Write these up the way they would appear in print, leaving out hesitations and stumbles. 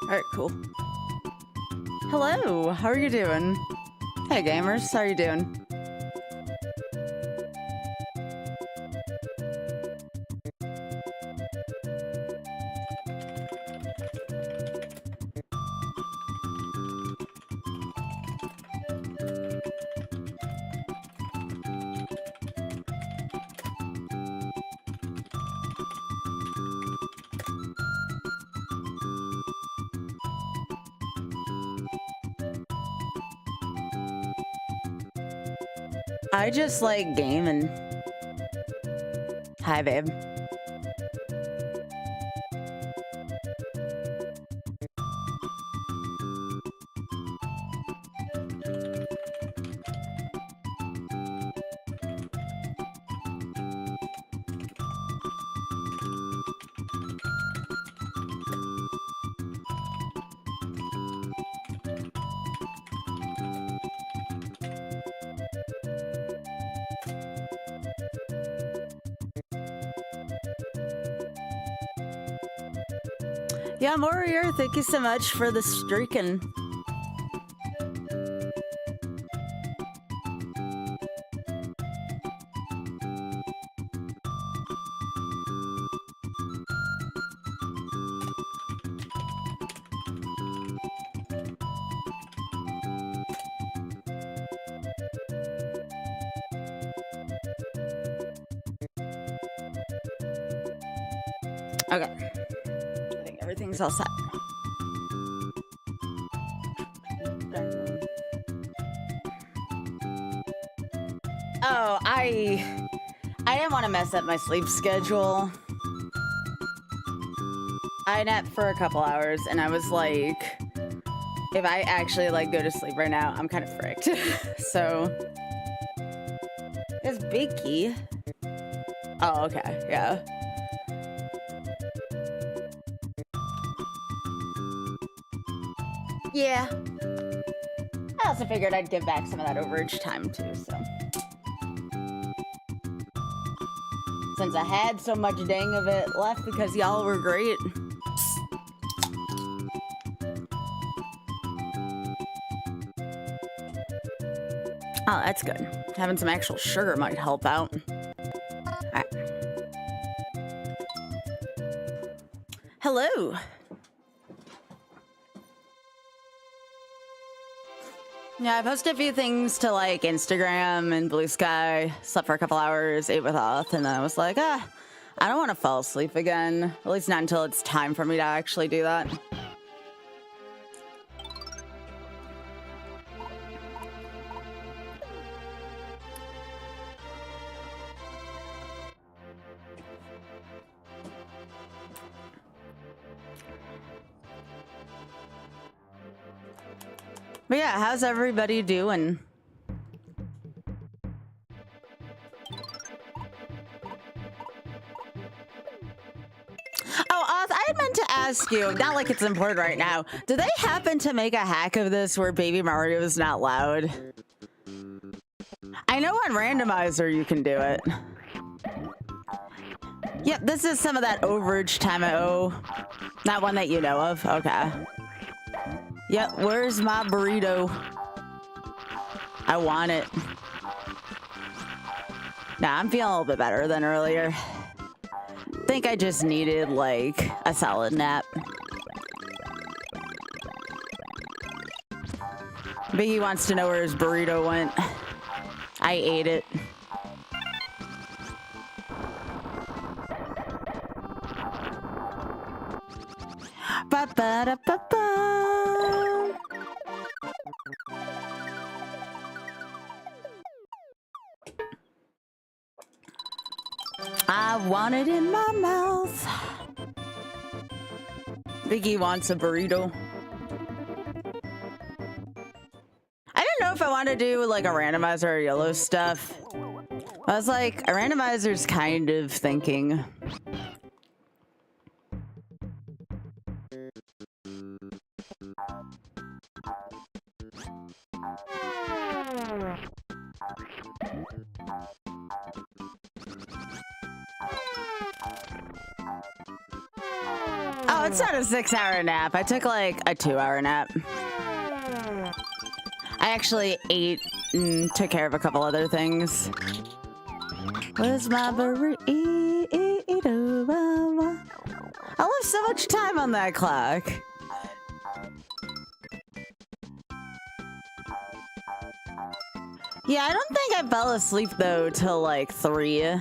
Alright, cool. Hello, how are you doing? Hey gamers, how are you doing? I just like gaming. Hi, babe. Yeah, Warrior, thank you so much for the streaking. Okay. I think everything's all set. Oh, I didn't want to mess up my sleep schedule. I napped for a couple hours and I was like, if I actually like go to sleep right now, I'm kind of fricked. So it's Beaky. Oh, okay, yeah. Yeah. I also figured I'd give back some of that overage time too, so. Since I had so much dang of it left because y'all were great. Oh, that's good. Having some actual sugar might help out. Alright. Hello. Yeah, I posted a few things to like Instagram and Blue Sky, slept for a couple hours, ate with Oth, and then I was like, I don't want to fall asleep again. At least not until it's time for me to actually do that. But yeah, how's everybody doing? Oh, Oz, I had meant to ask you, not like it's important right now, do they happen to make a hack of this where Baby Mario is not loud? I know on Randomizer you can do it. Yep, this is some of that overage time I owe. Not one that you know of? Okay. Yep, where's my burrito? I want it. Nah, I'm feeling a little bit better than earlier. Think I just needed, like, a solid nap. Biggie wants to know where his burrito went. I ate it. Ba-ba-da-ba-ba. I want it in my mouth. Biggie wants a burrito. I didn't know if I want to do like a randomizer or YOLO stuff. I was like, a randomizer's kind of thinking. Oh, No, it's not a 6-hour nap. I took like a 2-hour nap. I actually ate and took care of a couple other things. Where's my burrito? I left so much time on that clock. Yeah, I don't think I fell asleep though till like 3.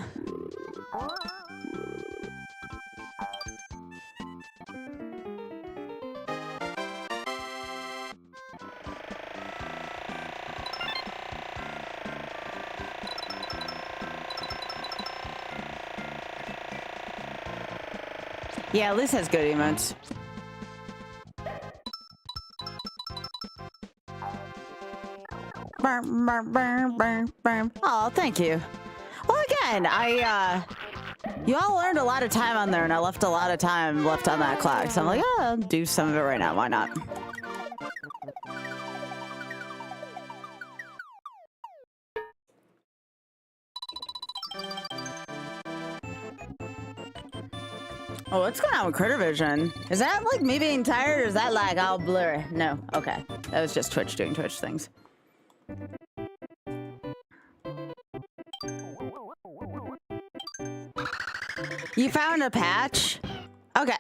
Yeah, at least has good emotes. Oh, thank you. Well, again, you all learned a lot of time on there, and I left a lot of time left on that clock. So I'm like, oh, I'll do some of it right now. Why not? Oh, what's going on with Critter Vision? Is that like me being tired, or is that like all blur? No, okay. That was just Twitch doing Twitch things. You found a patch? Okay.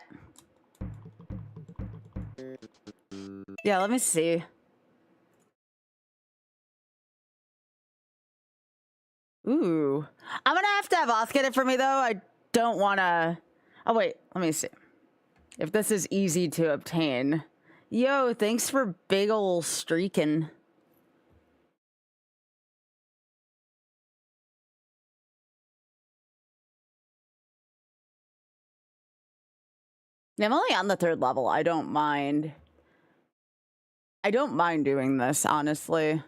Yeah, let me see. Ooh. I'm gonna have Oth get it for me, though. I don't want to... Oh, wait. Let me see. If this is easy to obtain. Yo, thanks for big ol' streaking. I'm only on the 3rd level. I don't mind. I don't mind doing this, honestly.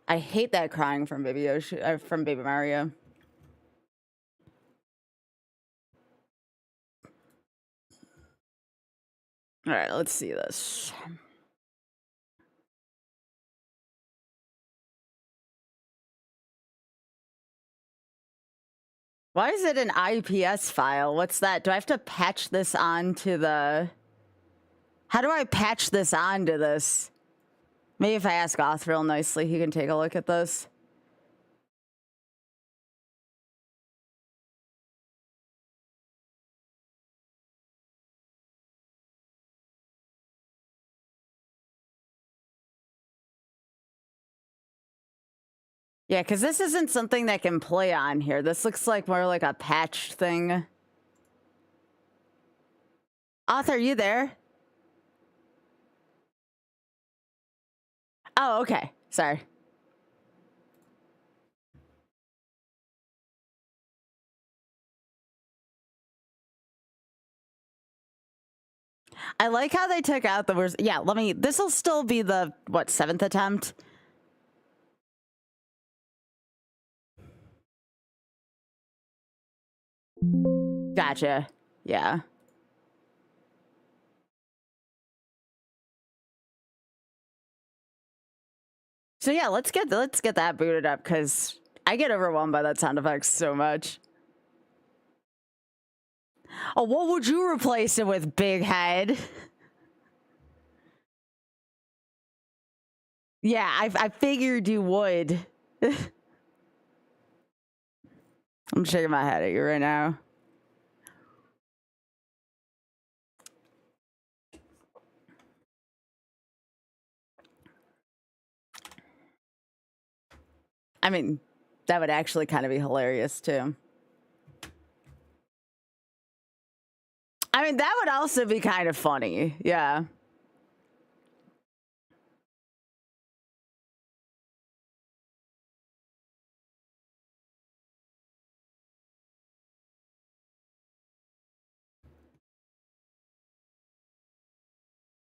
I hate that crying from Baby Yoshi, from Baby Mario. All right, let's see this. Why is it an IPS file? What's that? Do I have to patch this onto the... How do I patch this onto this? Maybe if I ask Oth real nicely, he can take a look at this. Yeah, because this isn't something that can play on here. This looks like more like a patched thing. Oth, are you there? Oh, okay. Sorry. I like how they took out the words. Yeah, this will still be the, what, 7th attempt? Gotcha. Yeah. So yeah, let's get that booted up, because I get overwhelmed by that sound effect so much. Oh, what would you replace it with, big head? Yeah, I figured you would. I'm shaking my head at you right now. I mean, that would actually kind of be hilarious, too. I mean, that would also be kind of funny. Yeah.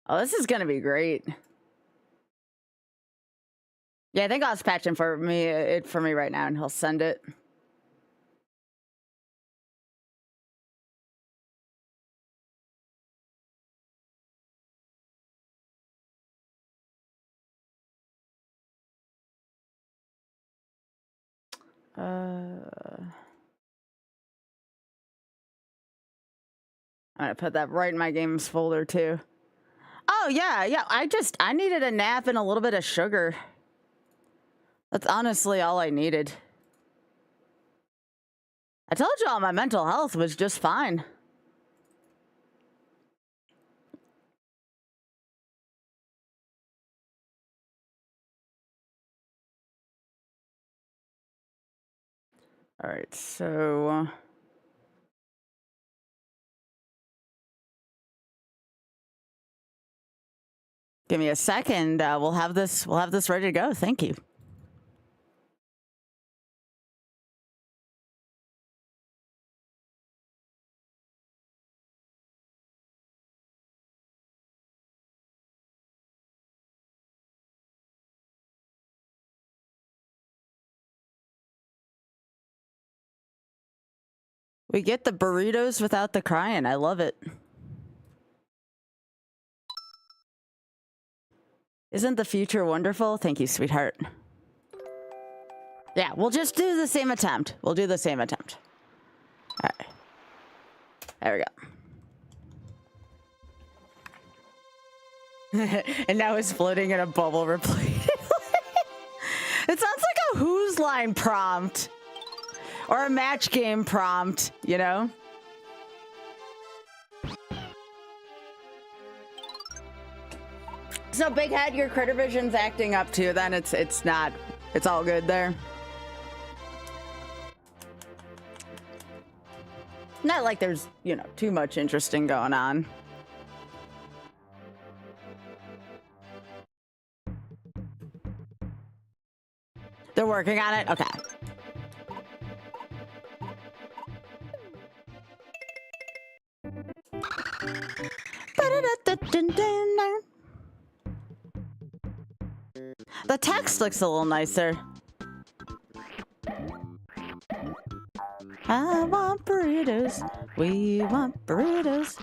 Oh, this is going to be great. Yeah, I think I'll patch him for me right now, and he'll send it. I'm gonna put that right in my games folder too. Oh yeah. I needed a nap and a little bit of sugar. That's honestly all I needed. I told y'all my mental health was just fine. All right, so give me a second. We'll have this ready to go. Thank you. We get the burritos without the crying. I love it. Isn't the future wonderful? Thank you, sweetheart. Yeah, we'll just do the same attempt. We'll do the same attempt. All right. There we go. And now it's floating in a bubble replay. It sounds like a Who's Line prompt. Or a match game prompt, you know? So Big Head, your critter vision's acting up too, then it's all good there. Not like there's, you know, too much interesting going on. They're working on it? Okay. The text looks a little nicer. I want burritos. We want burritos.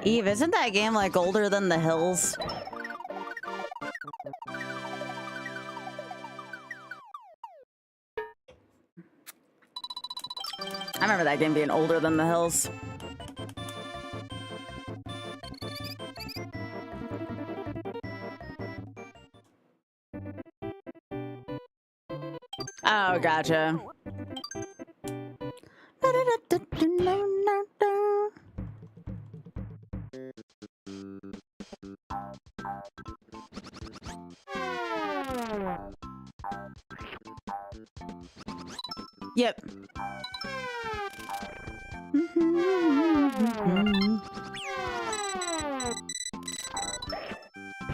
Eve, isn't that game like older than The Hills? I remember that game being older than The Hills. Oh, gotcha. Yep.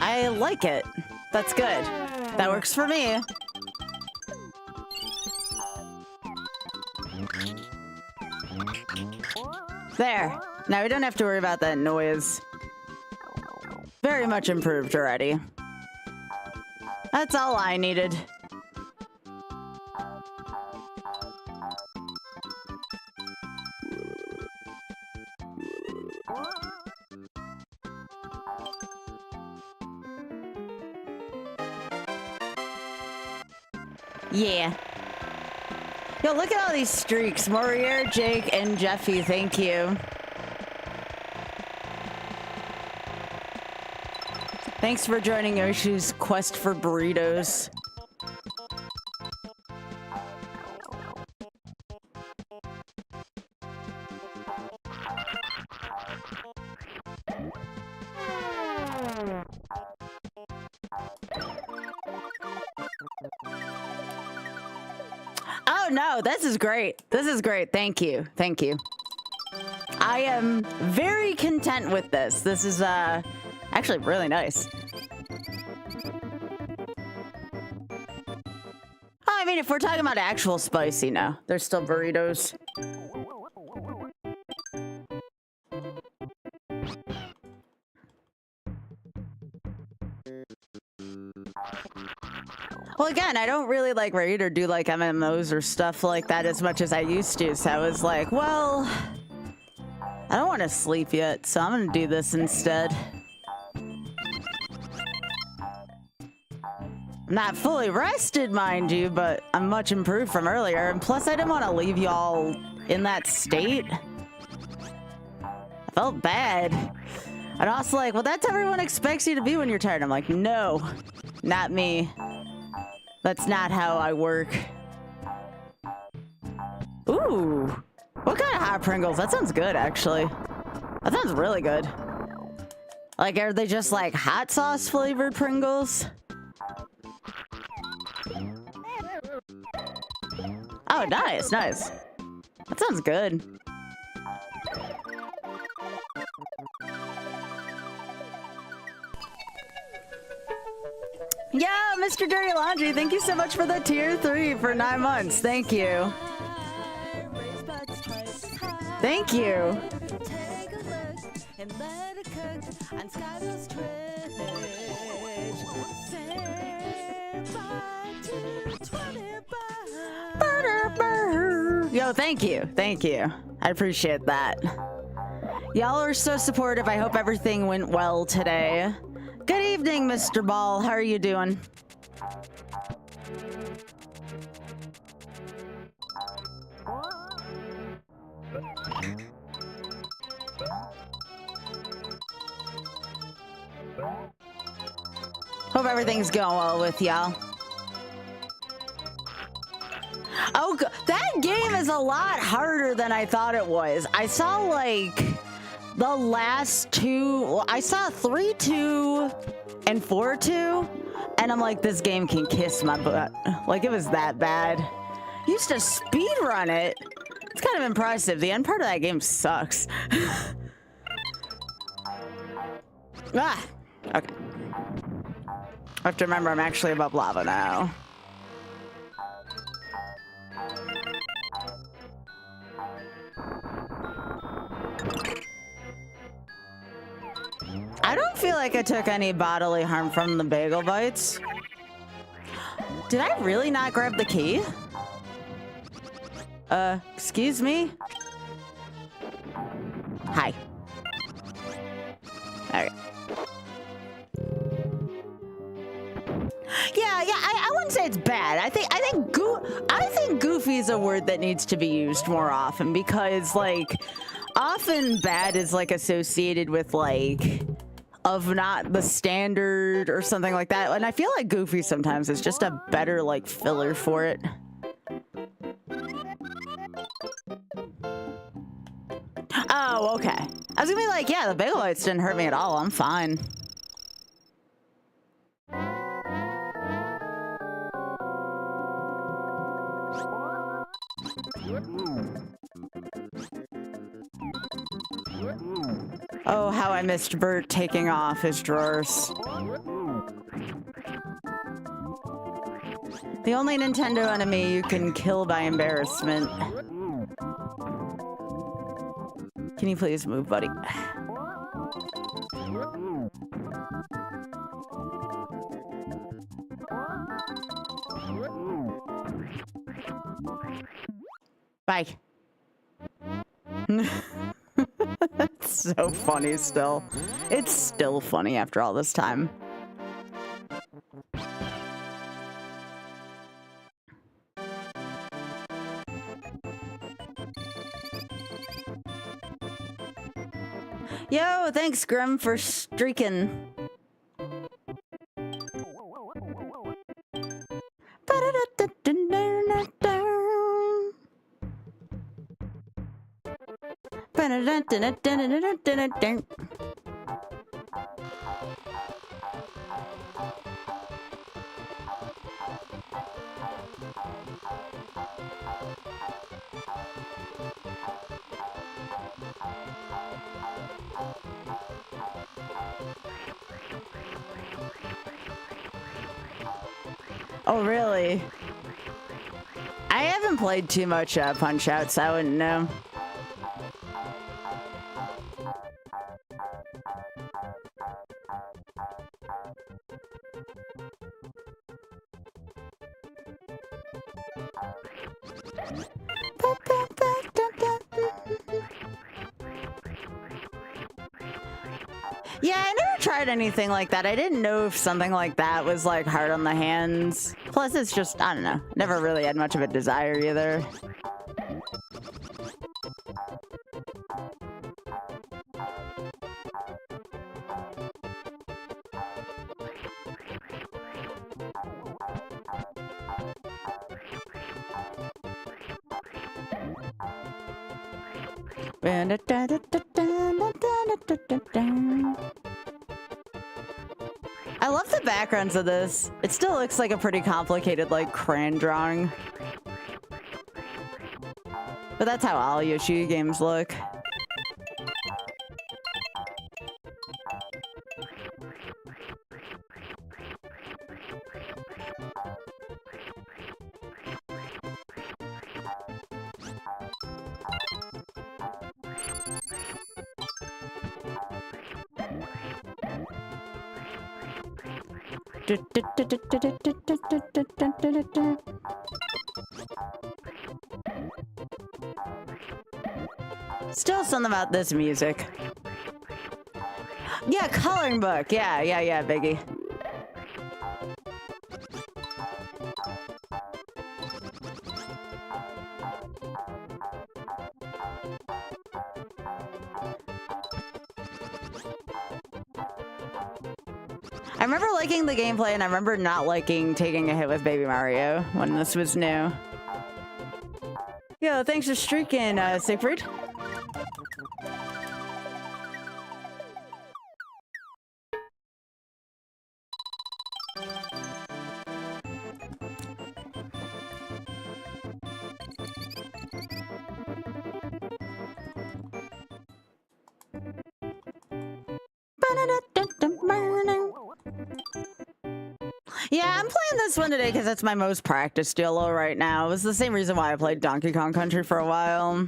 I like it. That's good. That works for me. There. Now we don't have to worry about that noise. Very much improved already. That's all I needed. Yeah. Yo, look at all these streaks. Morier, Jake, and Jeffy, thank you. Thanks for joining Yoshi's quest for burritos. Oh no, this is great. This is great. Thank you. Thank you. I am very content with this. This is actually really nice. I mean, if we're talking about actual spicy, no. There's still burritos. Well, again, I don't really like raid or do like MMOs or stuff like that as much as I used to. So I was like, well, I don't want to sleep yet, so I'm gonna do this instead. I'm not fully rested, mind you, but I'm much improved from earlier. And plus, I didn't want to leave y'all in that state. I felt bad. And also like, well, that's how everyone expects you to be when you're tired. I'm like, no, not me. That's not how I work. Ooh, what kind of hot Pringles? That sounds good, actually. That sounds really good. Like, are they just like hot sauce flavored Pringles? Oh, nice, nice. That sounds good. Yeah, Mr. Dirty Laundry, thank you so much for the tier 3 for 9 months. Thank you. Thank you. Take a look and let it cook on Skybilz Twitch. Yo, thank you. Thank you. I appreciate that. Y'all are so supportive. I hope everything went well today. Good evening, Mr. Ball. How are you doing? Hope everything's going well with y'all. Oh, that game is a lot harder than I thought it was. I saw like the last two, well, I saw 3-2 and 4-2, and I'm like, this game can kiss my butt. Like, it was that bad. Used to speed run it. It's kind of impressive. The end part of that game sucks. Ah, okay. I have to remember I'm actually above lava now. I don't feel like I took any bodily harm from the bagel bites. Did I really not grab the key? Excuse me? Hi. Alright. Yeah, I wouldn't say it's bad. I think goofy is a word that needs to be used more often, because like often bad is like associated with like of not the standard or something like that. And I feel like goofy sometimes is just a better like filler for it. Oh, okay. I was gonna be like, yeah, the bagel bites didn't hurt me at all. I'm fine. Oh, how I missed Bert taking off his drawers. The only Nintendo enemy you can kill by embarrassment. Can you please move, buddy? Bye. It's so funny still. It's still funny after all this time. Yo, thanks Grim for streaking. Oh, really? I haven't played too much Punch-Out, so I wouldn't know. Yeah, I never tried anything like that. I didn't know if something like that was like hard on the hands. Plus, it's just, I don't know, never really had much of a desire either. I love the backgrounds of this. It still looks like a pretty complicated, like, crayon drawing. But that's how all Yoshi games look. Still something about this music. Yeah, coloring book. Yeah, Biggie. I remember liking the gameplay, and I remember not liking taking a hit with Baby Mario when this was new. Yo, thanks for streaking, Siegfried. Yeah, I'm playing this one today because it's my most practiced YOLO right now. It was the same reason why I played Donkey Kong Country for a while.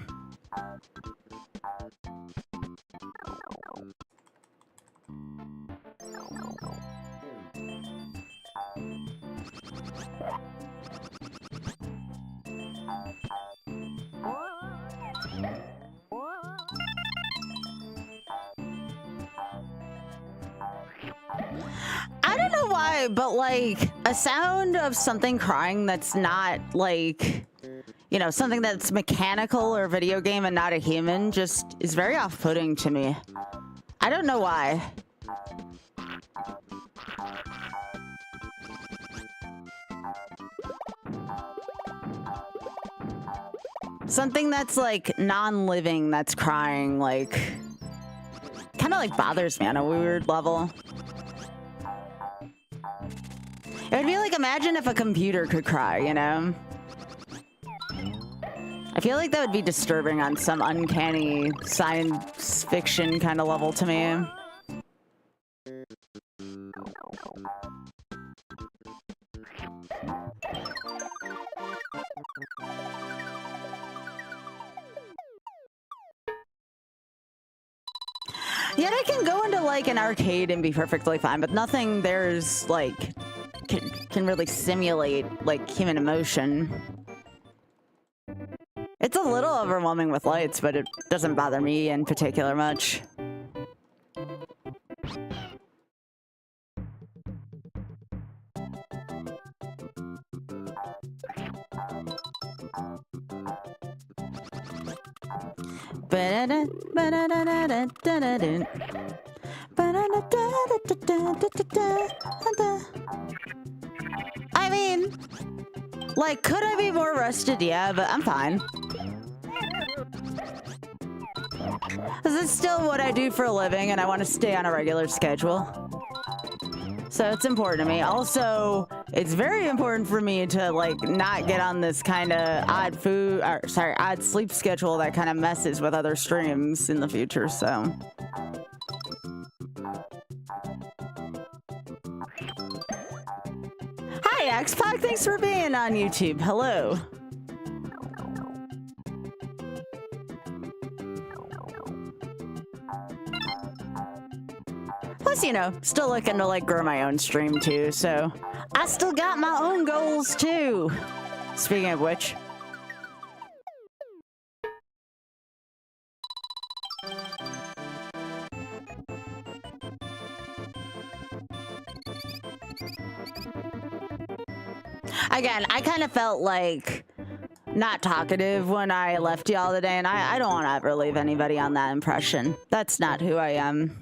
I don't know why, but like a sound of something crying that's not like, you know, something that's mechanical or video game and not a human just is very off-putting to me. I don't know why. Something that's like non-living that's crying, like, kind of like bothers me on a weird level. It would be like, imagine if a computer could cry, you know? I feel like that would be disturbing on some uncanny science fiction kind of level to me. Yet I can go into like an arcade and be perfectly fine, but nothing there's like can really simulate like human emotion. It's a little overwhelming with lights, but it doesn't bother me in particular much. I mean, like, could I be more rested? Yeah, but I'm fine. This is still what I do for a living, and I want to stay on a regular schedule. So it's important to me. Also, it's very important for me to, like, not get on this kind of odd sleep schedule that kind of messes with other streams in the future, so. Hi, Xpac, thanks for being on YouTube. Hello. Plus, you know, still looking to, like, grow my own stream, too, so I still got my own goals, too. Speaking of which, Again, I kind of felt like not talkative when I left y'all today, and I don't want to ever leave anybody on that impression. That's not who I am.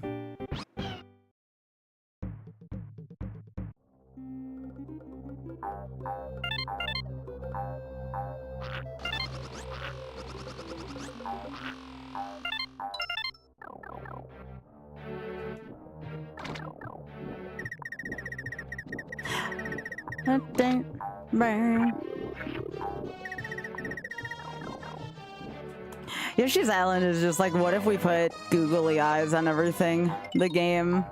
Yoshi's Island is just like, what if we put googly eyes on everything? The game.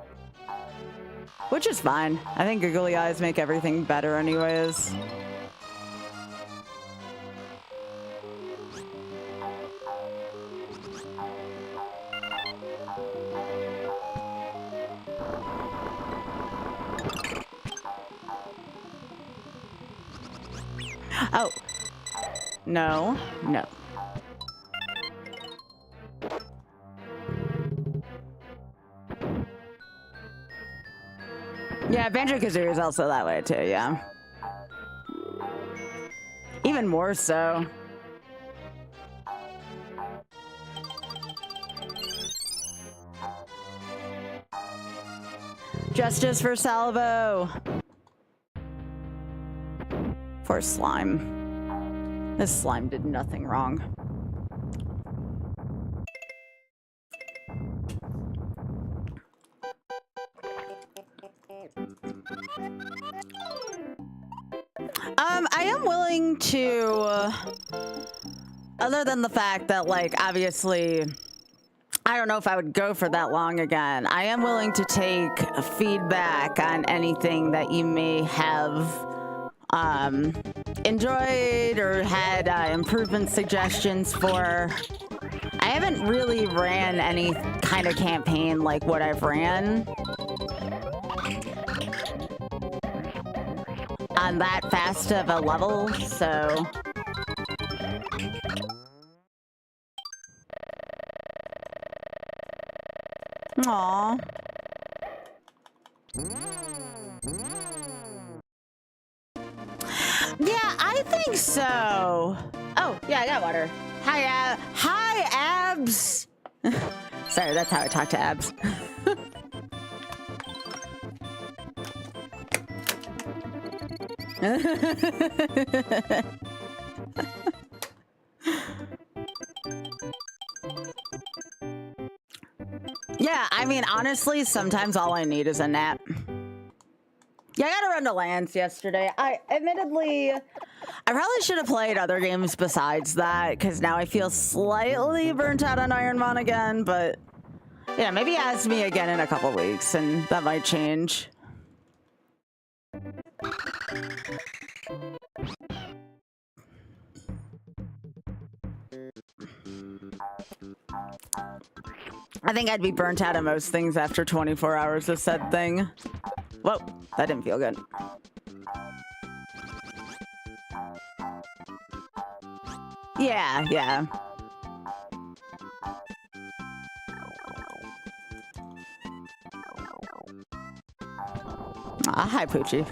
Which is fine. I think googly eyes make everything better anyways. Oh. No. No. Yeah, Banjo-Kazooie is also that way too, yeah. Even more so. Justice for Salvo! Poor slime. This slime did nothing wrong. I am willing to, other than the fact that, like, obviously, I don't know if I would go for that long again. I am willing to take feedback on anything that you may have enjoyed or had improvement suggestions for. I haven't really ran any kind of campaign like what I've ran on that fast of a level, so. Aww. Yeah, I think so. Oh, yeah, I got water. Hi, hi, Abs. Sorry, that's how I talk to Abs. Yeah, I mean, honestly, sometimes all I need is a nap. Yeah, I got to run to Lands yesterday. Admittedly, I probably should have played other games besides that, because now I feel slightly burnt out on Ironmon again, but yeah, maybe ask me again in a couple weeks, and that might change. I think I'd be burnt out of most things after 24 hours of said thing. Whoa, that didn't feel good. Yeah, yeah. Ah, hi, Poochie.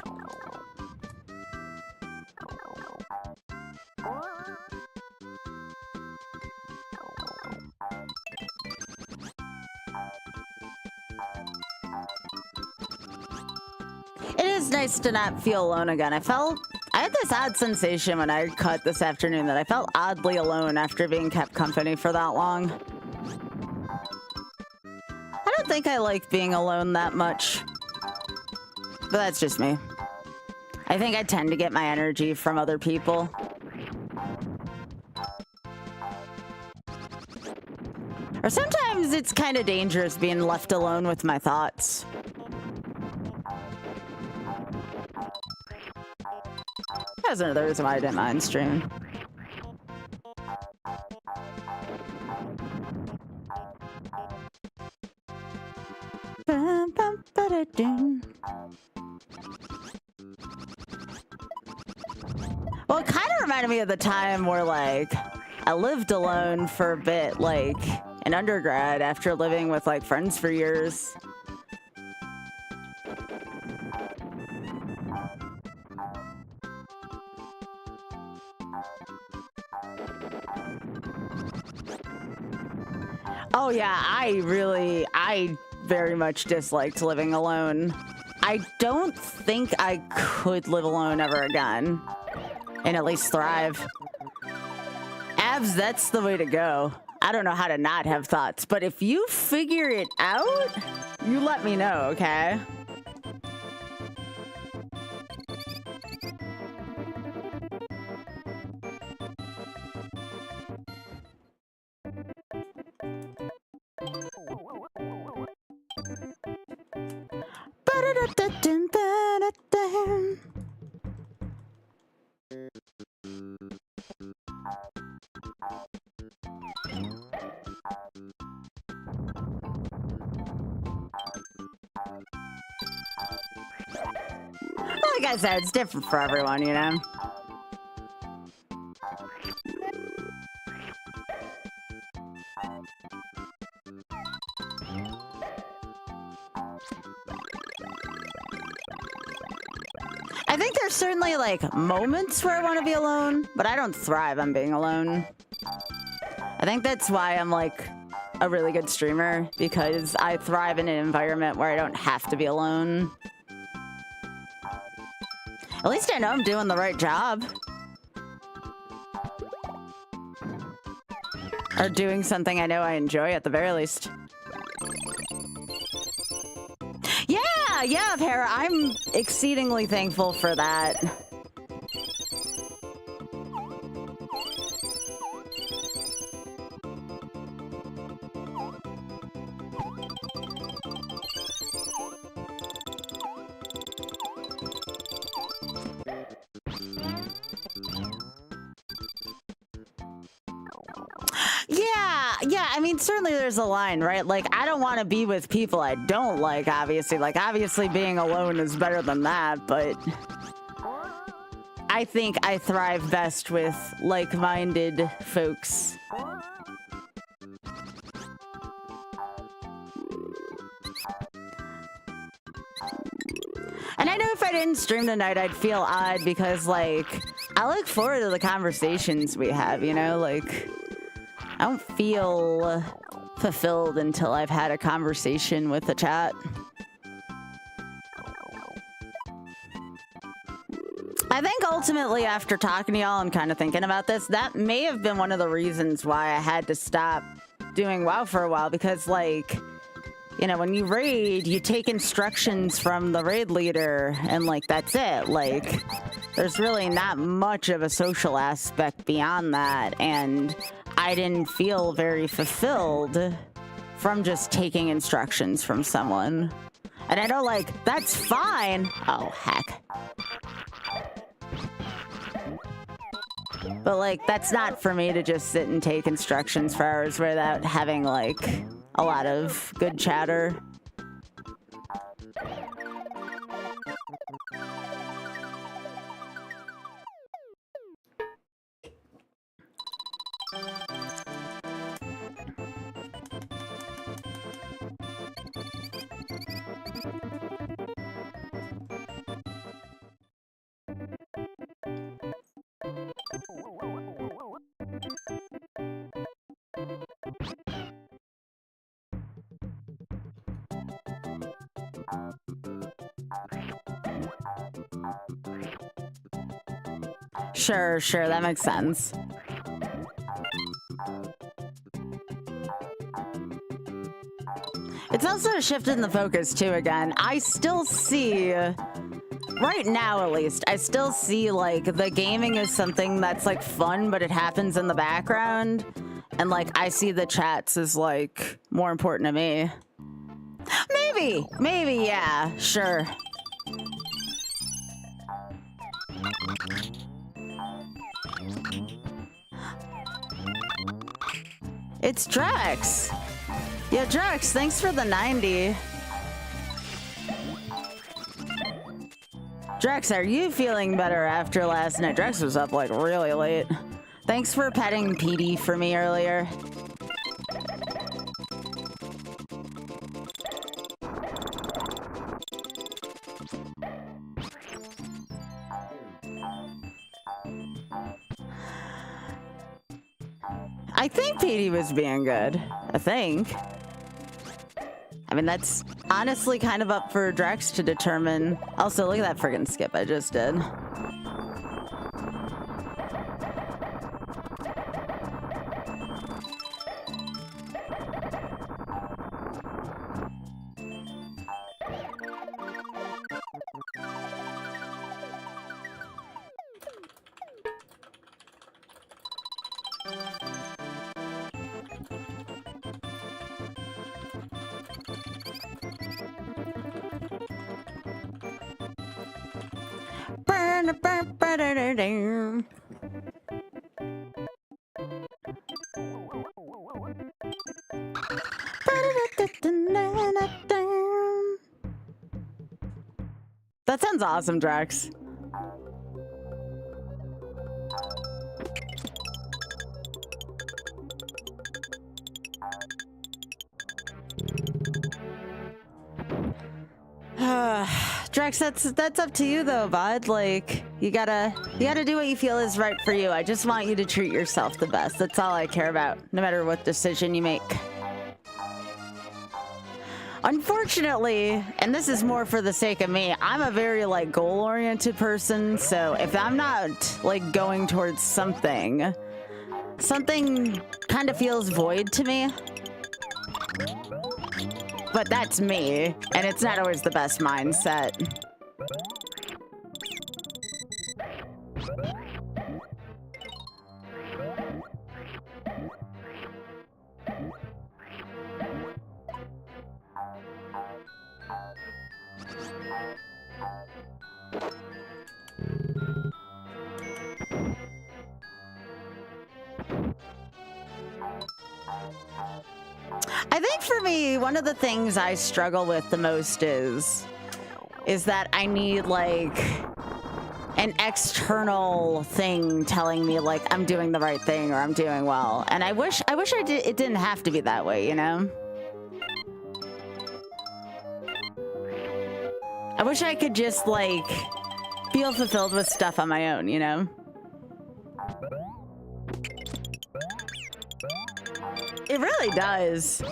It is nice to not feel alone again. I had this odd sensation when I cut this afternoon that I felt oddly alone after being kept company for that long. I don't think I like being alone that much, but that's just me. I think I tend to get my energy from other people. Or sometimes it's kind of dangerous being left alone with my thoughts. That's another reason why I didn't mind streaming. Well, it kind of reminded me of the time where, like, I lived alone for a bit, like, in undergrad after living with, like, friends for years. Oh yeah, I very much disliked living alone. I don't think I could live alone ever again. And at least thrive. Abs, that's the way to go. I don't know how to not have thoughts, but if you figure it out, you let me know, okay? Like I said, it's different for everyone, you know? I think there's certainly, like, moments where I want to be alone, but I don't thrive on being alone. I think that's why I'm, like, a really good streamer, because I thrive in an environment where I don't have to be alone. At least I know I'm doing the right job. Or doing something I know I enjoy at the very least. Yeah, Hera, I'm exceedingly thankful for that. Yeah, I mean, certainly there's a line, right? Like, I don't want to be with people I don't like, obviously. Like, obviously being alone is better than that, but I think I thrive best with like-minded folks. And I know if I didn't stream tonight, I'd feel odd because, like, I look forward to the conversations we have, you know? Like, I don't feel fulfilled until I've had a conversation with the chat. I think ultimately after talking to y'all and kind of thinking about this, that may have been one of the reasons why I had to stop doing WoW for a while, because, like, you know, when you raid, you take instructions from the raid leader, and, like, that's it. Like, there's really not much of a social aspect beyond that, and I didn't feel very fulfilled from just taking instructions from someone. And I know, like, that's fine. Oh, heck. But, like, that's not for me to just sit and take instructions for hours without having, like, a lot of good chatter. Sure, that makes sense. It's also a shift in the focus, too, again. I still see, right now at least, I still see, like, the gaming is something that's, like, fun, but it happens in the background. And, like, I see the chats as, like, more important to me. Maybe, yeah, sure. It's Drex. Yeah, Drex, thanks for the 90. Drex, are you feeling better after last night? Drex was up, like, really late. Thanks for petting PD for me earlier. I think PD was being good. I think. I mean, that's honestly kind of up for Drax to determine. Also, look at that friggin' skip I just did. That sounds awesome, Drax. Drax, that's up to you though, bud. Like, you gotta do what you feel is right for you. I just want you to treat yourself the best. That's all I care about, no matter what decision you make. Unfortunately, and this is more for the sake of me, I'm a very like goal-oriented person, so if I'm not like going towards something kind of feels void to me. But that's me, and it's not always the best mindset. I think for me, one of the things I struggle with the most is that I need like an external thing telling me like I'm doing the right thing or I'm doing well. And I wish it didn't have to be that way, you know? I wish I could just like feel fulfilled with stuff on my own, you know? It really does.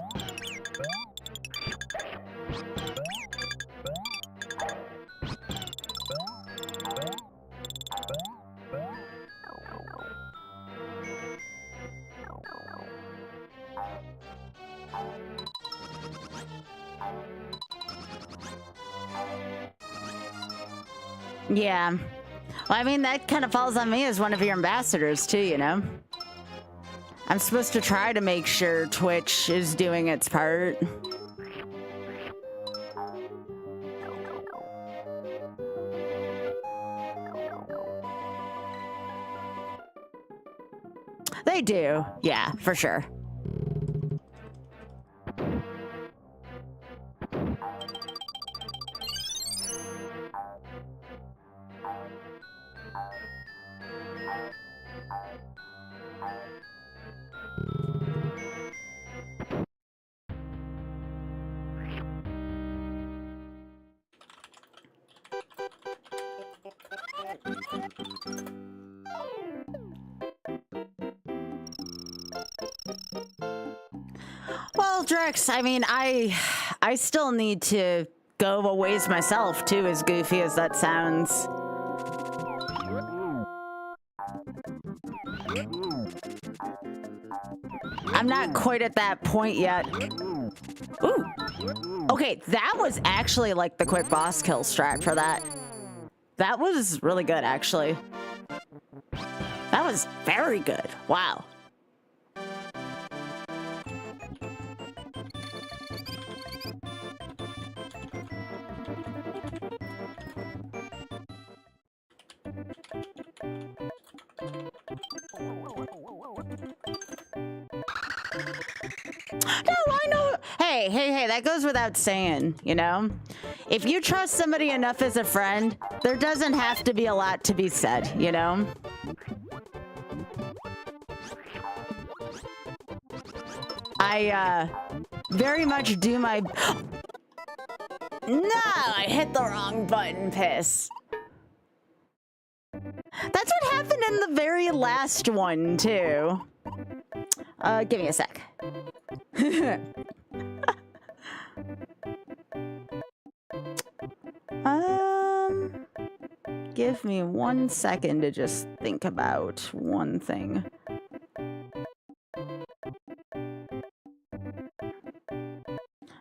Yeah. Well, I mean, that kind of falls on me as one of your ambassadors too, you know? I'm supposed to try to make sure Twitch is doing its part. They do. Yeah, for sure. Well, Drex, I mean, I still need to go a ways myself, too, as goofy as that sounds. I'm not quite at that point yet. Ooh. Okay, that was actually like the quick boss kill strat for that. That was really good, actually. That was very good. Wow. No, I know. Hey, that goes without saying, you know? If you trust somebody enough as a friend, there doesn't have to be a lot to be said, you know? I, very much do my... No, I hit the wrong button, piss. That's what happened in the very last one, too. Give me a sec. Give me 1 second to just think about one thing.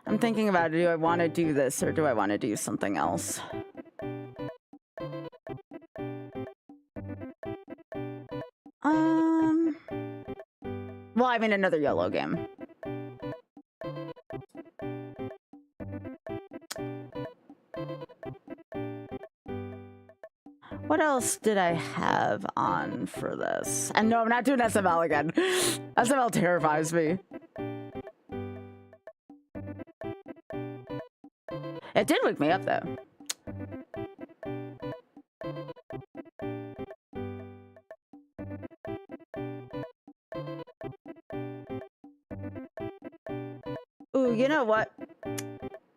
I'm thinking about, do I want to do this or do I want to do something else? Well, I mean, another YOLO game. What else did I have on for this? And no, I'm not doing SML again. SML terrifies me. It did wake me up, though. Ooh, you know what?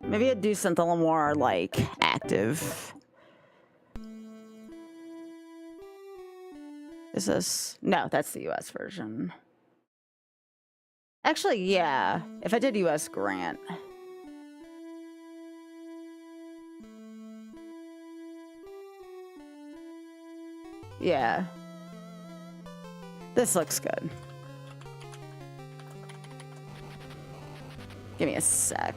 Maybe I'd do something a little more, like, active. Is this? No, that's the US version. Actually, yeah. If I did US Grant. Yeah. This looks good. Give me a sec.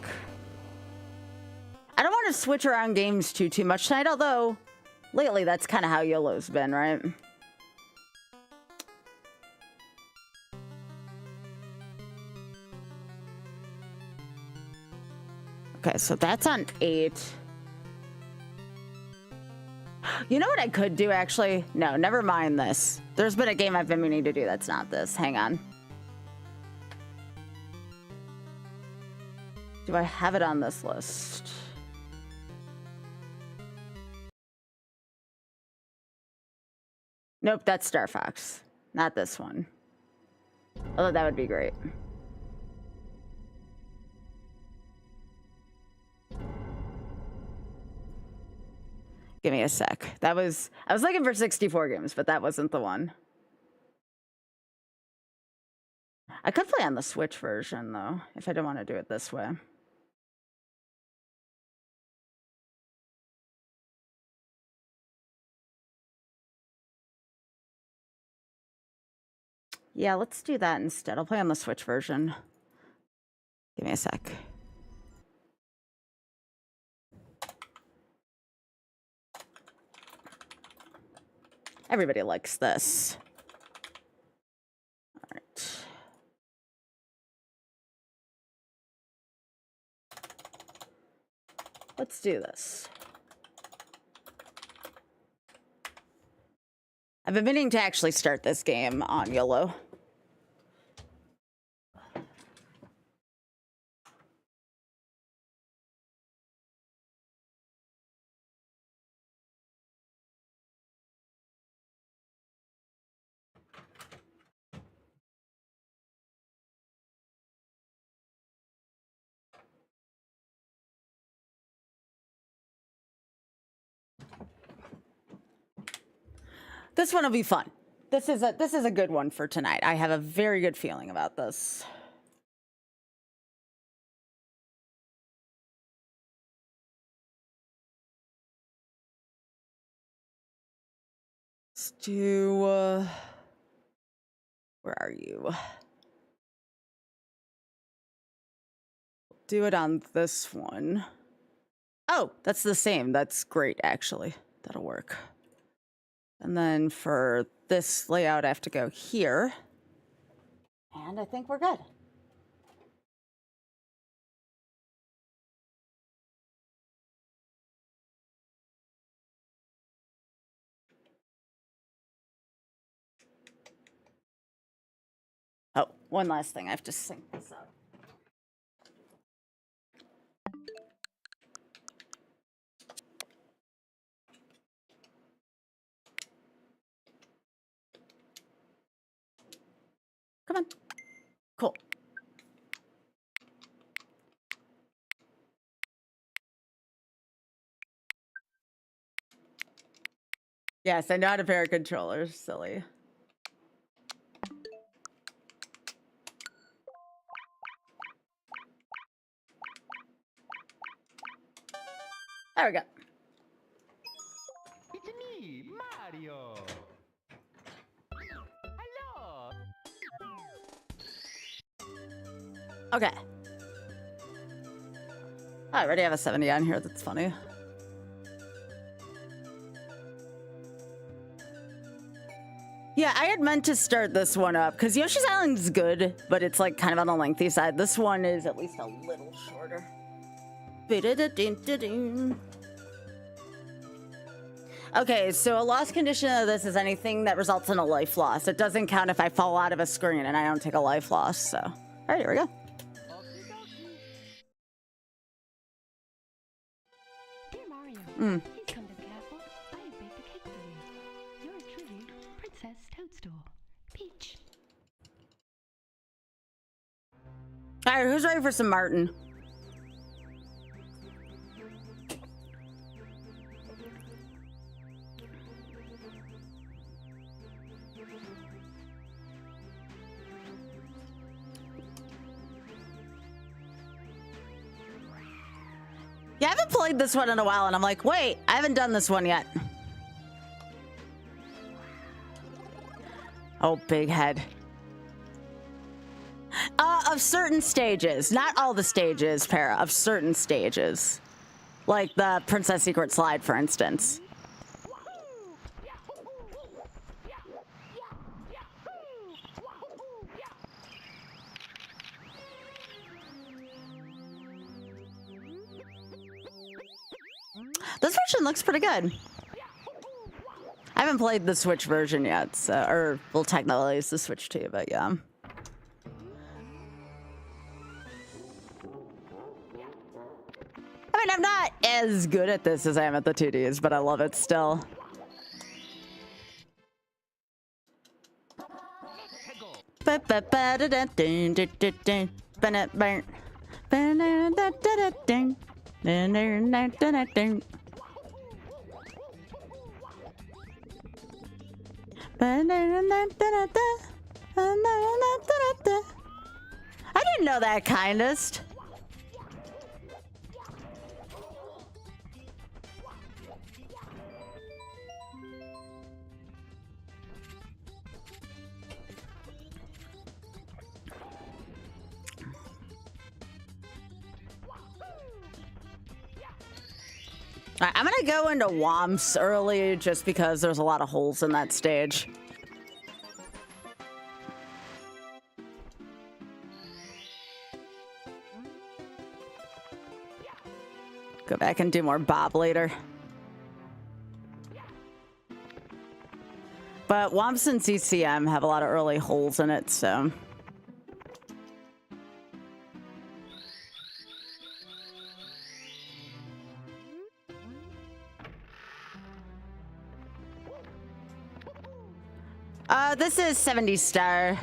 I don't want to switch around games too much tonight, although lately that's kind of how YOLO's been, right? Okay, so that's on 8. You know what I could do, actually? No, never mind this. There's been a game I've been meaning to do that's not this. Hang on. Do I have it on this list? Nope, that's Star Fox. Not this one. Although that would be great. Give me a sec. I was looking for 64 games, but that wasn't the one. I could play on the Switch version, though, if I didn't want to do it this way. Yeah, let's do that instead. I'll play on the Switch version. Give me a sec. Everybody likes this. All right. Let's do this. I've been meaning to actually start this game on YOLO. This one will be fun. This is a good one for tonight. I have a very good feeling about this. Let's do where are you? Do it on this one. Oh, that's the same. That's great, actually. That'll work. And then for this layout, I have to go here. And I think we're good. Oh, one last thing. I have to sync this up. Come on. Cool. Yes, I know how to pair controllers. Silly. There we go. It's me, Mario. Hello. Okay. I already have a 70 on here. That's funny. Yeah, I had meant to start this one up because Yoshi's Island's good, but it's like kind of on the lengthy side. This one is at least a little shorter. Okay, so a loss condition of this is anything that results in a life loss. It doesn't count if I fall out of a screen and I don't take a life loss, so. All right, here we go. Dear Mario, please come to the castle. I have baked a cake for you. Yours truly, Princess Toadstool. Peach. All right, who's ready for some Martin? Yeah, I haven't played this one in a while, and I'm like, wait, I haven't done this one yet. Oh, big head. Of certain stages. Not all the stages, Para. Of certain stages. Like the Princess Secret Slide, for instance. This version looks pretty good. I haven't played the Switch version yet, so, or, well, technically it's the Switch too, but yeah. I mean, I'm not as good at this as I am at the 2Ds, but I love it still. I didn't know that, kindest. All right, I'm gonna go into Womps early just because there's a lot of holes in that stage. Go back and do more Bob later. But Womps and CCM have a lot of early holes in it, so. This is 70 star.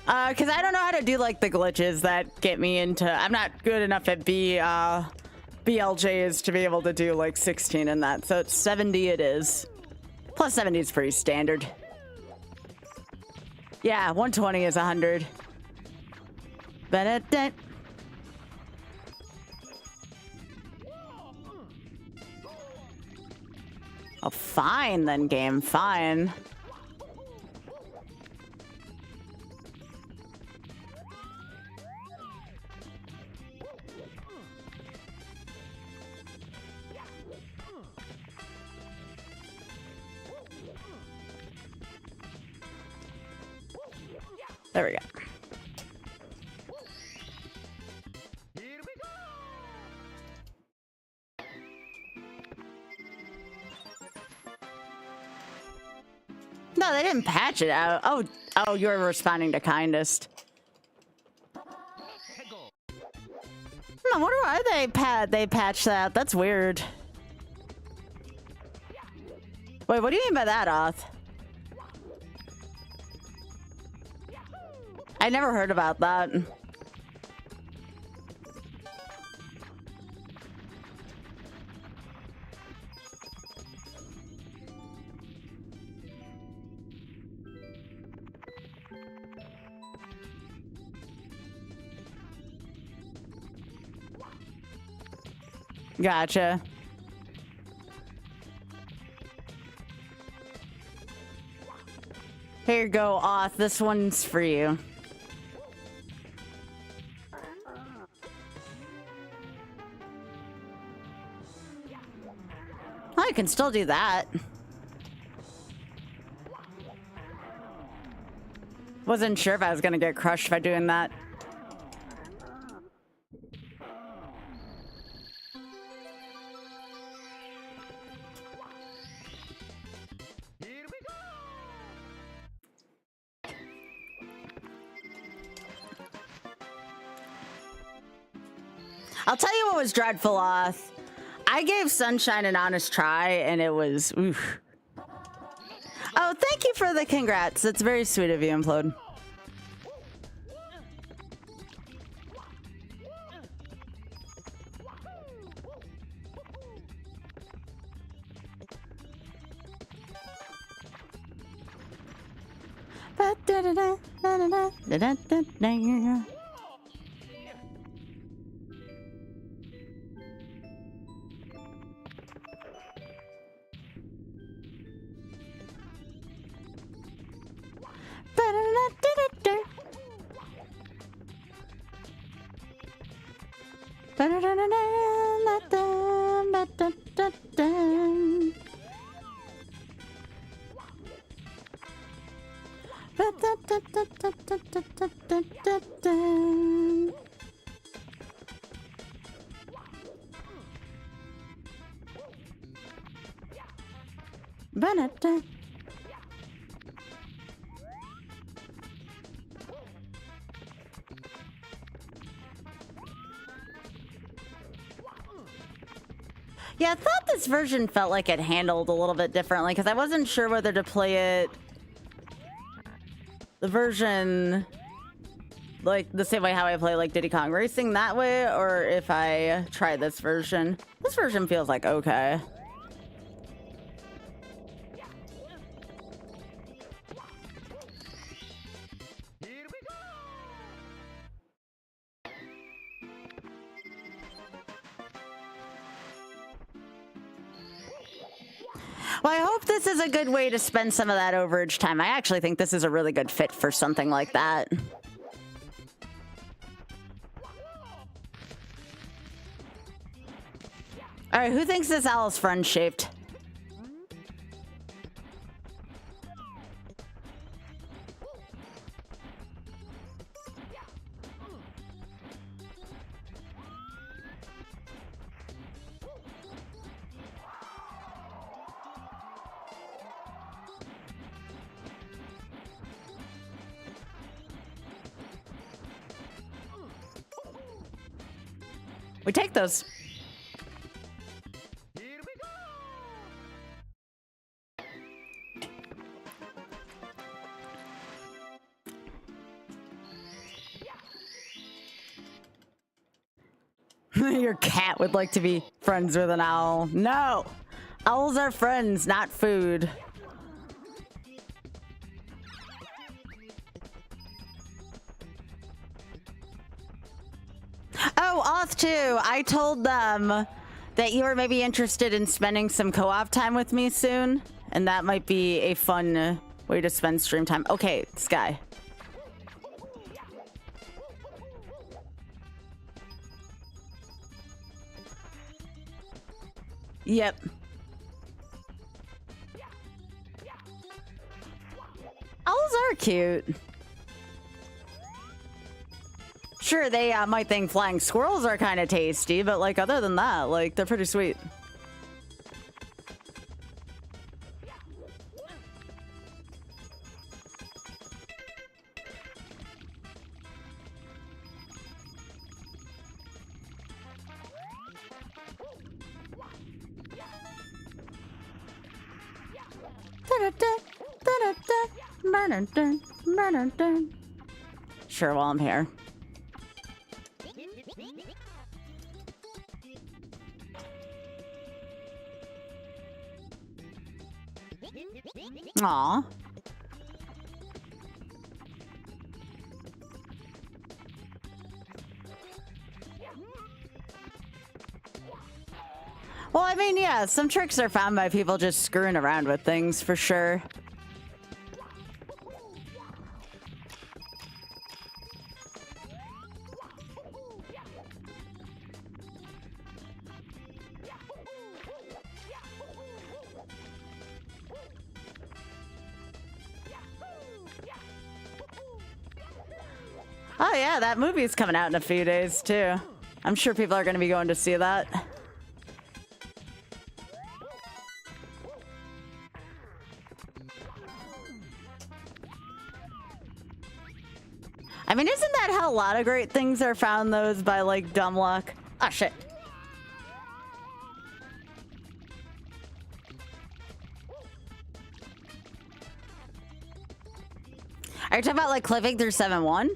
Because I don't know how to do, like, the glitches that get me into... I'm not good enough at BLJs to be able to do, like, 16 in that. So it's 70 it is. Plus 70 is pretty standard. Yeah, 120 is 100. Ba-da-da. Oh, fine then, game. Fine. There we go. No, they didn't patch it out. Oh, you're responding to kindest. I wonder why they patched that. That's weird. Wait, what do you mean by that, Oth? I never heard about that. Gotcha. Here you go, Oth. This one's for you. I can still do that. Wasn't sure if I was gonna get crushed by doing that. I'll tell you what was dreadful, Oth. I gave Sunshine an honest try, and it was oof. Oh, thank you for the congrats. That's very sweet of you, Implode. Yeah, I thought this version felt like it handled a little bit differently because I wasn't sure whether to play it the version like the same way how I play like Diddy Kong Racing that way, or if I try this version. This version feels like okay. Well, I hope this is a good way to spend some of that overage time. I actually think this is a really good fit for something like that. All right, who thinks this owl is friend-shaped? We take those. Your cat would like to be friends with an owl. No! Owls are friends, not food. Oh, Oth too. I told them that you were maybe interested in spending some co-op time with me soon, and that might be a fun way to spend stream time. Okay, Sky. Yep. Owls are cute. Sure, they might think flying squirrels are kind of tasty, but like other than that, like they're pretty sweet. Sure, while I'm here. Aw. Well, I mean, yeah, some tricks are found by people just screwing around with things, for sure. Oh yeah, that movie's coming out in a few days too. I'm sure people are going to be going to see that. I mean, isn't that how a lot of great things are found, those by like dumb luck? Oh shit. Are you talking about like clipping through 7-1?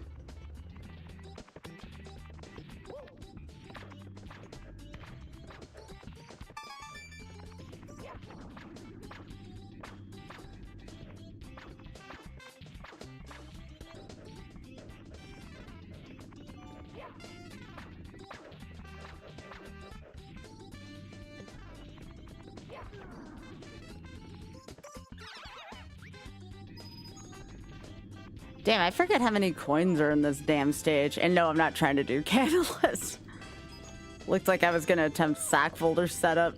Damn, I forget how many coins are in this damn stage. And no, I'm not trying to do Candleless. Looked like I was gonna attempt sack folder setup.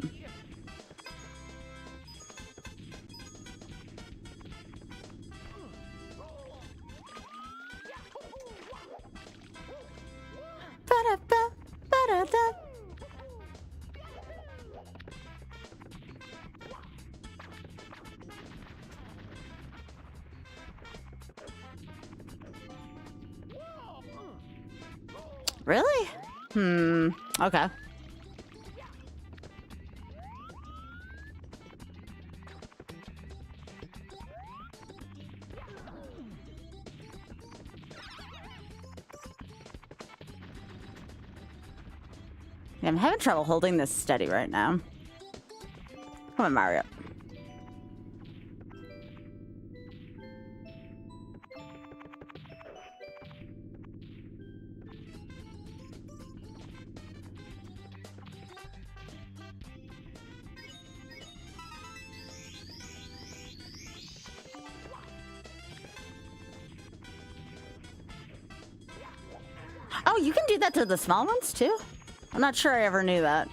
Ba-da-ba, ba-da-da. Really? Okay. Yeah, I'm having trouble holding this steady right now. Come on, Mario. Oh, you can do that to the small ones too? I'm not sure I ever knew that.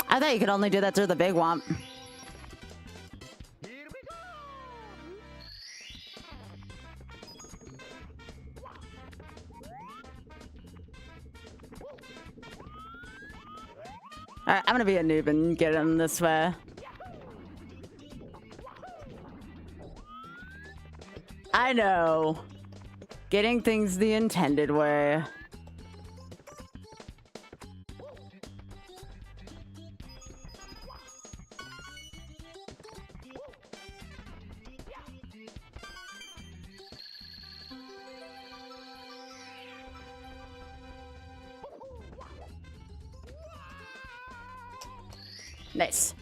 I thought you could only do that through the big womp. Alright, I'm gonna be a noob and get him this way. I know. Getting things the intended way. Nice.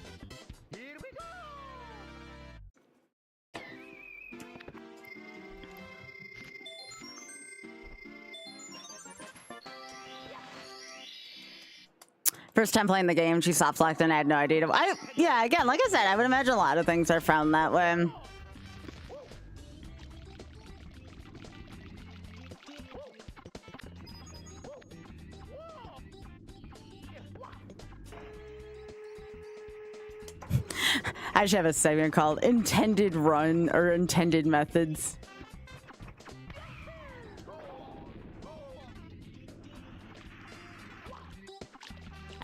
First time playing the game, she soft locked and I had no idea. Yeah, again, like I said, I would imagine a lot of things are found that way. I should have a segment called Intended Run or Intended Methods.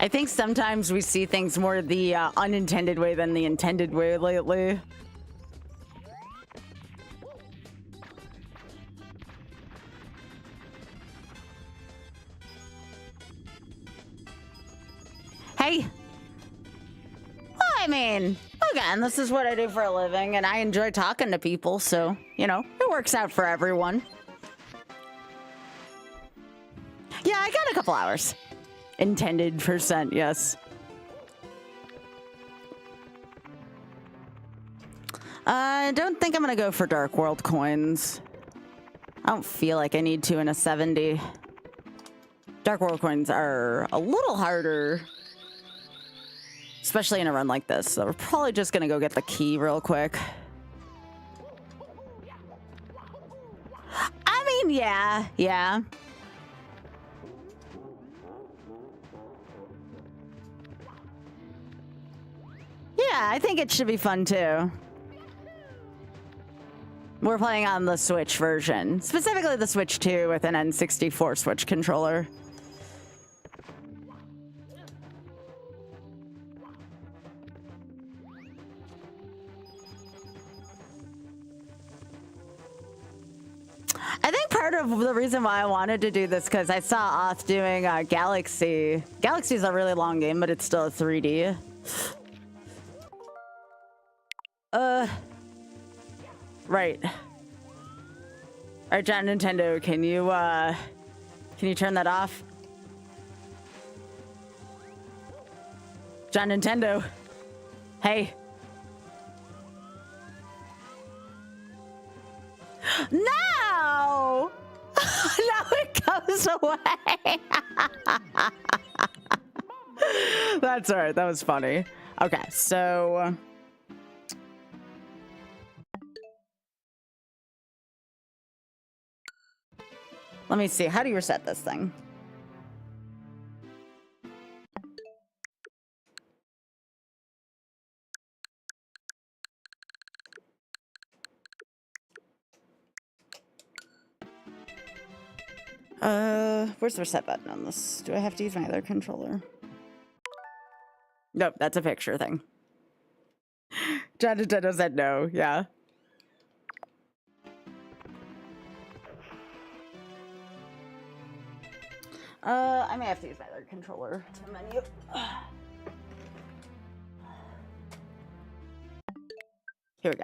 I think sometimes we see things more the unintended way than the intended way lately. Hey. Well, I mean, again, this is what I do for a living, and I enjoy talking to people, so, you know, it works out for everyone. Yeah, I got a couple hours. Intended %, yes. I don't think I'm gonna go for Dark World coins. I don't feel like I need to in a 70. Dark World coins are a little harder, especially in a run like this. So we're probably just gonna go get the key real quick. I mean, yeah. Yeah, I think it should be fun too. We're playing on the Switch version, specifically the Switch 2 with an N64 Switch controller. I think part of the reason why I wanted to do this because I saw Oth doing Galaxy. Galaxy is a really long game, but it's still a 3D. Right. All right, John Nintendo, can you turn that off? John Nintendo. Hey. No! Now it goes away. That's all right. That was funny. Okay, so let me see. How do you reset this thing? Where's the reset button on this? Do I have to use my other controller? Nope, that's a picture thing. John Nintendo said no, yeah. I may have to use my other controller to menu. Here we go.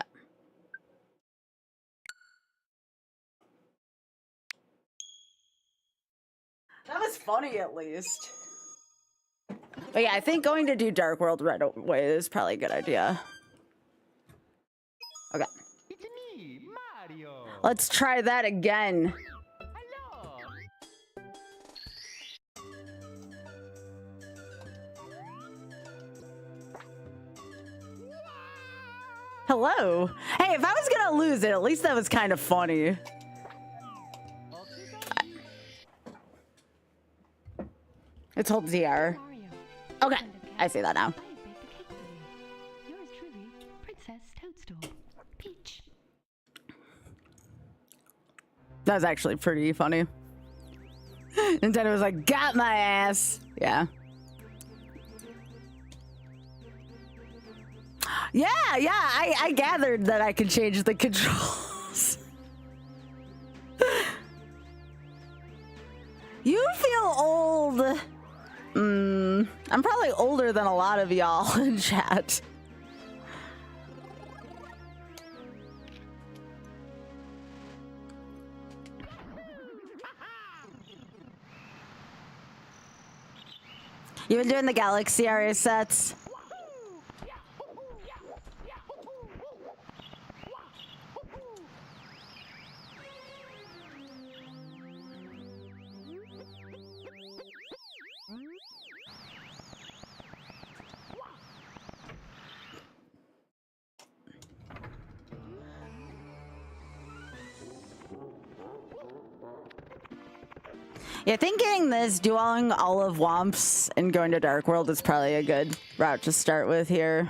That was funny, at least. But yeah, I think going to do Dark World right away is probably a good idea. Okay. It's me, Mario. Let's try that again. Hello. Hey, if I was gonna lose it, at least that was kind of funny. It's hold ZR. Okay, I see that now. Yours truly, Princess Toadstool. Peach. That was actually pretty funny. Nintendo was like, got my ass. Yeah. Yeah, I gathered that I could change the controls. You feel old. I'm probably older than a lot of y'all in chat. You've been doing the Galaxy area sets? Yeah, I think getting this, dueling all of Womps and going to Dark World is probably a good route to start with here.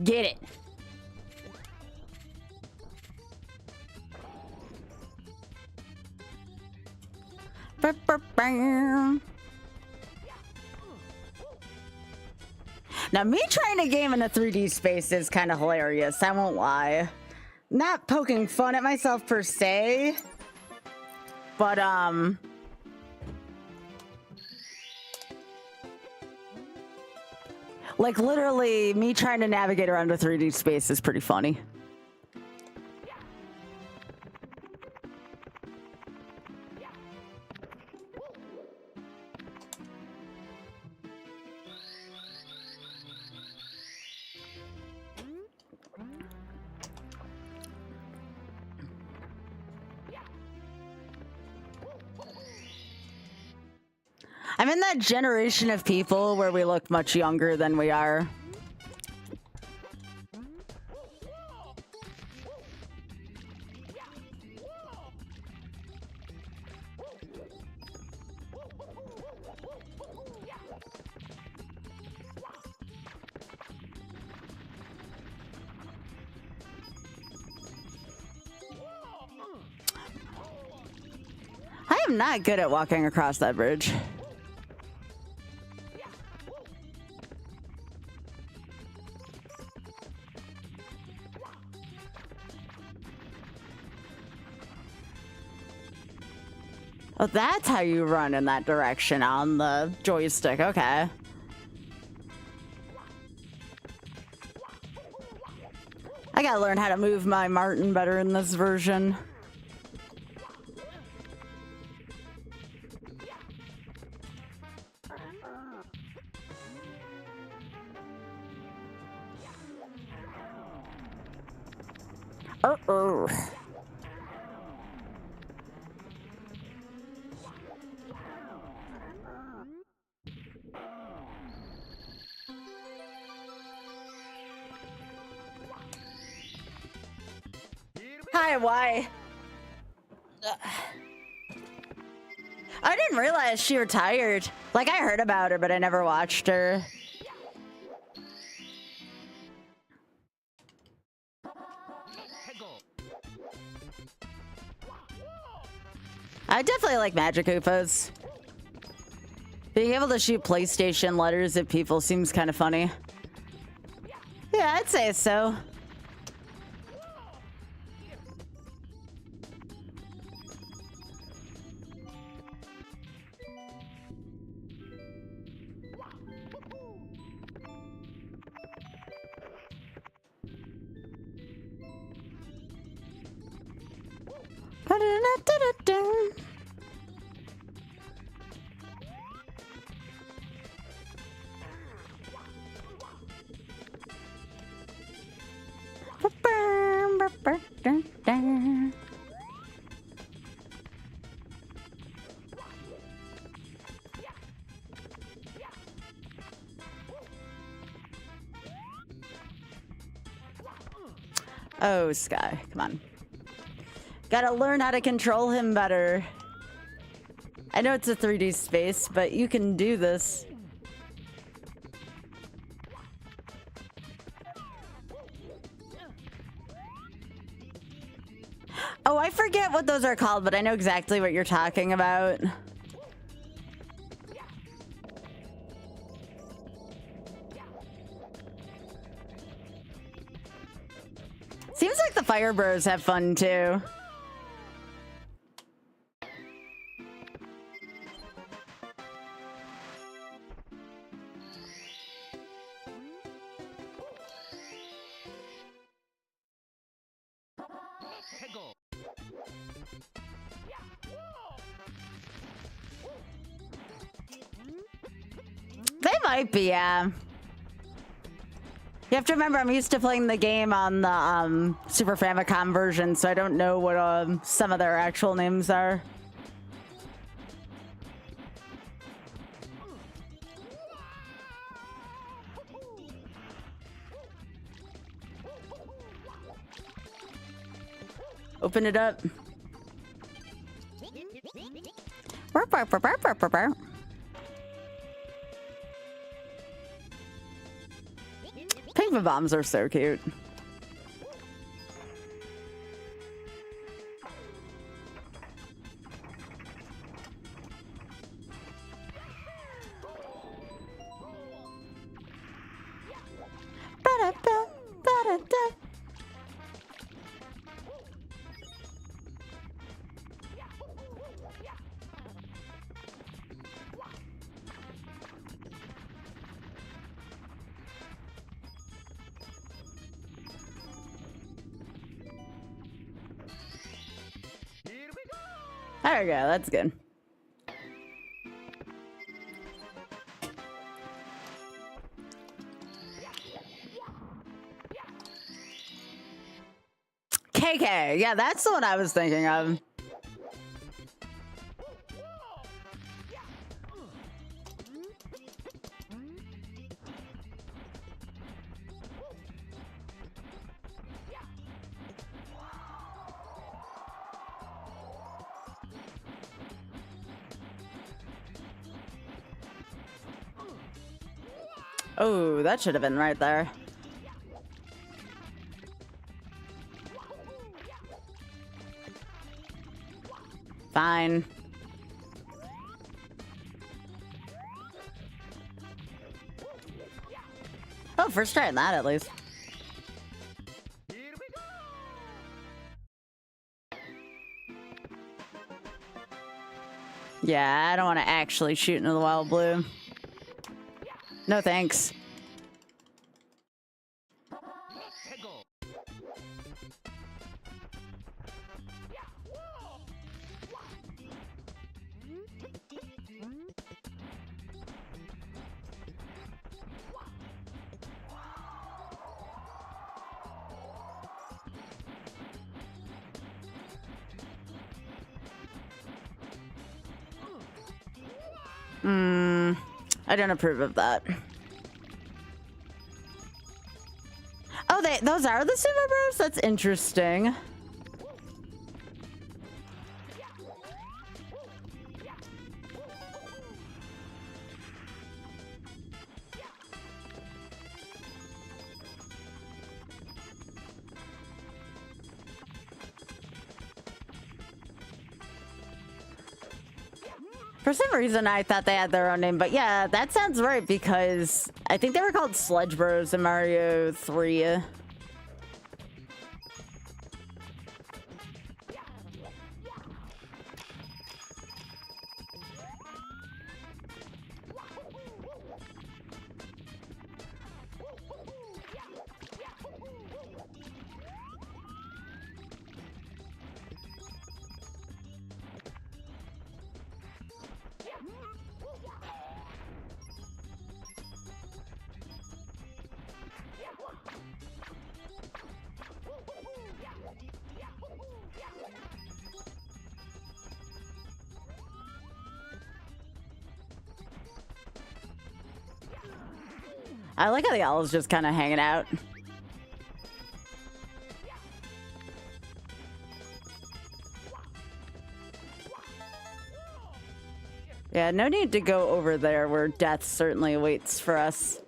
Get it. Now, me trying to game in a 3D space is kind of hilarious, I won't lie. Not poking fun at myself per se, But, like, literally, me trying to navigate around a 3D space is pretty funny. I'm in that generation of people where we look much younger than we are. I am not good at walking across that bridge. Oh, that's how you run in that direction on the joystick. Okay. I gotta learn how to move my Martin better in this version. Uh-oh. Hi, why? I didn't realize she retired. Like, I heard about her, but I never watched her. I definitely like Magic Oofos. Being able to shoot PlayStation letters at people seems kind of funny. Yeah, I'd say so. Oh, Sky, come on. Gotta learn how to control him better. I know it's a 3D space, but you can do this. Oh, I forget what those are called, but I know exactly what you're talking about. Seems like the Fire Bros have fun too. They might be, yeah. You have to remember, I'm used to playing the game on the Super Famicom version, so I don't know what some of their actual names are. Open it up. Pigma bombs are so cute. There we go, that's good. KK, yeah, that's the one I was thinking of. Oh, that should have been right there. Fine. Oh, first try at that at least. Yeah, I don't want to actually shoot into the wild blue. No thanks. I don't approve of that. Oh, those are the Super Bros? That's interesting. For some reason, I thought they had their own name, but yeah, that sounds right because I think they were called Sledge Bros in Mario 3. I like how the owl's just kind of hanging out. Yeah, no need to go over there where death certainly awaits for us.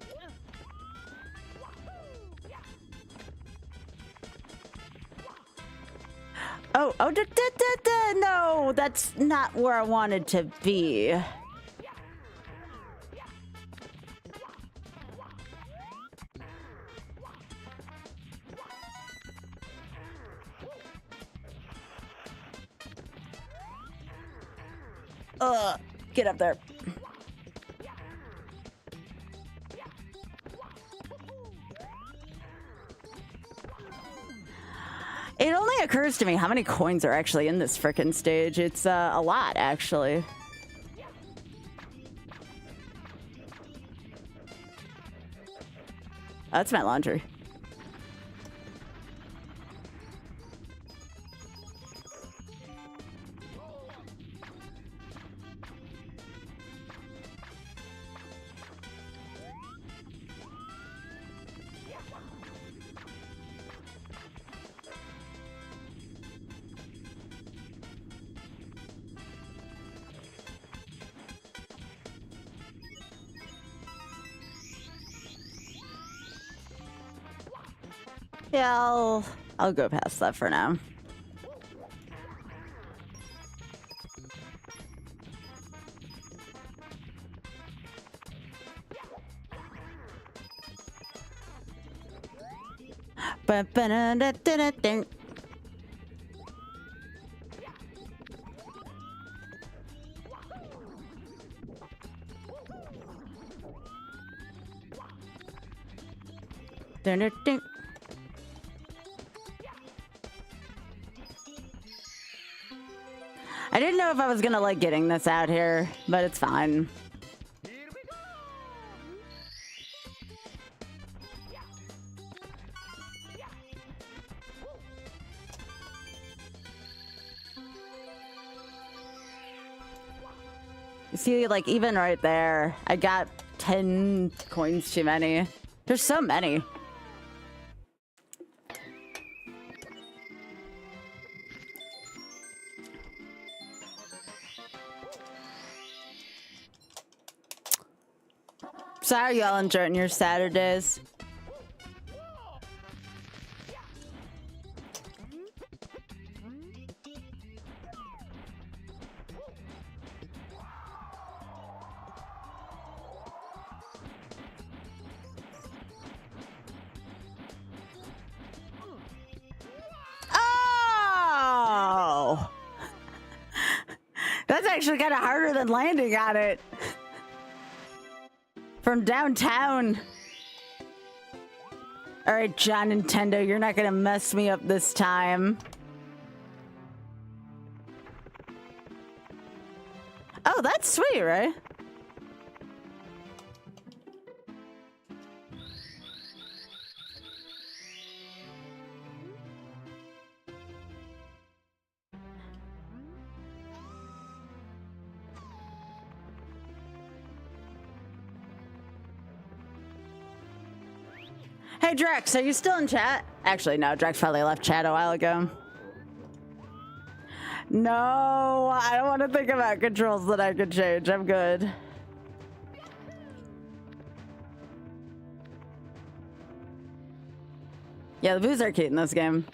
Oh, no, that's not where I wanted to be. Get up there. It only occurs to me how many coins are actually in this frickin' stage. It's a lot, actually. That's my laundry. Yeah, I'll go past that for now. Ba-ba-da-da-da-da-da. Dun-dun-dun. I didn't know if I was gonna like getting this out here, but it's fine. You see, like, even right there, I got 10 coins too many. There's so many. Sorry y'all enjoying your Saturdays. Oh! That's actually kind of harder than landing on it. From downtown. All right, John Nintendo, you're not gonna mess me up this time. Oh, that's sweet, right? Hey Drex, are you still in chat? Actually, no, Drex probably left chat a while ago. No, I don't want to think about controls that I could change. I'm good. Yeah, the boos are cute in this game.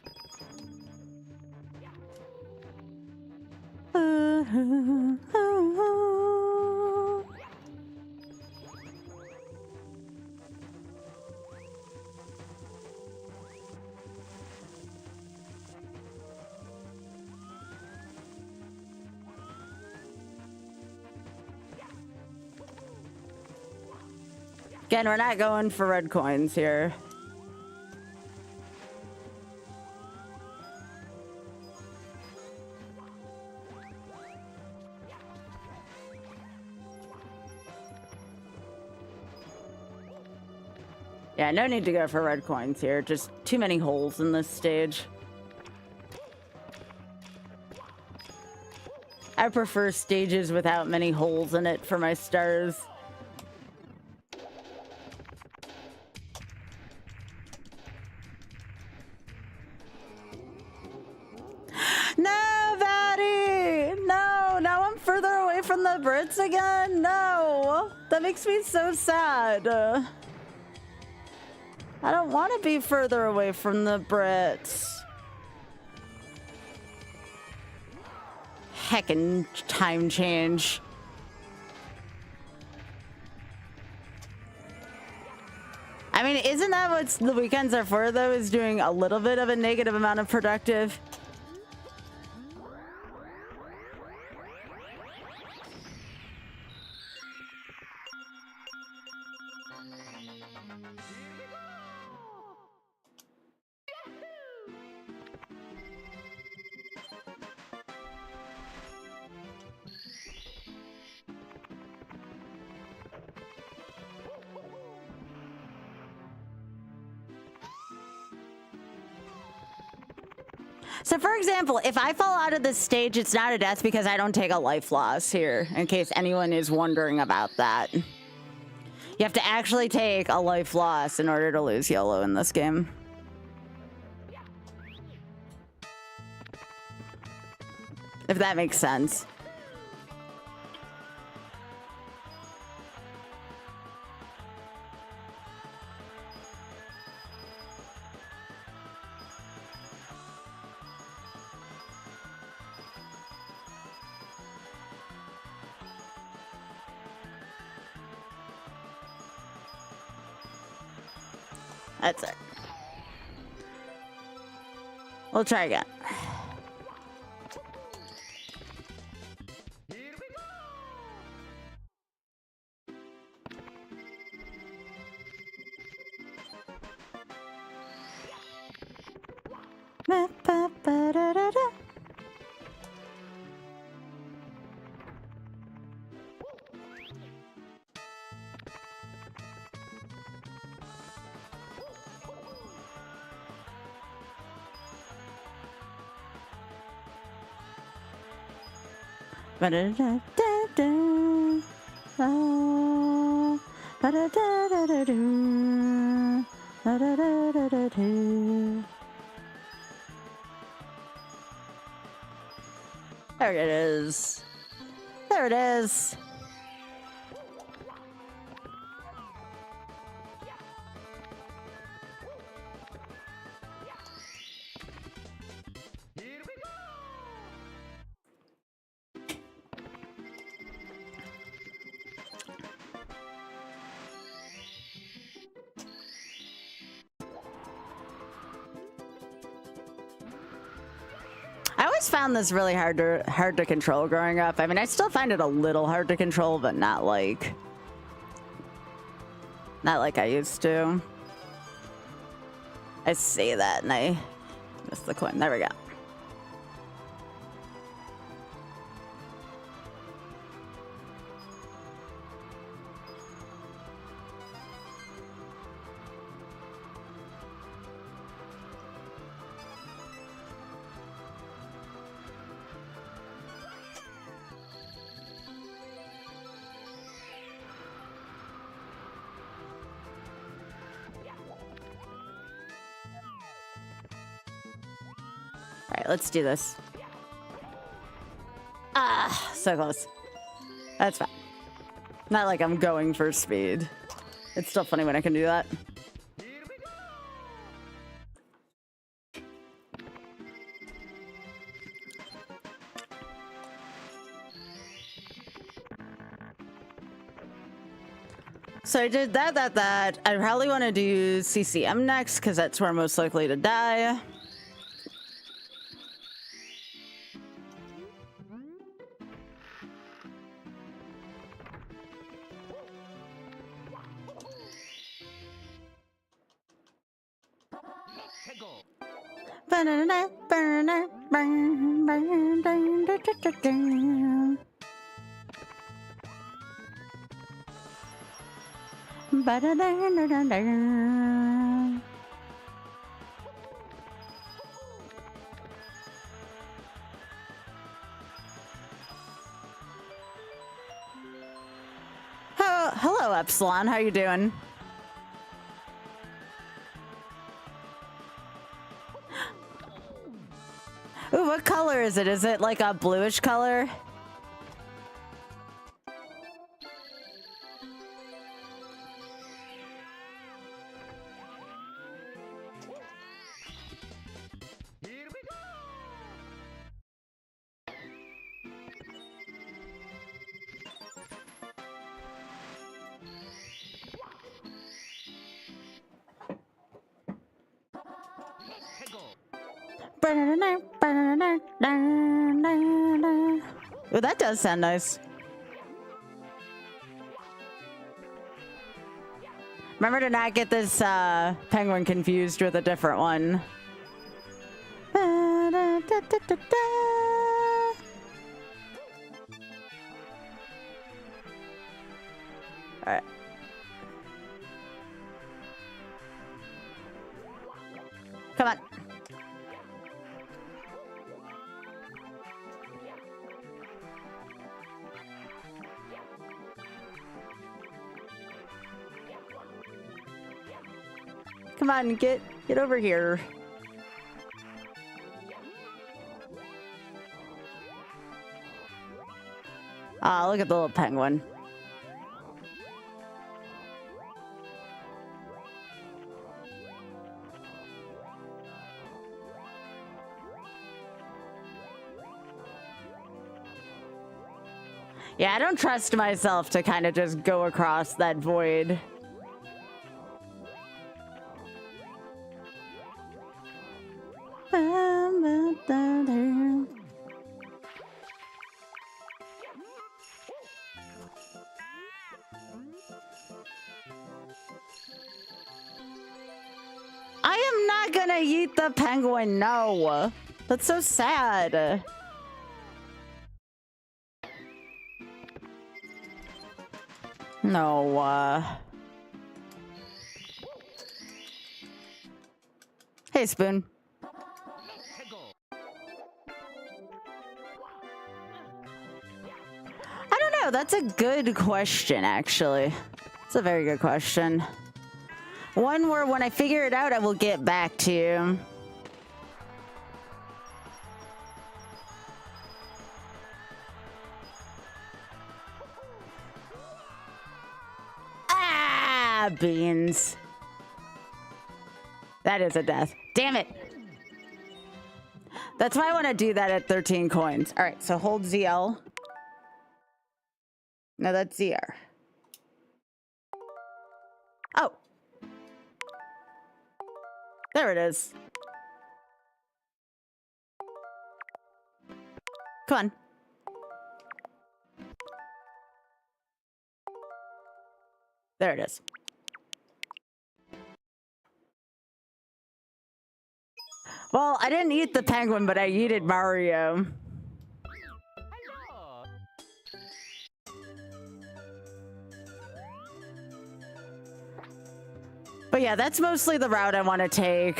Again, we're not going for red coins here. Yeah, no need to go for red coins here. Just too many holes in this stage. I prefer stages without many holes in it for my stars. No, Batty! No, now I'm further away from the Brits again? No! That makes me so sad. I don't want to be further away from the Brits. Heckin' time change. I mean, isn't that what the weekends are for, though? Is doing a little bit of a negative amount of productive? So, for example, if I fall out of this stage, it's not a death because I don't take a life loss here, in case anyone is wondering about that. You have to actually take a life loss in order to lose YOLO in this game. If that makes sense. That's it. We'll try again. There it is. There it is. I always found this really hard to control growing up. I mean, I still find it a little hard to control, but not like I used to. I say that and I missed the coin. There we go. All right, let's do this. Ah, so close. That's fine. Not like I'm going for speed. It's still funny when I can do that. So I did that. I probably want to do CCM next because that's where I'm most likely to die. Hello, Epsilon. How you doing? Ooh, what color is it? Is it like a bluish color? Ooh, that does sound nice. Remember to not get this penguin confused with a different one. All right. Come on. Come on, get over here. Ah, look at the little penguin. Yeah, I don't trust myself to kind of just go across that void. I am not gonna eat the penguin, no. That's so sad. No, Hey, Spoon. know. That's a good question, actually. It's a very good question. One where when I figure it out, I will get back to you. Ah, beans. That is a death. Damn it. That's why I want to do that at 13 coins. All right, so hold ZL. No, that's ZR. Oh. There it is. Come on. There it is. Well, I didn't eat the penguin, but I yeeted Mario. Hello. But yeah, that's mostly the route I want to take.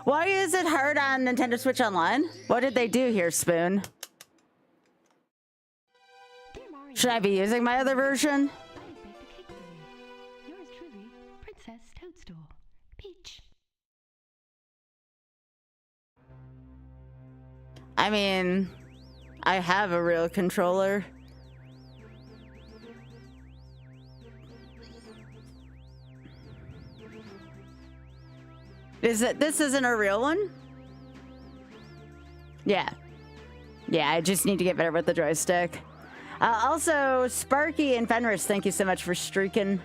Why is it hard on Nintendo Switch Online? What did they do here, Spoon? Dear Mario, Should I be using my other version? I baked a cake for you. Yours truly, Princess Toadstool. Peach. I mean, I have a real controller. This isn't a real one? Yeah. Yeah, I just need to get better with the joystick. Also, Sparky and Fenris, thank you so much for streaking.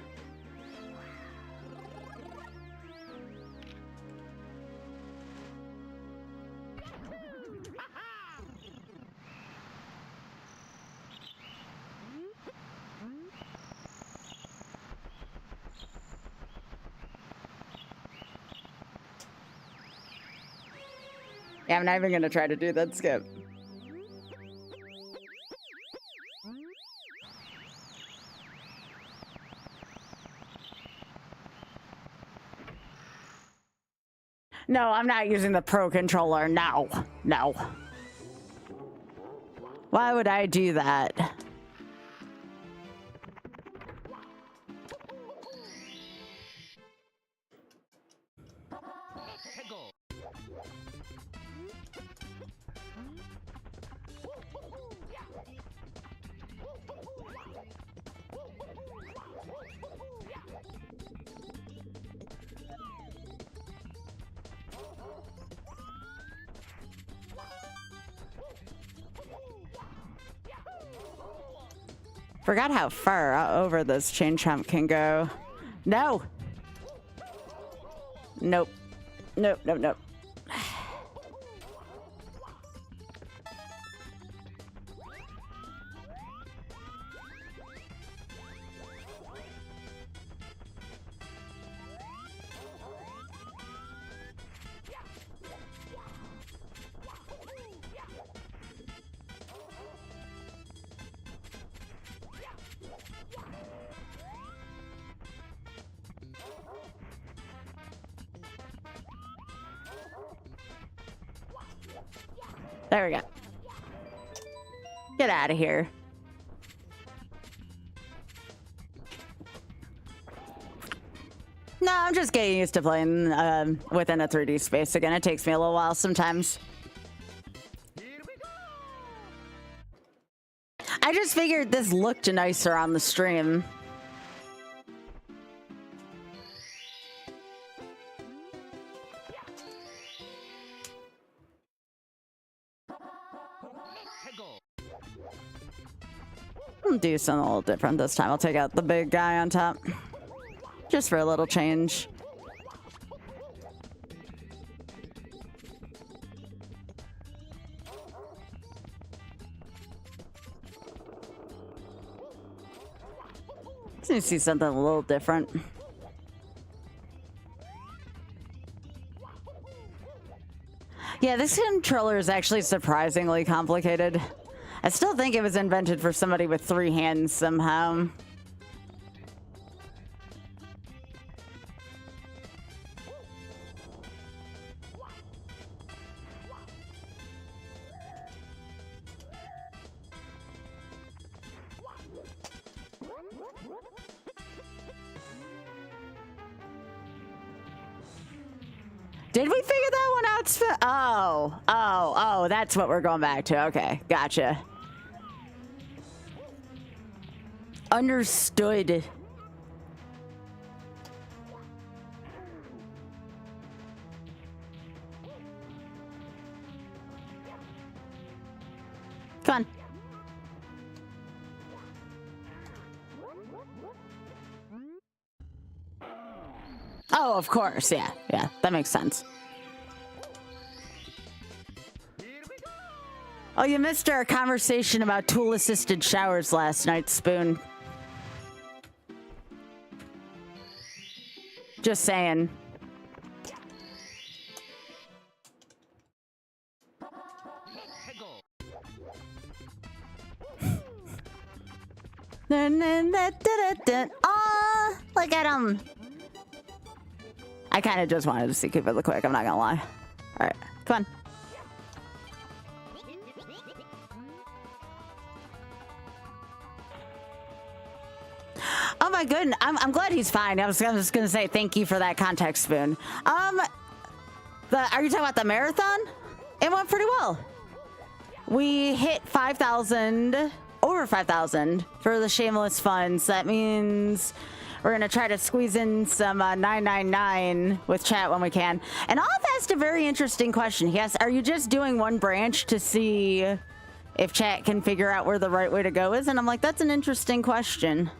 Yeah, I'm not even gonna try to do that skip. No, I'm not using the Pro Controller. No. No. Why would I do that? Tego. Forgot how far over this chain chomp can go. No. Nope. Nope, nope, nope. There we go. Get out of here. No, I'm just getting used to playing within a 3D space again. It takes me a little while sometimes. Here we go. I just figured this looked nicer on the stream. Tego. I'll do something a little different this time. I'll take out the big guy on top. Just for a little change. Just need to see something a little different. Yeah, this controller is actually surprisingly complicated. I still think it was invented for somebody with 3 hands somehow. Did we figure that one out? Oh, that's what we're going back to. Okay, gotcha. Understood. Come on. Oh, of course. Yeah, that makes sense. Oh, you missed our conversation about tool-assisted showers last night, Spoon. Just saying. Oh, look at him. I kind of just wanted to see Cooper the Quick, I'm not gonna lie. All right, come on. Oh my goodness, I'm glad he's fine. I was just gonna say thank you for that context, Spoon. Are you talking about the marathon? It went pretty well. We hit 5,000, over 5,000 for the shameless funds. That means we're gonna try to squeeze in some 999 with chat when we can. And Off asked a very interesting question. He asked, are you just doing one branch to see if chat can figure out where the right way to go is? And I'm like, that's an interesting question.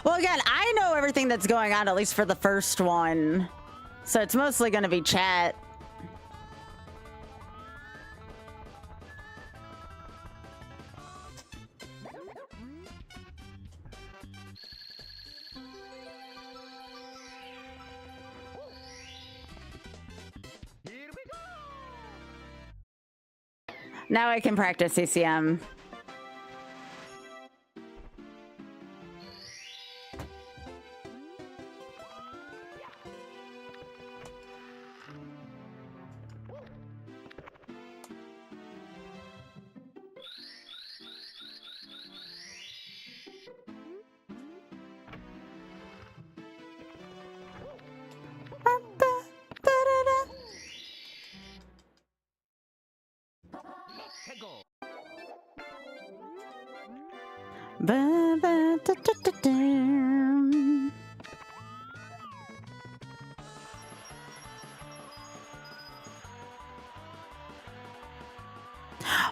Well, again, I know everything that's going on, at least for the first one. So it's mostly going to be chat. Now I can practice CCM.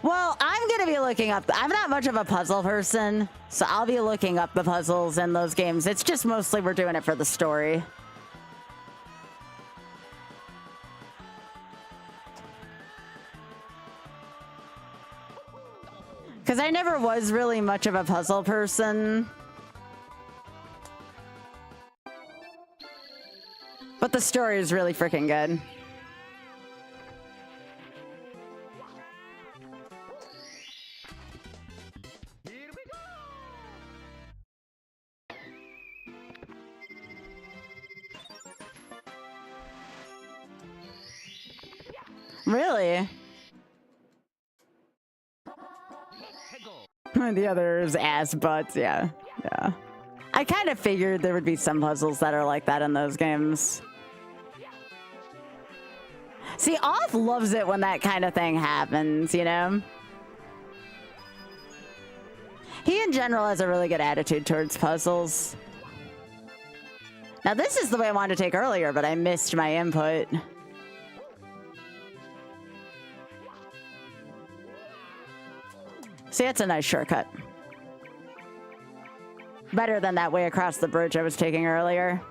Well, I'm gonna be looking up. I'm not much of a puzzle person, so I'll be looking up the puzzles in those games. It's just mostly we're doing it for the story. Because I never was really much of a puzzle person. But the story is really freaking good. Really? The other's ass butts, yeah. I kind of figured there would be some puzzles that are like that in those games. See, Off loves it when that kind of thing happens, you know? He in general has a really good attitude towards puzzles. Now this is the way I wanted to take earlier, but I missed my input. See, that's a nice shortcut. Better than that way across the bridge I was taking earlier.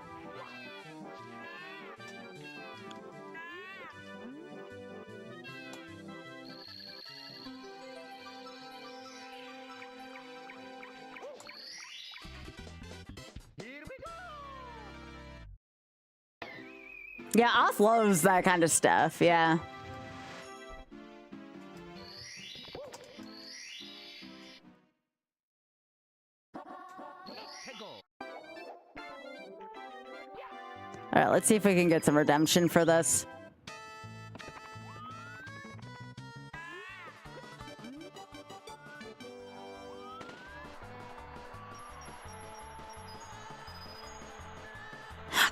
Yeah, Off loves that kind of stuff, yeah. All right, let's see if we can get some redemption for this.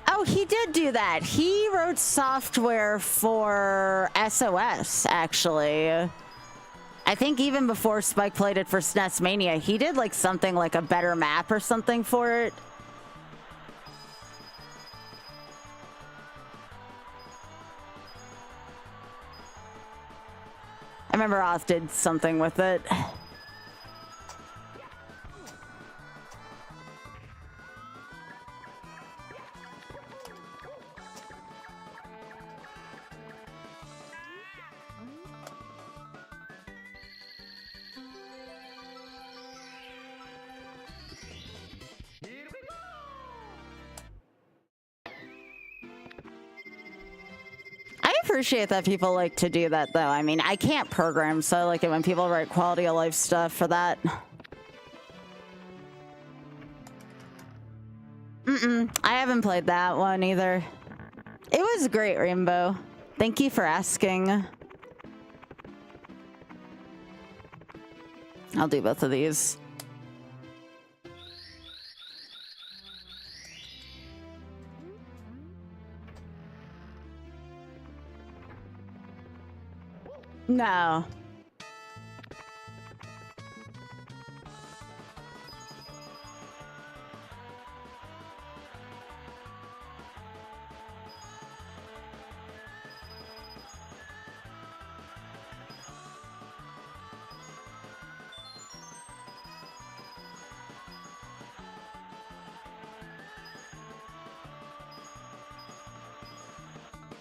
Oh, he did do that. He wrote software for SOS, actually. I think even before Spike played it for SNES Mania, he did like something like a better map or something for it. I remember Oz did something with it. I appreciate that people like to do that, though. I mean, I can't program, so I like it when people write quality of life stuff for that. I haven't played that one either. It was great, Rainbow. Thank you for asking. I'll do both of these. No.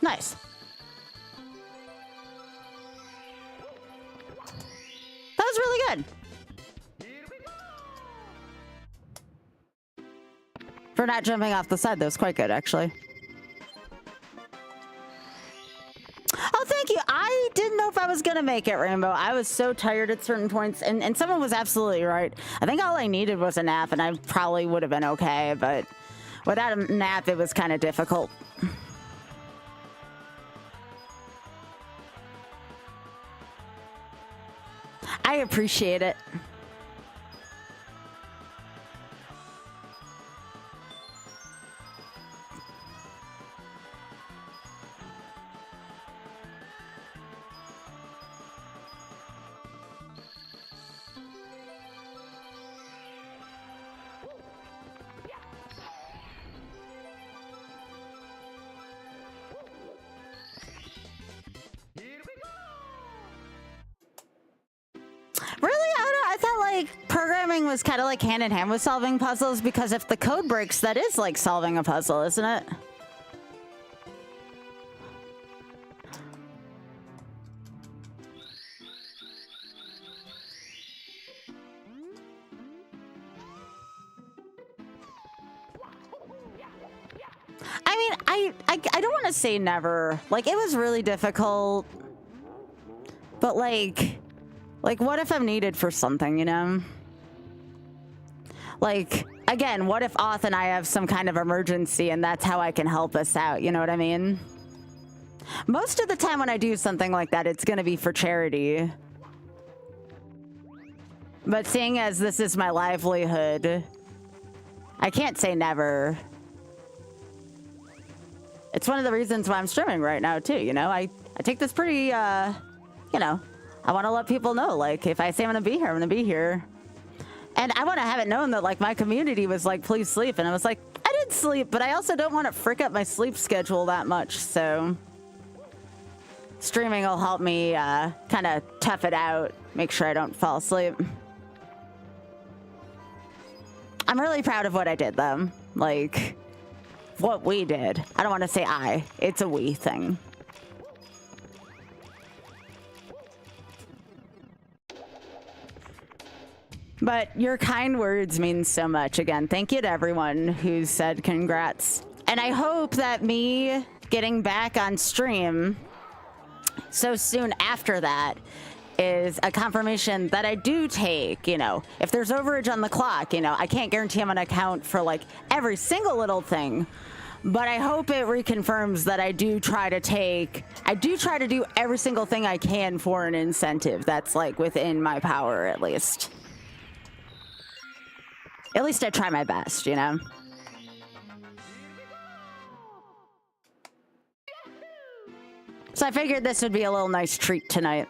Nice. That was really good. For not jumping off the side, that was quite good, actually. Oh, thank you. I didn't know if I was gonna make it, Rainbow. I was so tired at certain points, and someone was absolutely right. I think all I needed was a nap, and I probably would have been okay, but without a nap, it was kind of difficult. I appreciate it. Programming was kind of like hand in hand with solving puzzles, because if the code breaks, that is like solving a puzzle, isn't it? I mean, I don't want to say never. Like, it was really difficult, but like what if I'm needed for something, you know? Like, again, what if Oth and I have some kind of emergency and that's how I can help us out, you know what I mean? Most of the time when I do something like that, it's gonna be for charity. But seeing as this is my livelihood, I can't say never. It's one of the reasons why I'm streaming right now, too, you know? I take this pretty, you know, I want to let people know, like, if I say I'm gonna be here, I'm gonna be here. And I want to have it known that, like, my community was like, please sleep. And I was like, I did sleep, but I also don't want to frick up my sleep schedule that much. So streaming will help me kind of tough it out, make sure I don't fall asleep. I'm really proud of what I did, though. Like, what we did. I don't want to say I. It's a we thing. But your kind words mean so much. Again, thank you to everyone who said congrats. And I hope that me getting back on stream so soon after that is a confirmation that I do take, you know, if there's overage on the clock, you know, I can't guarantee I'm gonna account for like every single little thing, but I hope it reconfirms that I do try to do every single thing I can for an incentive that's like within my power, at least. At least I try my best, you know? So I figured this would be a little nice treat tonight.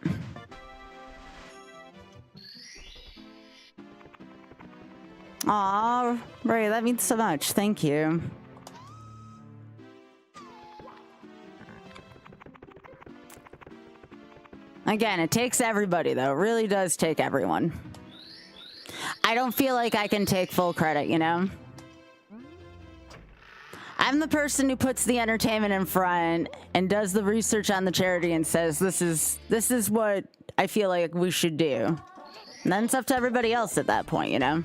Aw, Ray, that means so much. Thank you. Again, it takes everybody, though. It really does take everyone. I don't feel like I can take full credit, you know? I'm the person who puts the entertainment in front and does the research on the charity and says, this is what I feel like we should do. And then it's up to everybody else at that point, you know?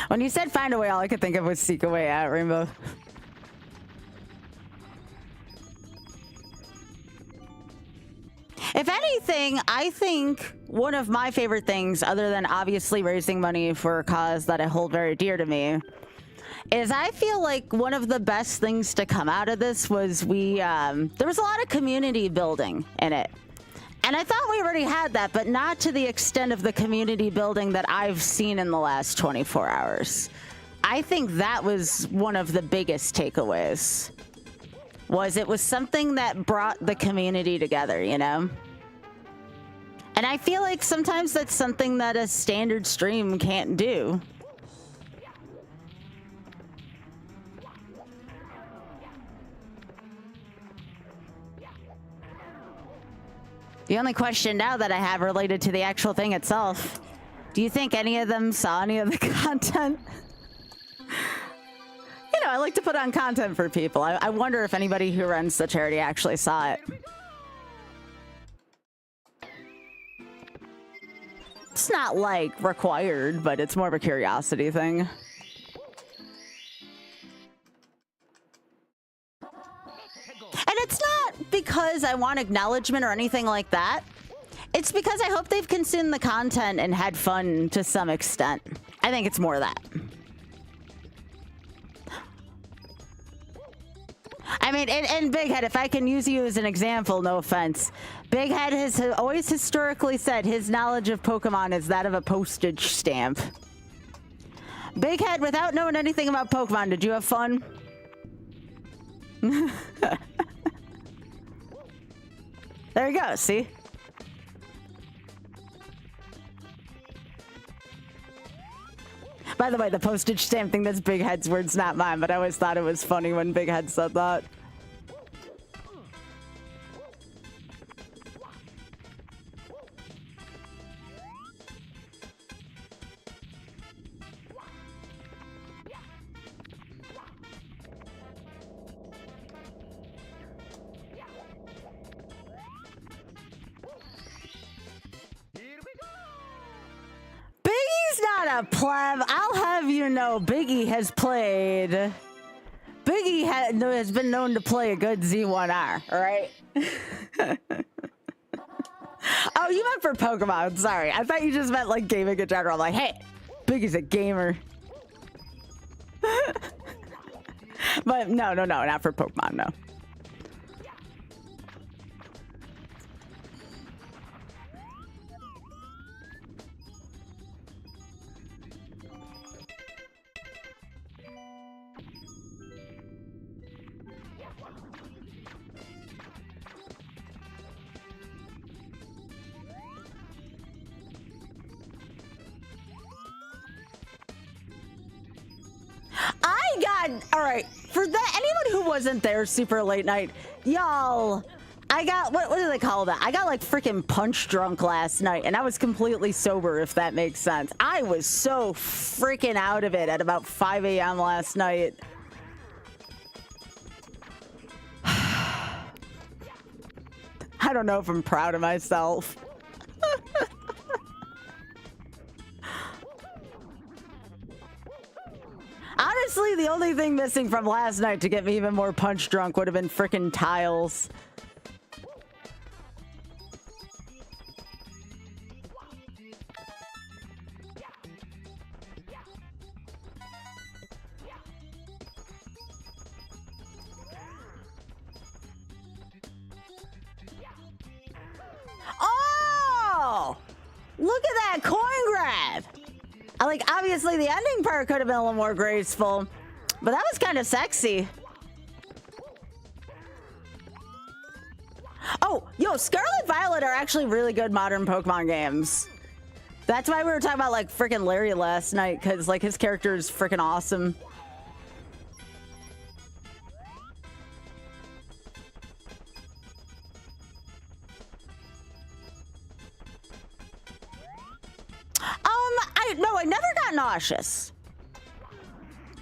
When you said find a way, all I could think of was seek a way out, Rainbow. If anything, I think one of my favorite things, other than obviously raising money for a cause that I hold very dear to me, is I feel like one of the best things to come out of this was there was a lot of community building in it. And I thought we already had that, but not to the extent of the community building that I've seen in the last 24 hours. I think that was one of the biggest takeaways. It was something that brought the community together, you know? And I feel like sometimes that's something that a standard stream can't do. The only question now that I have related to the actual thing itself, do you think any of them saw any of the content? You know, I like to put on content for people. I wonder if anybody who runs the charity actually saw it. It's not like required, but it's more of a curiosity thing. And it's not because I want acknowledgement or anything like that. It's because I hope they've consumed the content and had fun to some extent. I think it's more that. I mean, and Big Head, if I can use you as an example, no offense. Big Head has always historically said his knowledge of Pokemon is that of a postage stamp. Big Head, without knowing anything about Pokemon, did you have fun? There you go, see? By the way, the postage stamp thing, that's Big Head's words, not mine, but I always thought it was funny when Big Head said that. Not a pleb. I'll have you know, Biggie has played. Biggie has been known to play a good Z1R, all right? Oh, you meant for Pokemon. Sorry. I thought you just meant like gaming in general. I'm like, hey, Biggie's a gamer. But no, not for Pokemon, no. All right, for that, anyone who wasn't there super late night, y'all, I got, what do they call that? I got like freaking punch drunk last night, and I was completely sober, if that makes sense. I was so freaking out of it at about 5 a.m. last night. I don't know if I'm proud of myself. only thing missing from last night to get me even more punch drunk would have been frickin' tiles. Oh! Look at that coin grab! Like, obviously the ending part could have been a little more graceful, but that was kind of sexy. Oh, yo, Scarlet Violet are actually really good modern Pokemon games. That's why we were talking about, like, freaking Larry last night, because, like, his character is freaking awesome. I never got nauseous.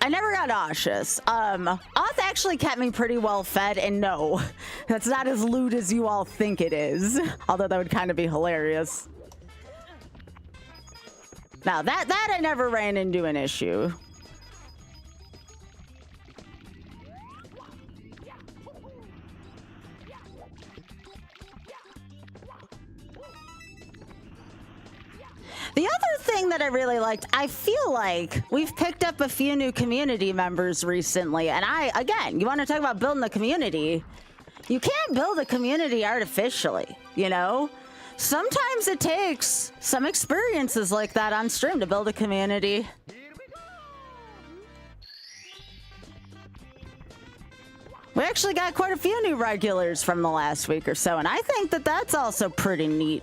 I never got nauseous. Oth actually kept me pretty well fed, and no, that's not as lewd as you all think it is. Although that would kind of be hilarious. Now that I never ran into an issue. The other thing that I really liked, I feel like we've picked up a few new community members recently. And again, you want to talk about building a community? You can't build a community artificially, you know? Sometimes it takes some experiences like that on stream to build a community. We actually got quite a few new regulars from the last week or so, and I think that that's also pretty neat.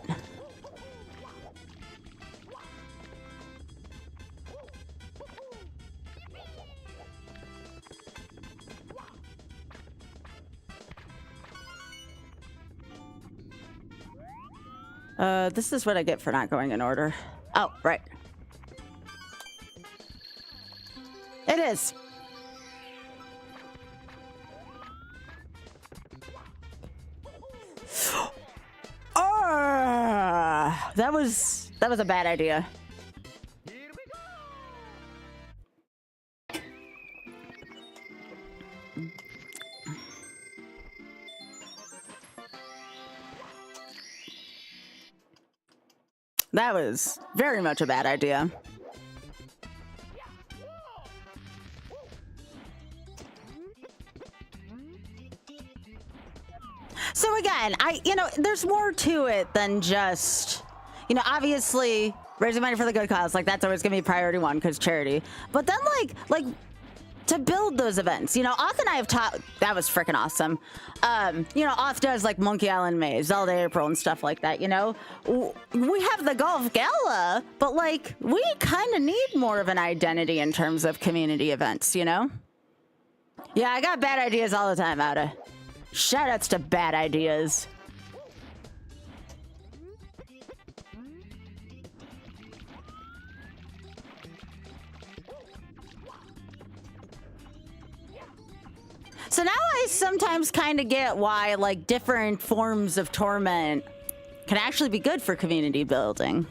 This is what I get for not going in order. Oh, right. It is. That was a bad idea. That was very much a bad idea. So again, there's more to it than just, obviously raising money for the good cause. Like, that's always gonna be priority one because charity. But then like to build those events, Oth and I have taught, that was freaking awesome. Oth does like Monkey Island Maze, Zelda April and stuff like that, We have the Golf Gala, but like, we kind of need more of an identity in terms of community events, Yeah, I got bad ideas all the time, Ada. Shoutouts to bad ideas. So now I sometimes kind of get why, like, different forms of torment can actually be good for community building.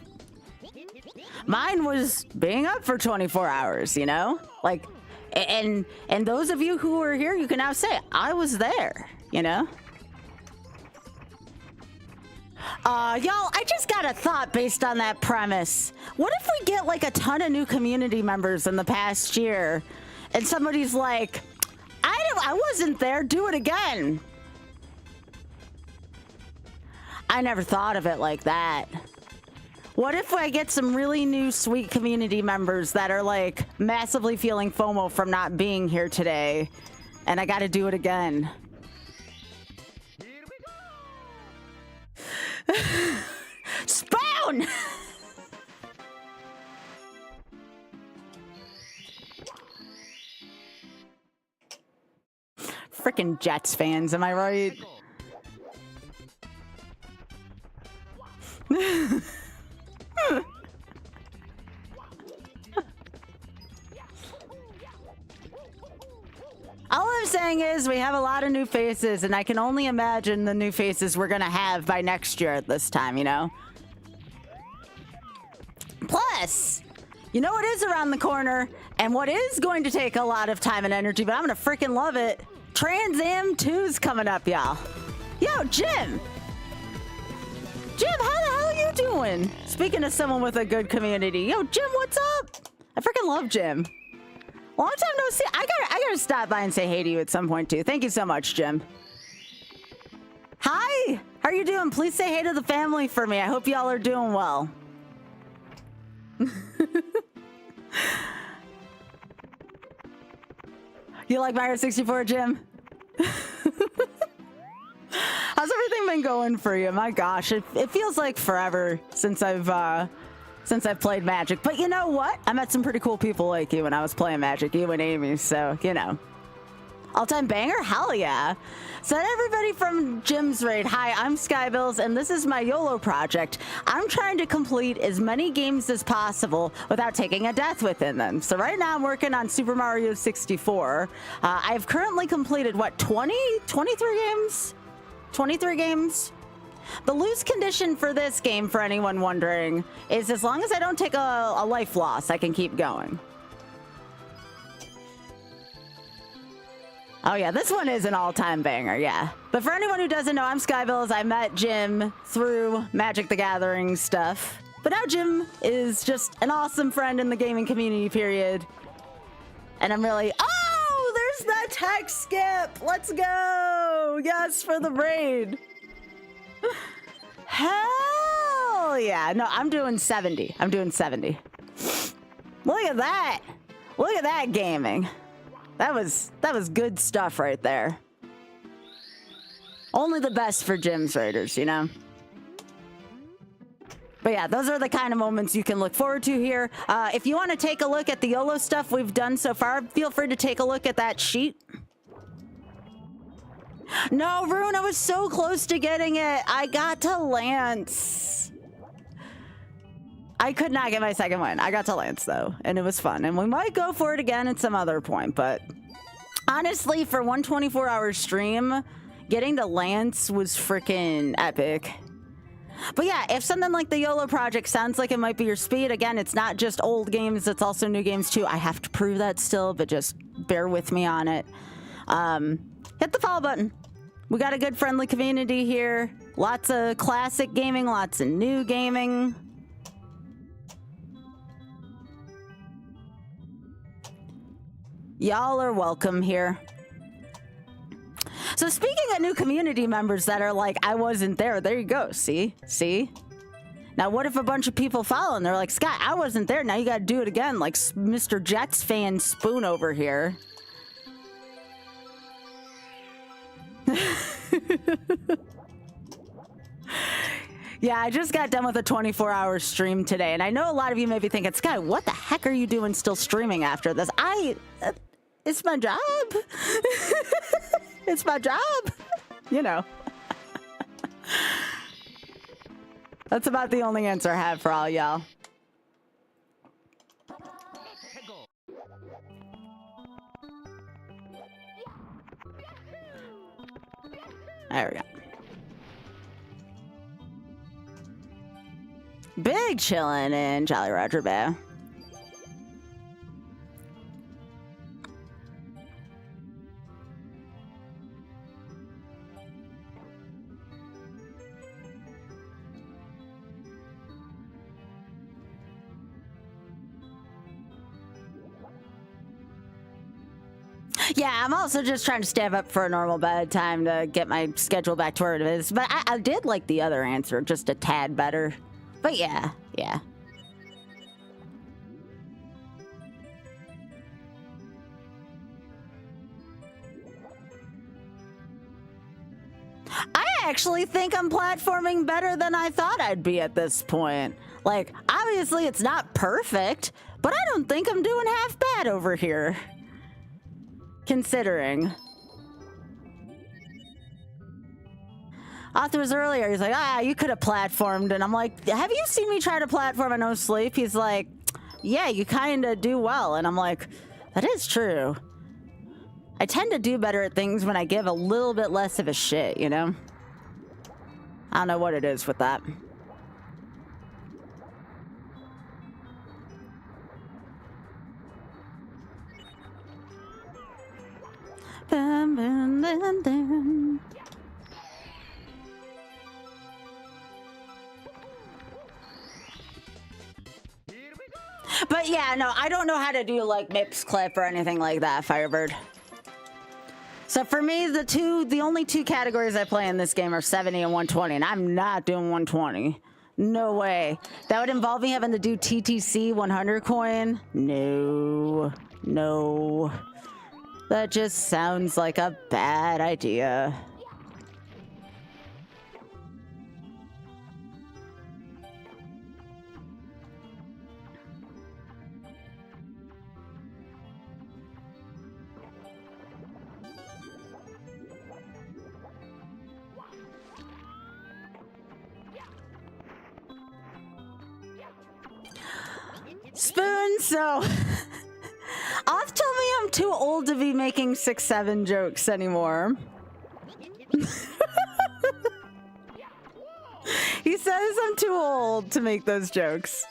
Mine was being up for 24 hours, Like, and those of you who are here, you can now say, I was there, Y'all, I just got a thought based on that premise. What if we get, like, a ton of new community members in the past year, and somebody's like, I wasn't there, do it again. I never thought of it like that. What if I get some really new sweet community members that are like massively feeling FOMO from not being here today, and I gotta do it again? Spawn! Frickin' Jets fans, am I right? All I'm saying is we have a lot of new faces, and I can only imagine the new faces we're gonna have by next year at this time, Plus, You know what is around the corner and what is going to take a lot of time and energy, but I'm gonna freaking love it. Trans Am 2's coming up, y'all. Yo, Jim! Jim, how the hell are you doing? Speaking of someone with a good community. Yo, Jim, what's up? I freaking love Jim. Long time no see. I gotta stop by and say hey to you at some point, too. Thank you so much, Jim. Hi! How are you doing? Please say hey to the family for me. I hope y'all are doing well. You like Mario 64, Jim? How's everything been going for you? My gosh, it feels like forever since I've played Magic. But you know what? I met some pretty cool people like you when I was playing Magic, you and Amy, so, you know. All-time banger? Hell yeah. So everybody from Jim's Raid, hi, I'm Skybilz, and this is my YOLO project. I'm trying to complete as many games as possible without taking a death within them. So right now I'm working on Super Mario 64. I've currently completed, what, 23 games? 23 games? The lose condition for this game, for anyone wondering, is as long as I don't take a life loss, I can keep going. Oh yeah, this one is an all-time banger, yeah. But for anyone who doesn't know, I'm Skybilz. I met Jim through Magic the Gathering stuff. But now Jim is just an awesome friend in the gaming community, period. And I'm really... Oh, there's that tech skip! Let's go! Yes, for the raid. Hell yeah. No, I'm doing 70. I'm doing 70. Look at that. Look at that gaming. That was good stuff right there. Only the best for Jim's Raiders, you know? But yeah, those are the kind of moments you can look forward to here. If you want to take a look at the YOLO stuff we've done so far, feel free to take a look at that sheet. No, Rune, I was so close to getting it. I got to Lance. I could not get my second win. I got to Lance, though, and it was fun. And we might go for it again at some other point, but honestly, for one 24-hour stream, getting to Lance was freaking epic. But yeah, if something like the YOLO project sounds like it might be your speed, again, it's not just old games, it's also new games, too. I have to prove that still, but just bear with me on it. Hit the follow button. We got a good, friendly community here. Lots of classic gaming, lots of new gaming. Y'all are welcome here. So speaking of new community members that are like, I wasn't there. There you go. See? See? Now, what if a bunch of people follow and they're like, Scott, I wasn't there. Now you got to do it again. Like Mr. Jets fan Spoon over here. Yeah, I just got done with a 24-hour stream today, and I know a lot of you may be thinking, Sky, what the heck are you doing still streaming after this? It's my job. It's my job. You know. That's about the only answer I have for all y'all. There we go. Big chillin' in Jolly Roger Bay. Yeah, I'm also just trying to stand up for a normal bedtime to get my schedule back to where it is. But I did like the other answer, just a tad better. But yeah, yeah. I actually think I'm platforming better than I thought I'd be at this point. Like, obviously it's not perfect, but I don't think I'm doing half bad over here. Considering. Author was earlier, he's like, you could have platformed. And I'm like, have you seen me try to platform and no sleep? He's like, yeah, you kind of do well. And I'm like, that is true. I tend to do better at things when I give a little bit less of a shit, you know? I don't know what it is with that. Bum, bum, bum, bum. But yeah, no, I don't know how to do like Mips clip or anything like that, Firebird. So for me, the only two categories I play in this game are 70 and 120, and I'm not doing 120. No way. That would involve me having to do TTC 100 coin. No, no. That just sounds like a bad idea. Spoon, so Off told me I'm too old to be making 6-7 jokes anymore. He says I'm too old to make those jokes.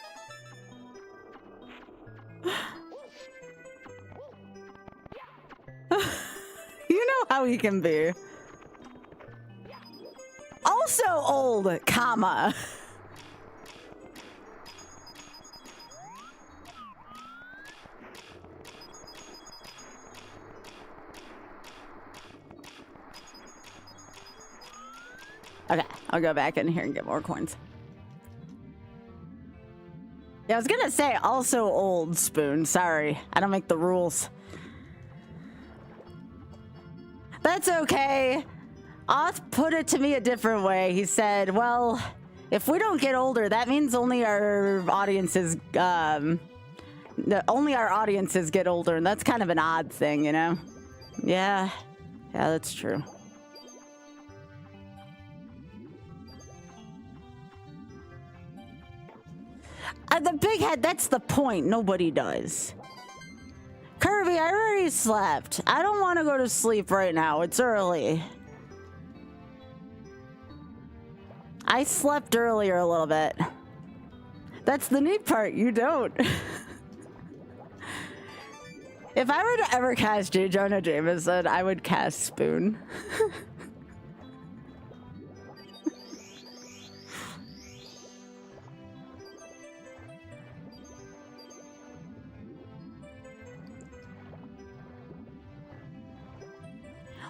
You know how he can be. Also old, comma. Okay, I'll go back in here and get more coins. Yeah, I was gonna say also old, Spoon. Sorry, I don't make the rules. That's okay. Oth put it to me a different way. He said, well, if we don't get older, that means only our audiences, only our audiences get older, and that's kind of an odd thing, you know? Yeah, that's true. The big head, that's the point. Nobody does. Kirby, I already slept. I don't want to go to sleep right now. It's early. I slept earlier a little bit. That's the neat part. You don't. If I were to ever cast J. Jonah Jameson, I would cast Spoon.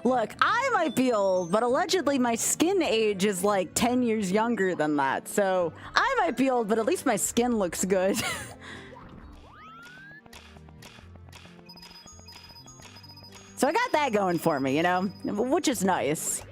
Look, I might be old, but allegedly my skin age is like 10 years younger than that. So I might be old, but at least my skin looks good. So I got that going for me, you know, which is nice.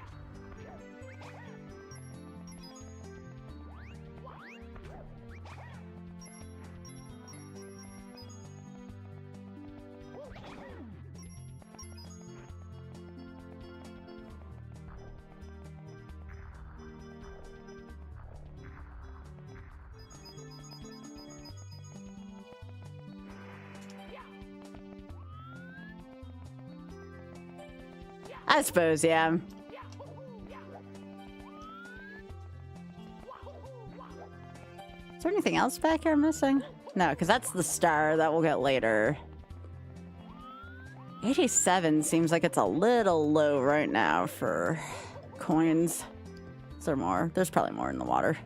I suppose, yeah. Is there anything else back here missing? No, because that's the star that we'll get later. 87 seems like it's a little low right now for coins. Is there more? There's probably more in the water.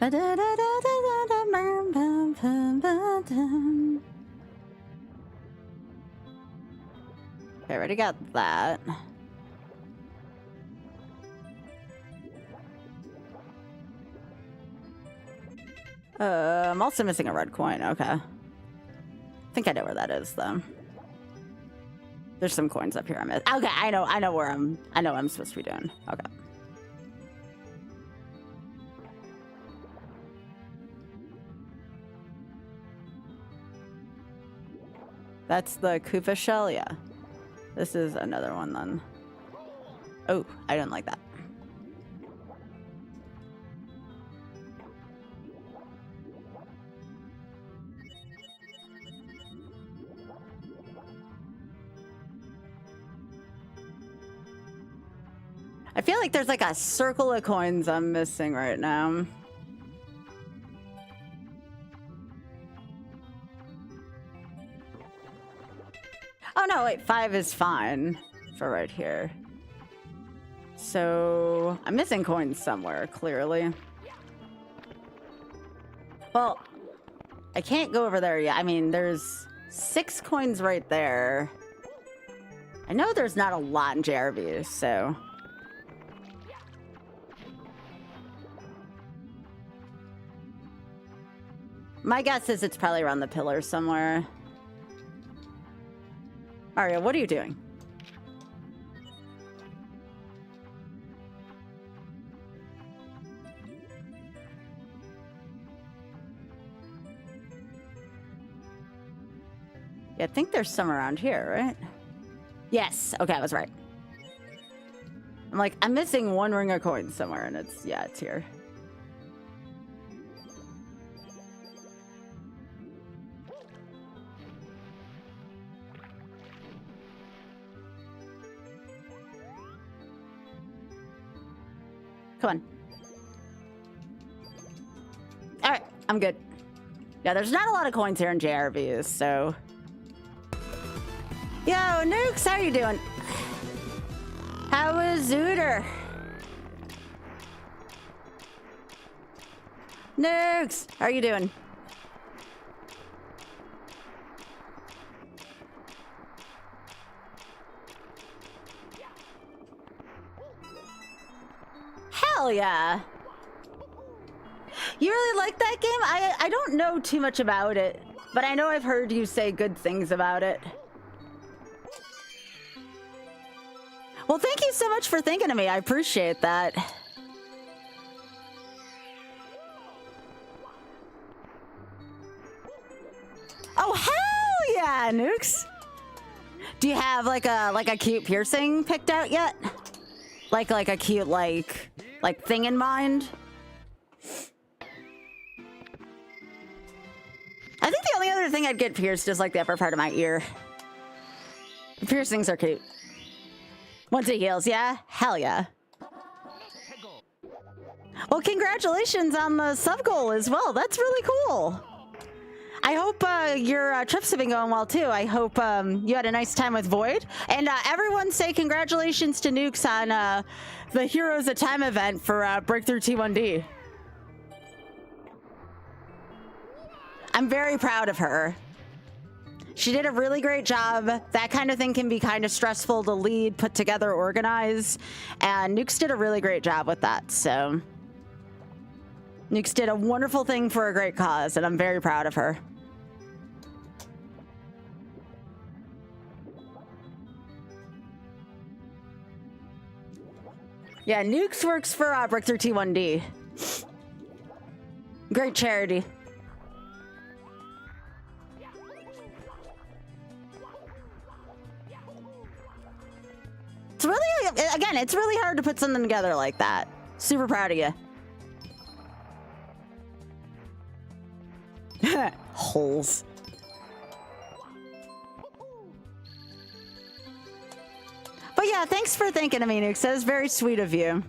Okay, I already got that. I'm also missing a red coin. Okay. I think I know where that is, though. There's some coins up here. Okay, I know where I know what I'm supposed to be doing. Okay. That's the Koopa shell, yeah. This is another one then. Oh, I didn't like that. I feel like there's like a circle of coins I'm missing right now. Oh no, wait, 5 is fine for right here. So I'm missing coins somewhere, clearly. Well, I can't go over there yet. I mean, there's 6 coins right there. I know there's not a lot in JRB, so... My guess is it's probably around the pillar somewhere. Mario, what are you doing? Yeah, I think there's some around here, right? Yes. Okay, I was right. I'm like, I'm missing 1 ring of coins somewhere, and it's, yeah, it's here. Come on. All right, I'm good. Yeah, there's not a lot of coins here in JRBs, so... Yo, Nukes, how you doing? How was Zooter? Nukes, how are you doing? Hell yeah. You really like that game? I don't know too much about it, but I know I've heard you say good things about it. Well, thank you so much for thinking of me. I appreciate that. Oh, hell yeah, Nukes. Do you have like a cute piercing picked out yet? Like a cute like thing in mind? I think the only other thing I'd get pierced is like the upper part of my ear. The piercings are cute. Once it heals, yeah? Hell yeah. Well, congratulations on the sub goal as well. That's really cool. I hope your trips have been going well too. I hope you had a nice time with Void. And everyone say congratulations to Nukes on the Heroes of Time event for Breakthrough T1D. I'm very proud of her. She did a really great job. That kind of thing can be kind of stressful to lead, put together, organize. And Nukes did a really great job with that, so. Nukes did a wonderful thing for a great cause, and I'm very proud of her. Yeah, Nukes works for Breakthrough T1D. Great charity. It's really, again, it's really hard to put something together like that. Super proud of you. Holes. But yeah, thanks for thinking of me, Nukes. That was very sweet of you.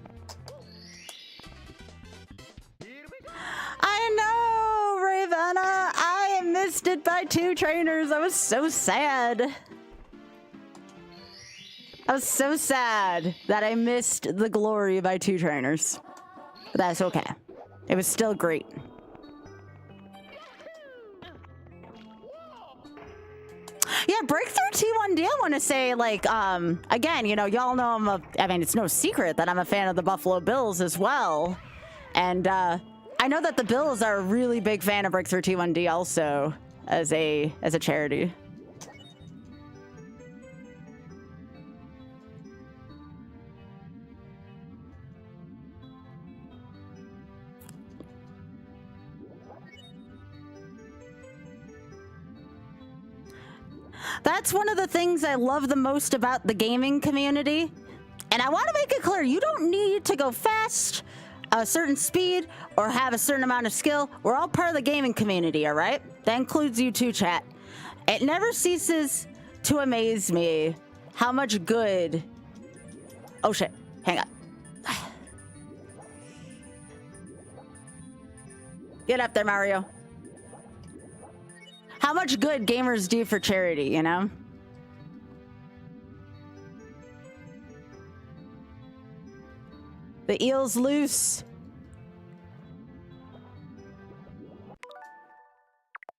I know, Ravenna. I missed it by 2 trainers. I was so sad. I was so sad that I missed the glory by 2 trainers. But that's okay. It was still great. Yeah, Breakthrough T1D, I want to say, like, again, you know, y'all know I mean, it's no secret that I'm a fan of the Buffalo Bills as well. And I know that the Bills are a really big fan of Breakthrough T1D also as a charity. That's one of the things I love the most about the gaming community. And I want to make it clear, you don't need to go fast, a certain speed, or have a certain amount of skill. We're all part of the gaming community, all right? That includes you too, chat. It never ceases to amaze me how much good... Oh shit, hang on. Get up there, Mario. How much good gamers do for charity, you know? The eel's loose.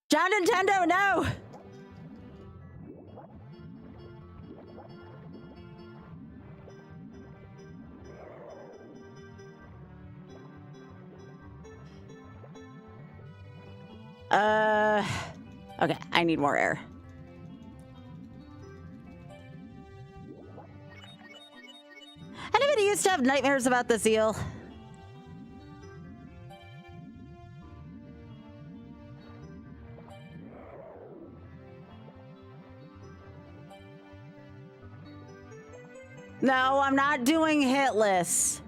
John Nintendo, no! Okay, I need more air. Anybody used to have nightmares about this eel? No, I'm not doing hitless.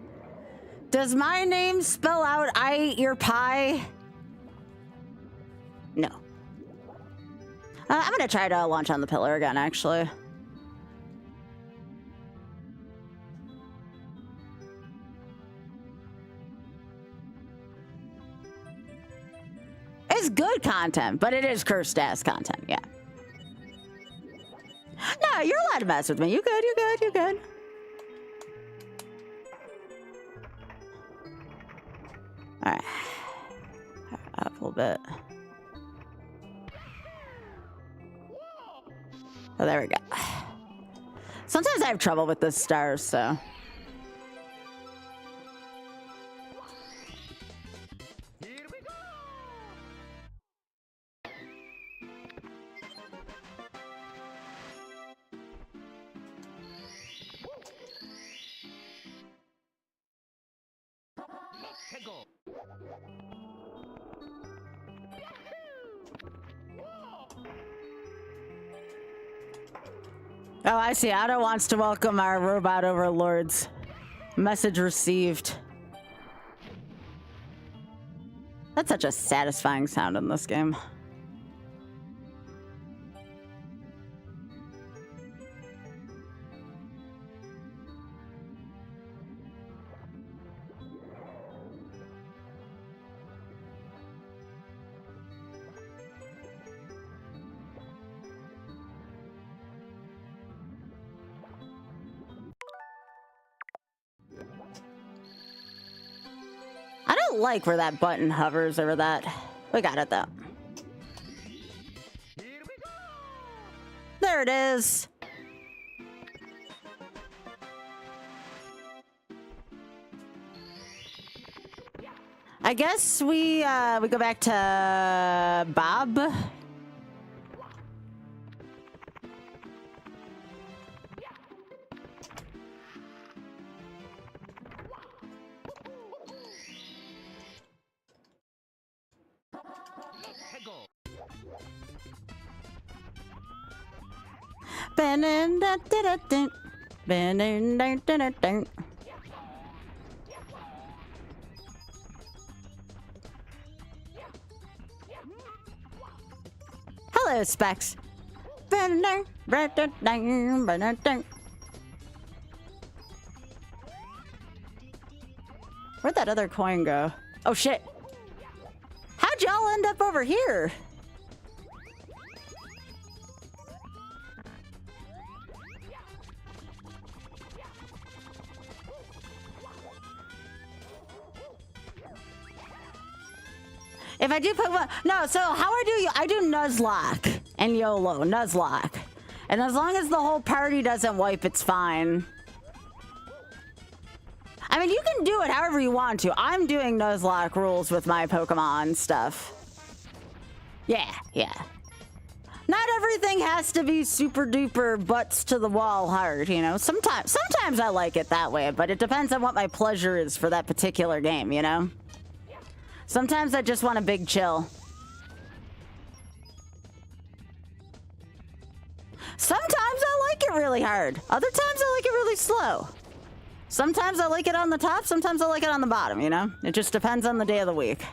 Does my name spell out I ate your pie? No. I'm gonna try to launch on the pillar again, actually. It's good content, but it is cursed ass content, yeah. No, you're allowed to mess with me. You good, you good, you good. Alright. Up a little bit. Oh, there we go. Sometimes I have trouble with the stars, so. Here we go. Let's go. Oh, I see. Otto wants to welcome our robot overlords. Message received. That's such a satisfying sound in this game. I don't like where that button hovers over that. We got it though. Here we go. There it is. I guess we go back to Bob. Let's go. Hello, Specs. Where'd that other coin go? Oh shit. How'd y'all end up over here? If I do Pokemon, no, so how I do Nuzlocke and YOLO, Nuzlocke. And as long as the whole party doesn't wipe, it's fine. I mean, you can do it however you want to. I'm doing Nuzlocke rules with my Pokemon stuff. Yeah, yeah. Not everything has to be super duper butts to the wall hard, you know? Sometimes I like it that way, but it depends on what my pleasure is for that particular game, you know? Sometimes I just want a big chill. Sometimes I like it really hard. Other times I like it really slow. Sometimes I like it on the top, sometimes I like it on the bottom, you know? It just depends on the day of the week.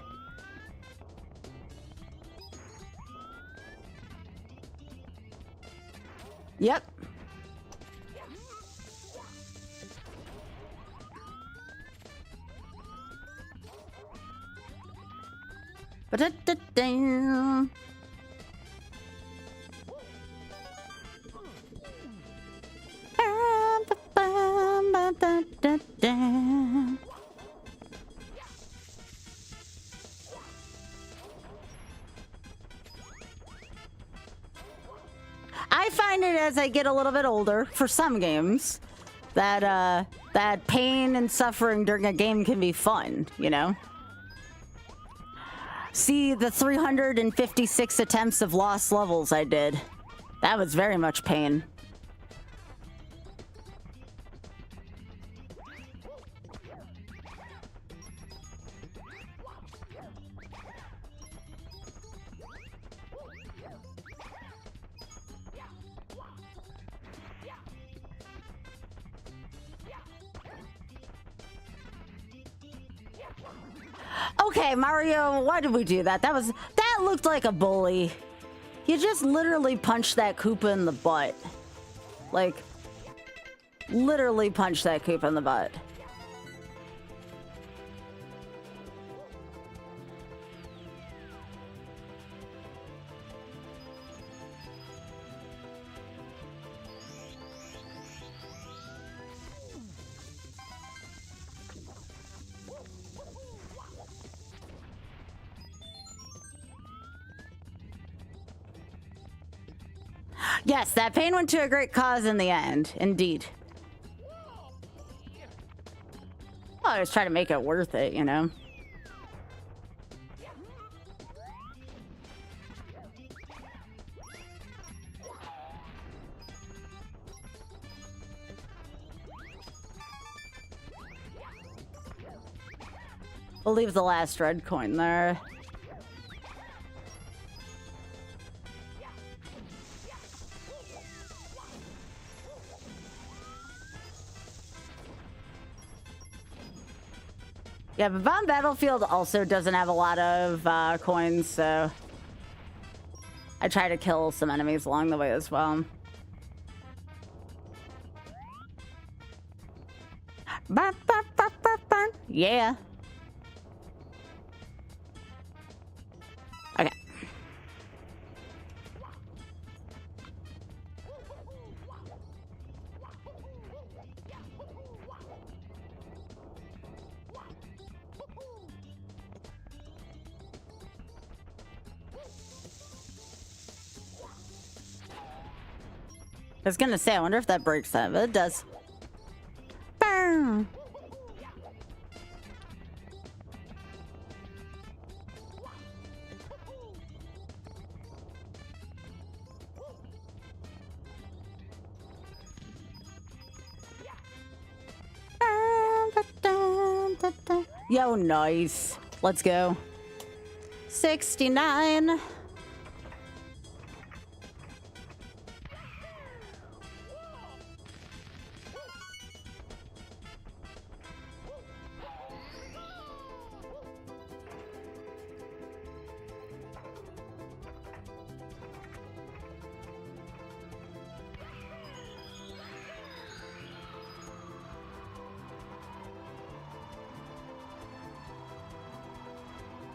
Yep. Ba-da-da-da. Ba-ba-ba-ba-da-da. as I get a little bit older, for some games, that pain and suffering during a game can be fun, you know? See the 356 attempts of lost levels I did. That was very much pain. Okay, Mario, why did we do that? That looked like a bully. You just literally punched that Koopa in the butt. Like, literally punched that Koopa in the butt. Yes, that pain went to a great cause in the end. Indeed. Well, I was trying to make it worth it, you know? We'll leave the last red coin there. Yeah, but Bomb Battlefield also doesn't have a lot of coins, so I try to kill some enemies along the way as well. Yeah. Okay. I was gonna say, I wonder if that breaks that, but it does. Boom. Yo, nice. Let's go. 69.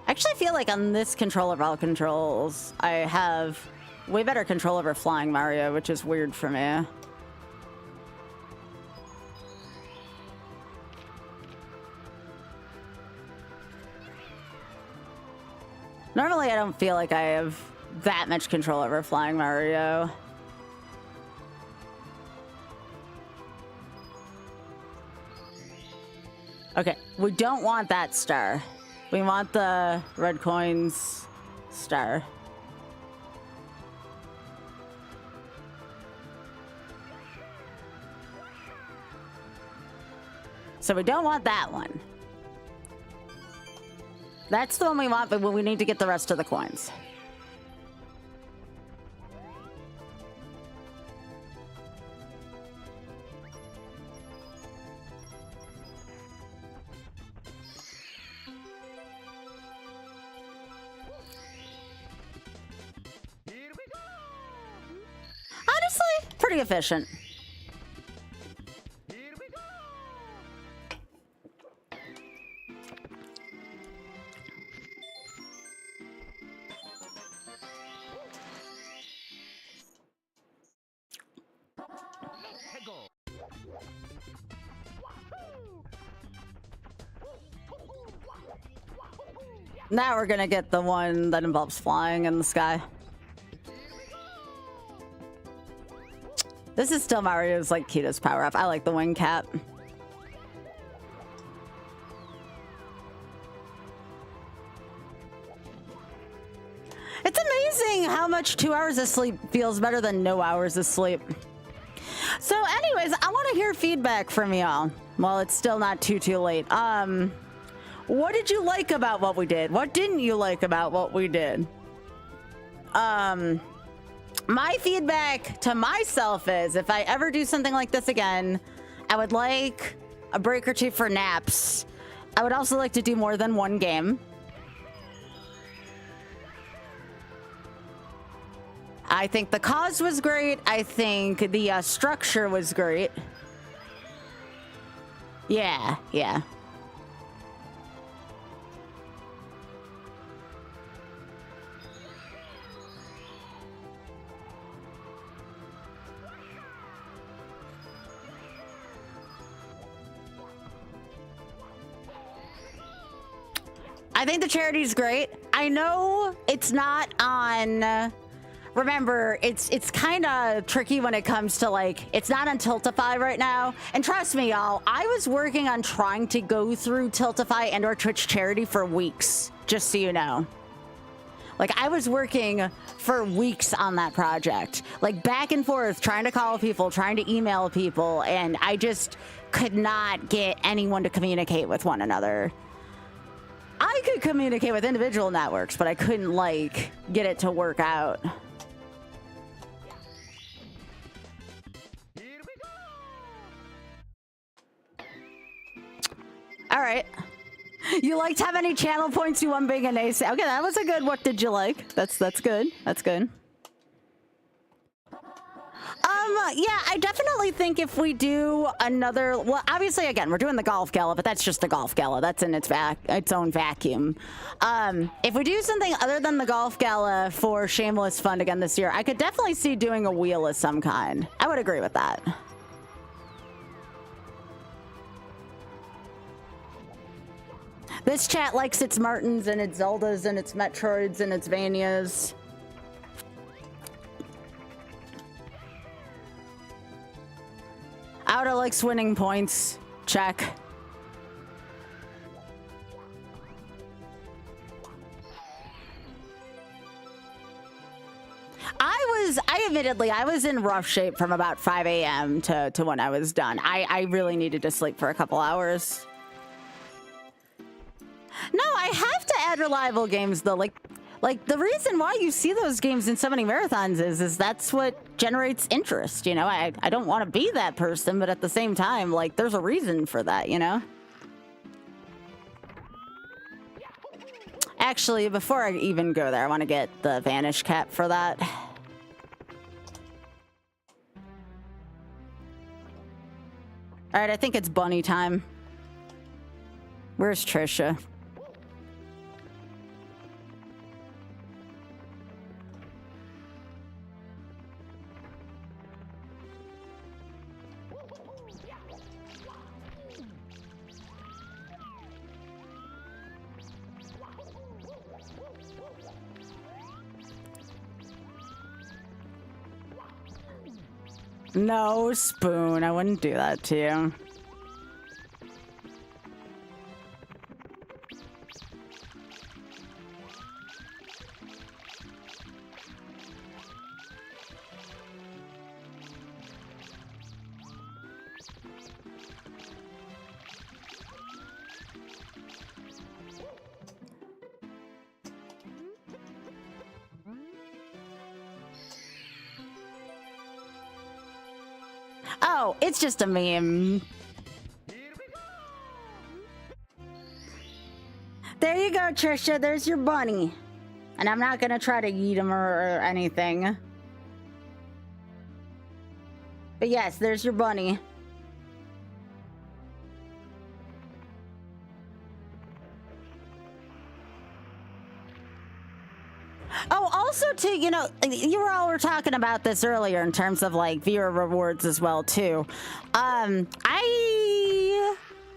I actually feel like on this controller of all controls, I have way better control over Flying Mario, which is weird for me. Normally, I don't feel like I have that much control over Flying Mario. Okay, we don't want that star. We want the red coins star. So we don't want that one. That's the one we want, but we need to get the rest of the coins. Honestly, pretty efficient. Now we're gonna get the one that involves flying in the sky. This is still Mario's like cutest power up. I like the wing cap. It's amazing how much 2 hours of sleep feels better than no hours of sleep. So anyways, I want to hear feedback from y'all. Well, it's still not too late. What did you like about what we did? What didn't you like about what we did? My feedback to myself is if I ever do something like this again, I would like a break or two for naps. I would also like to do more than one game. I think the cause was great. I think the structure was great. Yeah. I think the charity's great. I know it's not on... Remember, it's kind of tricky when it comes to, like, it's not on Tiltify right now. And trust me, y'all, I was working on trying to go through Tiltify and or Twitch charity for weeks, just so you know. Like, I was working for weeks on that project. Like, back and forth, trying to call people, trying to email people, and I just could not get anyone to communicate with one another. I could communicate with individual networks, but I couldn't, like, get it to work out. All right. You liked how many channel points you won being an ace. Okay, that was a good what did you like. That's good. That's good. Yeah, I definitely think if we do another, well, obviously, again, we're doing the golf gala, but that's just the golf gala. That's in its own vacuum. If we do something other than the golf gala for Shameless Fun again this year, I could definitely see doing a wheel of some kind. I would agree with that. This chat likes its Martins and its Zeldas and its Metroids and its Vanias. Outer likes winning points. Check. I was in rough shape from about 5 a.m. to when I was done. I really needed to sleep for a couple hours. No, I have to add reliable games though. Like the reason why you see those games in so many marathons is that's what generates interest, you know? I don't want to be that person, but at the same time, like, there's a reason for that, you know? Actually, before I even go there, I want to get the Vanish Cap for that. All right, I think it's bunny time. Where's Trisha? No, Spoon, I wouldn't do that to you. Oh, it's just a meme. There you go, Trisha. There's your bunny. And I'm not gonna try to eat him or anything. But yes, there's your bunny. Oh, also too, you know, you all were talking about this earlier in terms of like viewer rewards as well too.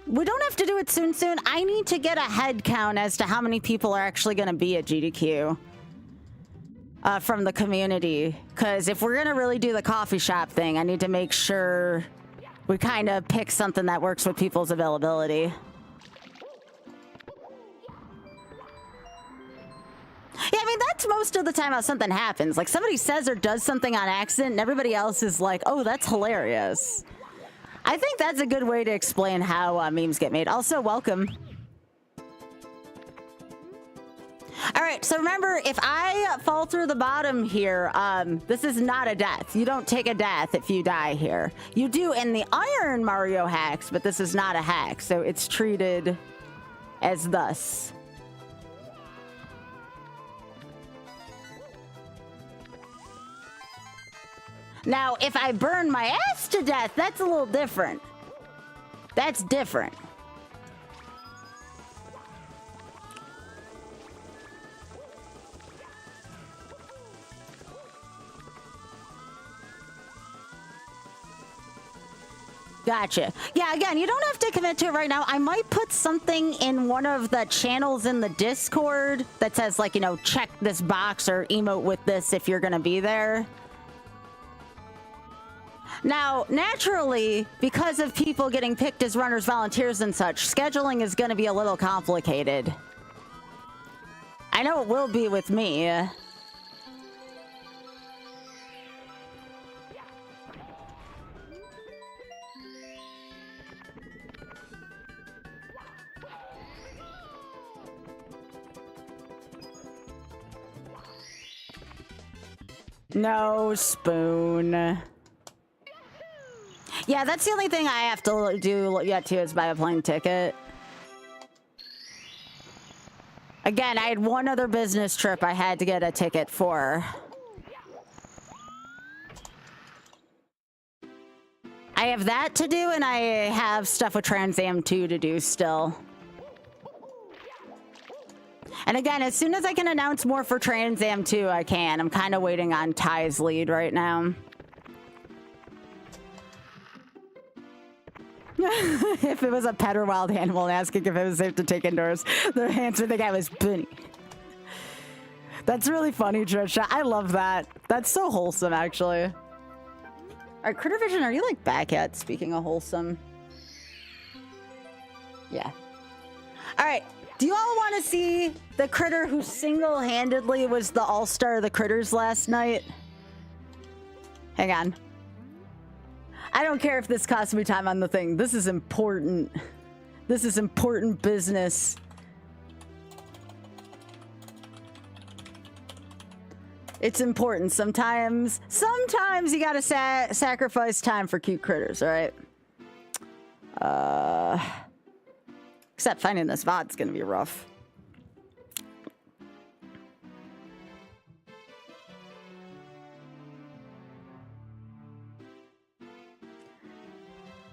We don't have to do it soon. I need to get a head count as to how many people are actually going to be at GDQ. from the community. Because if we're gonna really do the coffee shop thing, I need to make sure we kind of pick something that works with people's availability. Yeah, I mean, that's most of the time how something happens. Like, somebody says or does something on accident, and everybody else is like, oh, that's hilarious. I think that's a good way to explain how memes get made. Also, welcome. All right, so remember, if I fall through the bottom here, this is not a death. You don't take a death if you die here. You do in the Iron Mario hacks, but this is not a hack, so it's treated as thus. Now, if I burn my ass to death, that's a little different. That's different. Gotcha. Yeah, again, you don't have to commit to it right now. I might put something in one of the channels in the Discord that says, like, you know, check this box or emote with this if you're going to be there. Now, naturally, because of people getting picked as runners, volunteers, and such, scheduling is going to be a little complicated. I know it will be with me. No spoon. Yeah, that's the only thing I have to do yet too is buy a plane ticket. Again, I had one other business trip I had to get a ticket for. I have that to do, and I have stuff with Trans Am 2 to do still. And again, as soon as I can announce more for Trans Am 2, I can. I'm kind of waiting on Ty's lead right now. If it was a pet or wild animal, asking if it was safe to take indoors, the answer the guy was Bunny. That's really funny, Trisha. I love that. That's so wholesome, actually. All right, Critter Vision, are you like back yet? Speaking of wholesome. Yeah. All right. Do you all want to see the critter who single-handedly was the all-star of the critters last night? Hang on. I don't care if this costs me time on the thing. This is important. This is important business. It's important. Sometimes you gotta sacrifice time for cute critters, all right? Except finding this VOD's gonna be rough.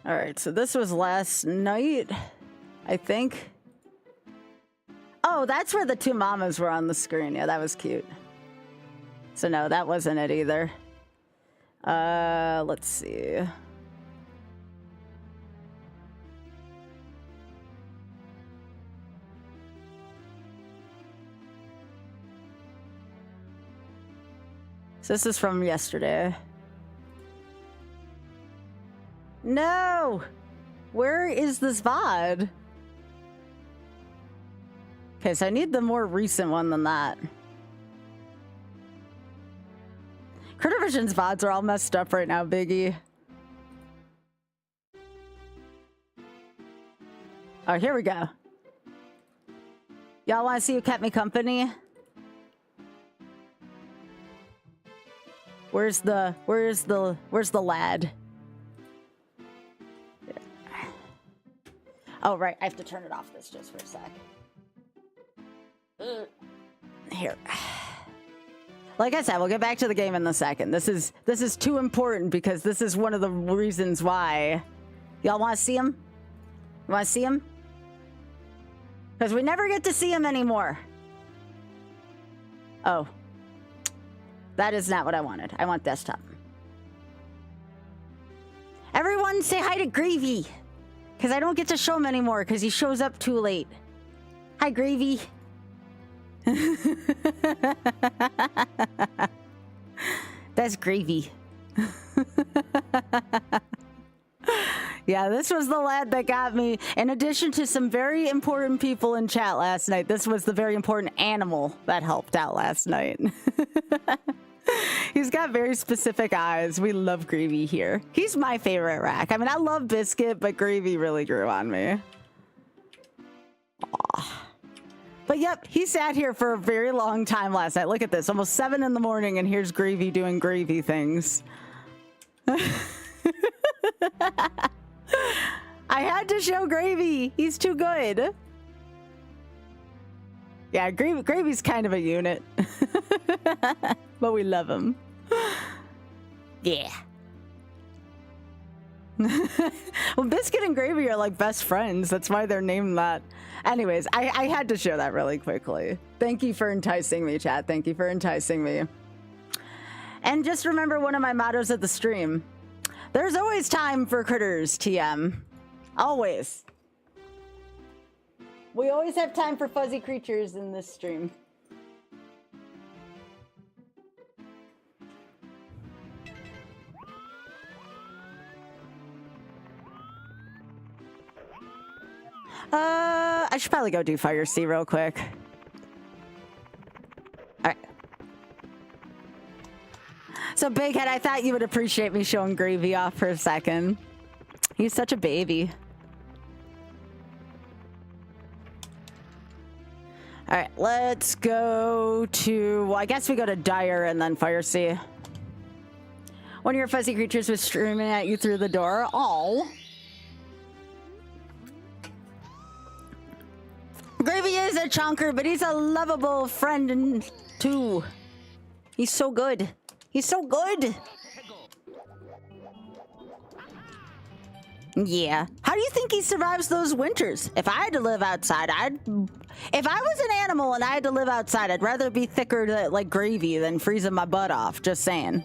All right, so this was last night, I think. Oh, that's where the two mamas were on the screen. Yeah, that was cute. So no, that wasn't it either. Let's see. So this is from yesterday. No! Where is this VOD? Okay, so I need the more recent one than that. Critter Vision's VODs are all messed up right now, Biggie. Oh, here we go. Y'all want to see who kept me company? Where's the lad? Oh, right. I have to turn it off this just for a sec. Here. Like I said, we'll get back to the game in a second. This is too important because this is one of the reasons why. Y'all want to see him? You want to see him? Because we never get to see him anymore. Oh. That is not what I wanted. I want desktop. Everyone say hi to Gravy. Because I don't get to show him anymore because he shows up too late. Hi, Gravy. That's gravy. Yeah, this was the lad that got me. In addition to some very important people in chat last night, this was the very important animal that helped out last night. He's got very specific eyes. We love Gravy here. He's my favorite rack. I mean, I love Biscuit, but Gravy really grew on me. Aw. But yep, he sat here for a very long time last night. Look at this, almost 7 in the morning, and here's Gravy doing gravy things. I had to show Gravy. He's too good. Yeah, Gravy's kind of a unit. But we love him. Yeah. Well, Biscuit and Gravy are like best friends. That's why they're named that. Anyways, I had to show that really quickly. Thank you for enticing me, chat. Thank you for enticing me. And just remember one of my mottos of the stream. There's always time for critters, TM. Always. We always have time for fuzzy creatures in this stream. I should probably go do Fire Sea real quick. All right. So, Big Head, I thought you would appreciate me showing Gravy off for a second. He's such a baby. All right, let's go to... Well, I guess we go to Dire and then Fire Sea. One of your fuzzy creatures was streaming at you through the door. Oh. Gravy is a chonker, but he's a lovable friend too. He's so good. He's so good. Yeah. How do you think he survives those winters? If I had to live outside, if I was an animal and I had to live outside, I'd rather be thicker like Gravy than freezing my butt off. Just saying.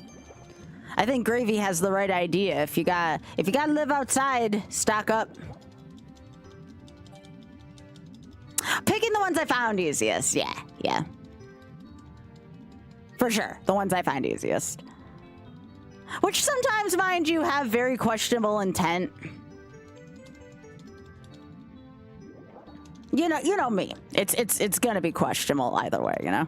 I think Gravy has the right idea. If you gotta live outside, stock up. Picking the ones I found easiest. Yeah. For sure. The ones I find easiest. Which sometimes, mind you, have very questionable intent. You know me. It's gonna be questionable either way, you know?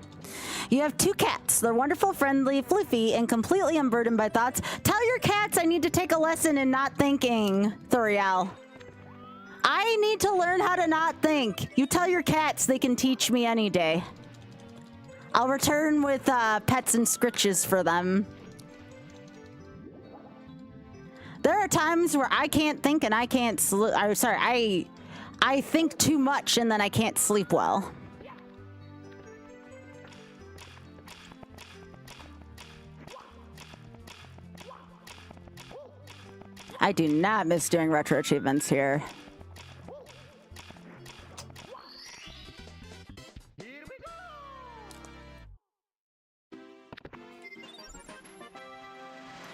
You have 2 cats. They're wonderful, friendly, fluffy, and completely unburdened by thoughts. Tell your cats I need to take a lesson in not thinking, Thuriel. I need to learn how to not think. You tell your cats they can teach me any day. I'll return with pets and scritches for them. There are times where I can't think and I can't sleep. I think too much and then I can't sleep well. I do not miss doing retro achievements here.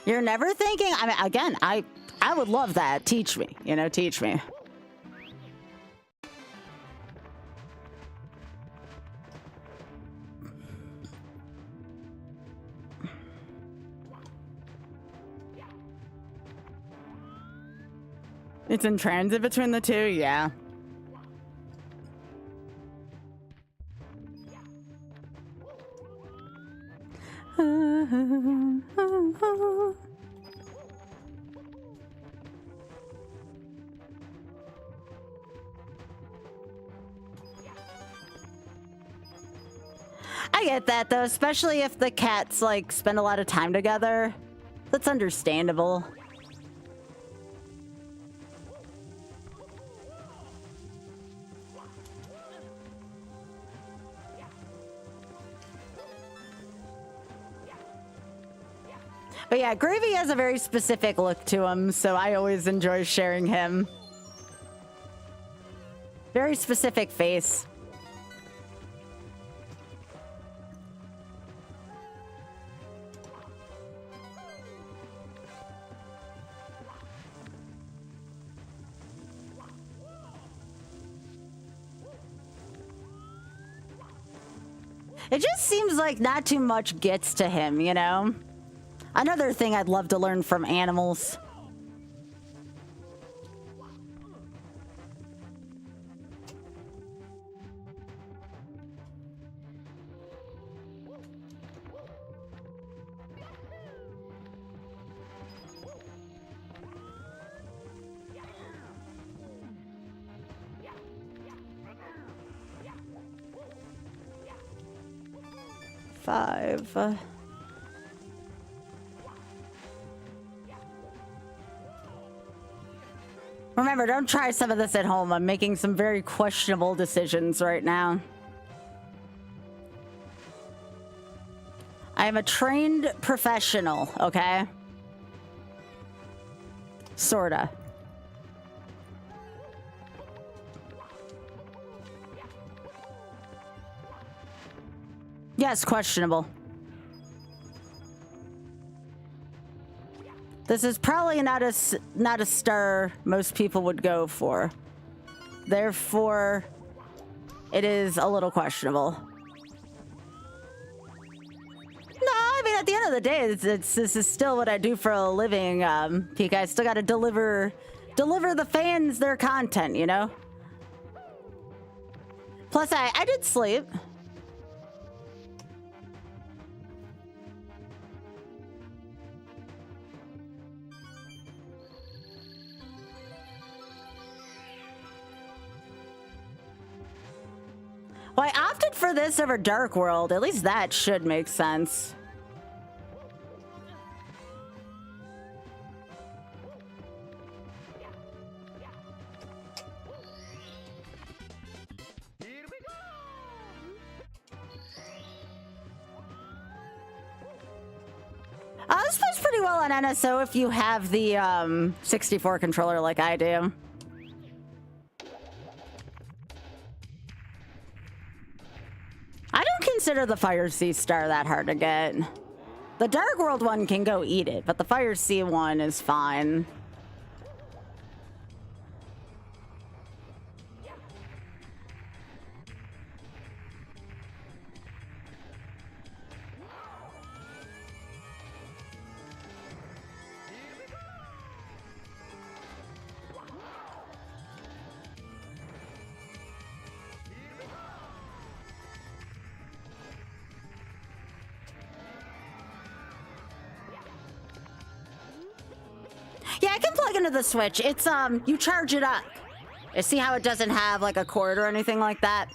You're never thinking? I mean, again, I would love that. Teach me, you know, teach me. It's in transit between the two, yeah. I get that though, especially if the cats like spend a lot of time together. That's understandable. But yeah, Gravy has a very specific look to him, so I always enjoy sharing him. Very specific face. It just seems like not too much gets to him, you know? Another thing I'd love to learn from animals. Five. Remember, don't try some of this at home. I'm making some very questionable decisions right now. I am a trained professional, okay? Sorta. Yes, questionable. This is probably not a star most people would go for. Therefore, it is a little questionable. No, I mean, at the end of the day, this is still what I do for a living, Pika. I still gotta deliver the fans their content, you know? Plus, I did sleep. Well, I opted for this over Dark World. At least that should make sense. This plays pretty well on NSO if you have the 64 controller like I do. I don't consider the Fire Sea Star that hard to get. The Dark World one can go eat it, but the Fire Sea one is fine. Yeah, I can plug into the Switch. It's, you charge it up. You see how it doesn't have, like, a cord or anything like that?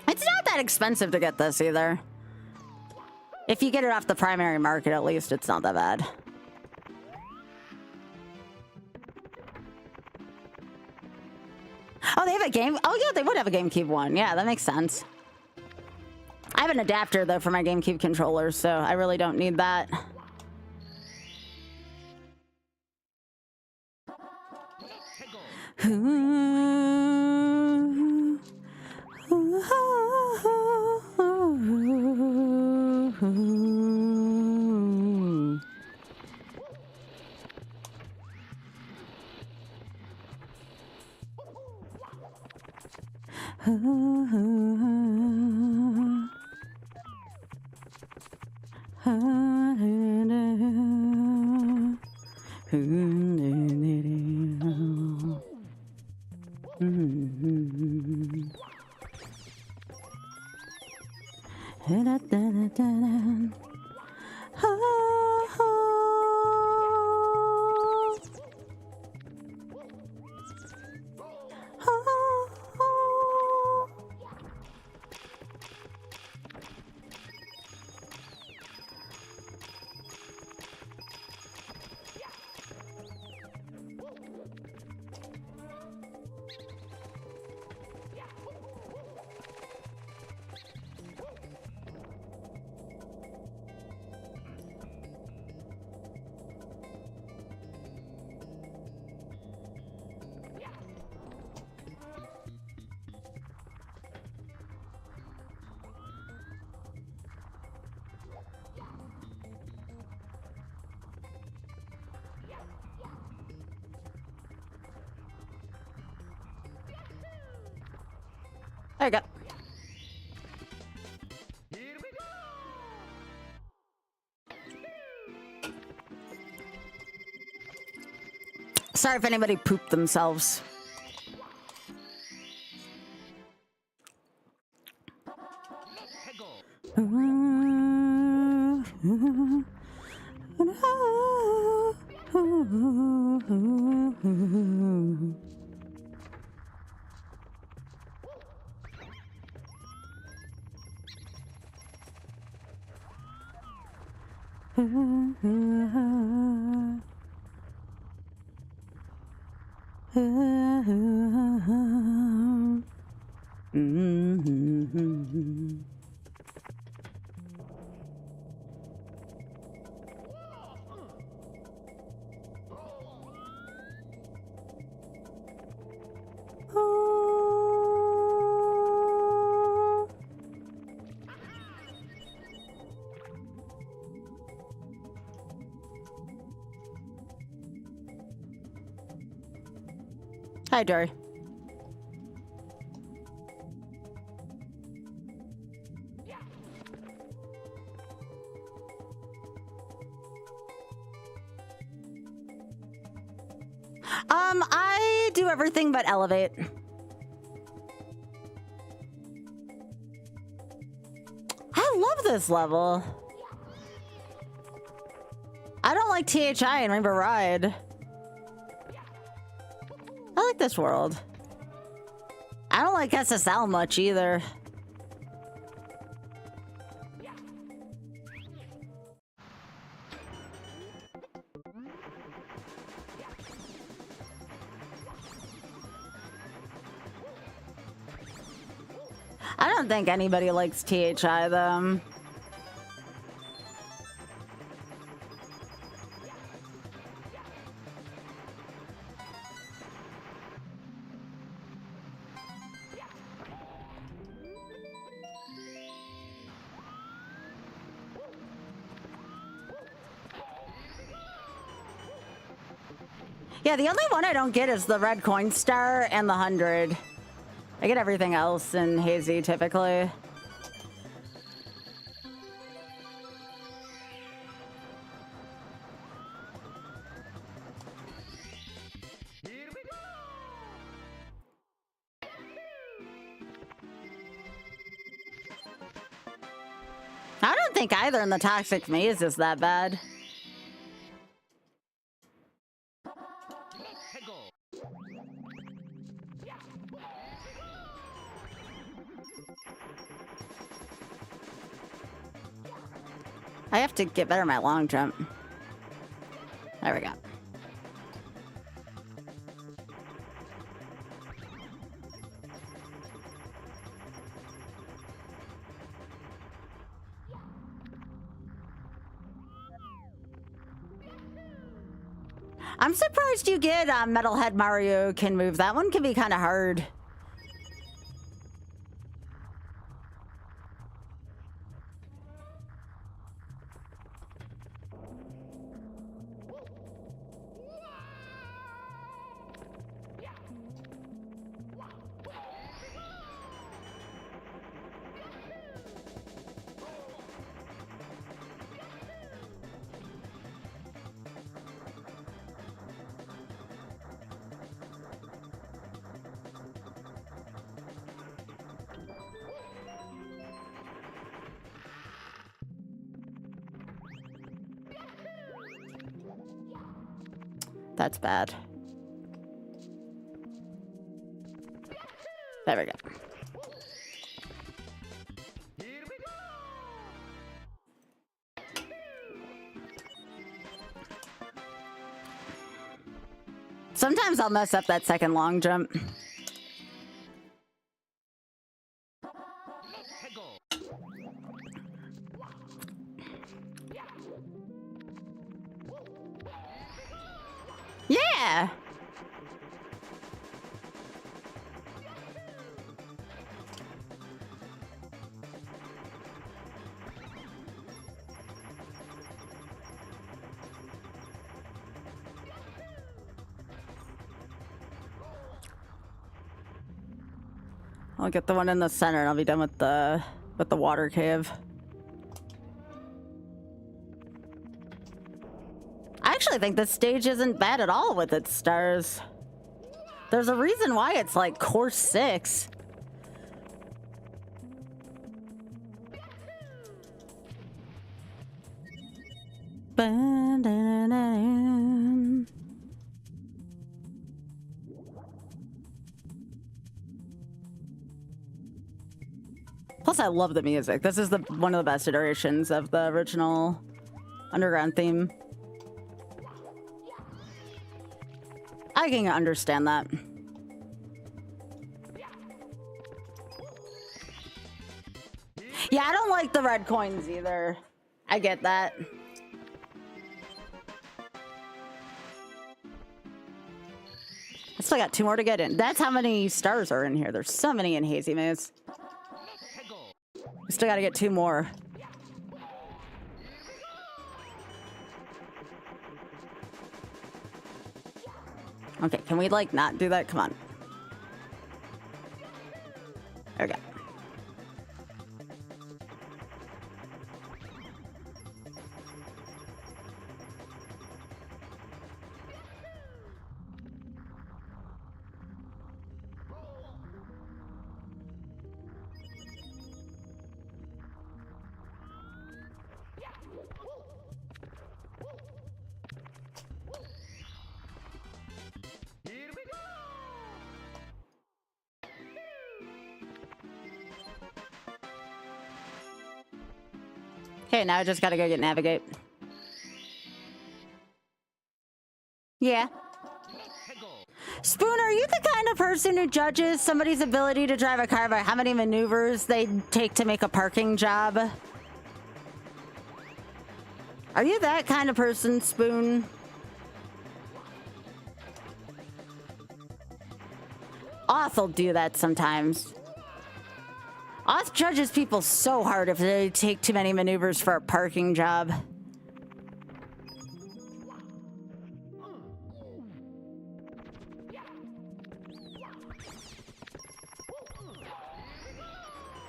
It's not that expensive to get this, either. If you get it off the primary market, at least, it's not that bad. Oh, they have a game? Oh, yeah, they would have a GameCube one. Yeah, that makes sense. I have an adapter, though, for my GameCube controller, so I really don't need that. There you go. Here we go. Sorry if anybody pooped themselves. Hi, Dory. I do everything but elevate. I love this level. I don't like THI and Rainbow Ride. I like this world. I don't like SSL much either. I don't think anybody likes THI though. Yeah, the only one I don't get is the red coin star and the 100. I get everything else in Hazy typically. Here we go. I don't think either in the Toxic Maze is that bad. I have to get better at my long jump. There we go. I'm surprised you get Metalhead Mario can move. That one can be kind of hard. That's bad. There we go. Here we go. Sometimes I'll mess up that second long jump. Yeah! I'll get the one in the center and I'll be done with the water cave. I actually think this stage isn't bad at all with its stars. There's a reason why it's like course 6. Plus, I love the music. This is one of the best iterations of the original underground theme. I can understand that. Yeah, I don't like the red coins either. I get that. I still got 2 more to get in. That's how many stars are in here. There's so many in Hazy Maze. We still gotta get 2 more. Okay, can we like not do that? Come on. Okay. Here we go! Okay, now I just gotta go get navigate. Yeah. Spoon, are you the kind of person who judges somebody's ability to drive a car by how many maneuvers they take to make a parking job? Are you that kind of person, Spoon? Oth will do that sometimes. Oth judges people so hard if they take too many maneuvers for a parking job.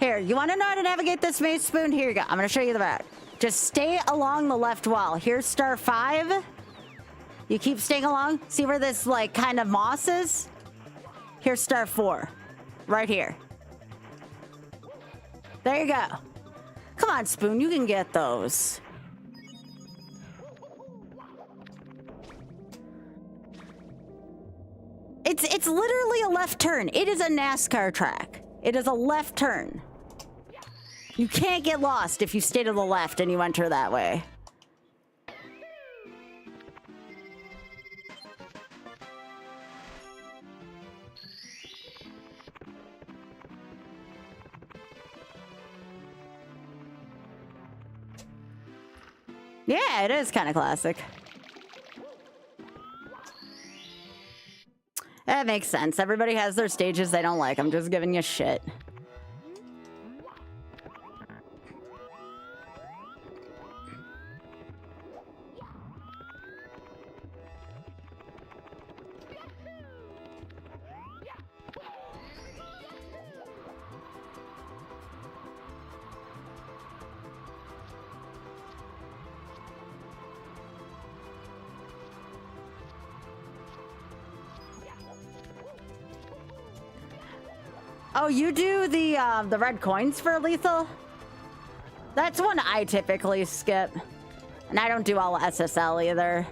Here, you want to know how to navigate this maze, Spoon? Here you go. I'm going to show you the route. Just stay along the left wall. Here's star 5. You keep staying along. See where this, like, kind of moss is? Here's star 4. Right here. There you go. Come on, Spoon. You can get those. It's literally a left turn. It is a NASCAR track. It is a left turn. You can't get lost if you stay to the left and you enter that way. Yeah, it is kind of classic. That makes sense. Everybody has their stages they don't like. I'm just giving you shit. Oh, you do the red coins for lethal? That's one I typically skip. And I don't do all SSL either.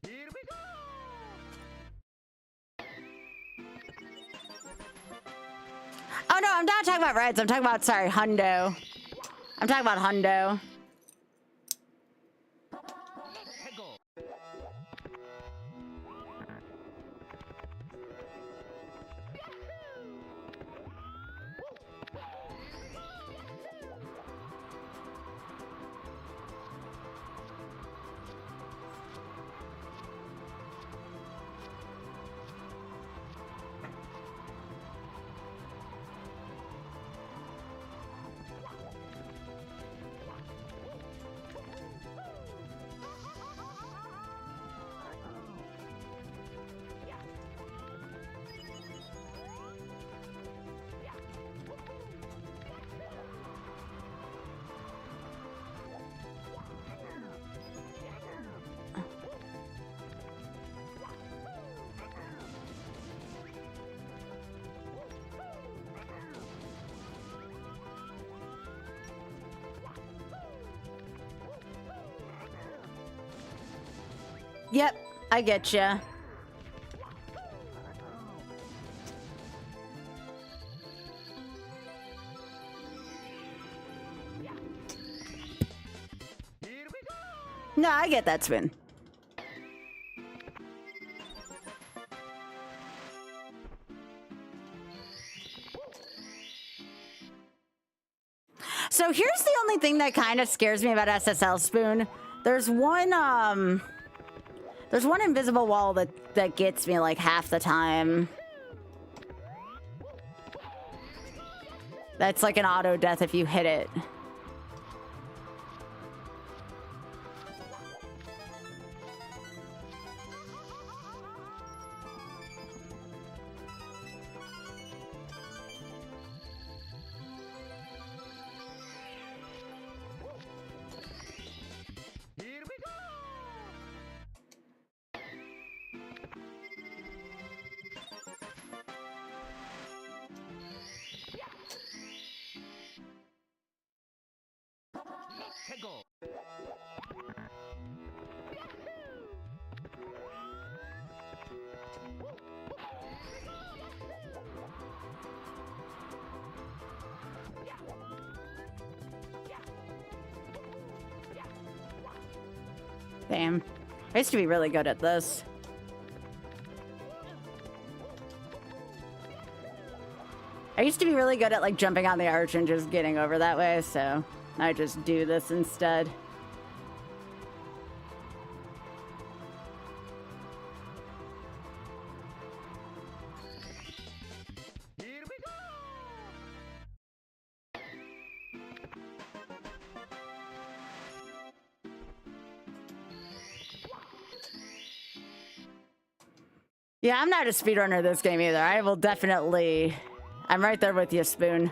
Here we go! Oh no, I'm not talking about reds. I'm talking about, sorry, hundo. I'm talking about hundo. Yep, I get ya. Here we go! No, I get that spin. So here's the only thing that kind of scares me about SSL Spoon. There's one invisible wall that gets me like half the time. That's like an auto death if you hit it. Here we go! Let's go! Damn. I used to be really good at this. I used to be really good at like jumping on the arch and just getting over that way, so I just do this instead. Here we go! Yeah, I'm not a speedrunner this game either. I will definitely... I'm right there with you, Spoon.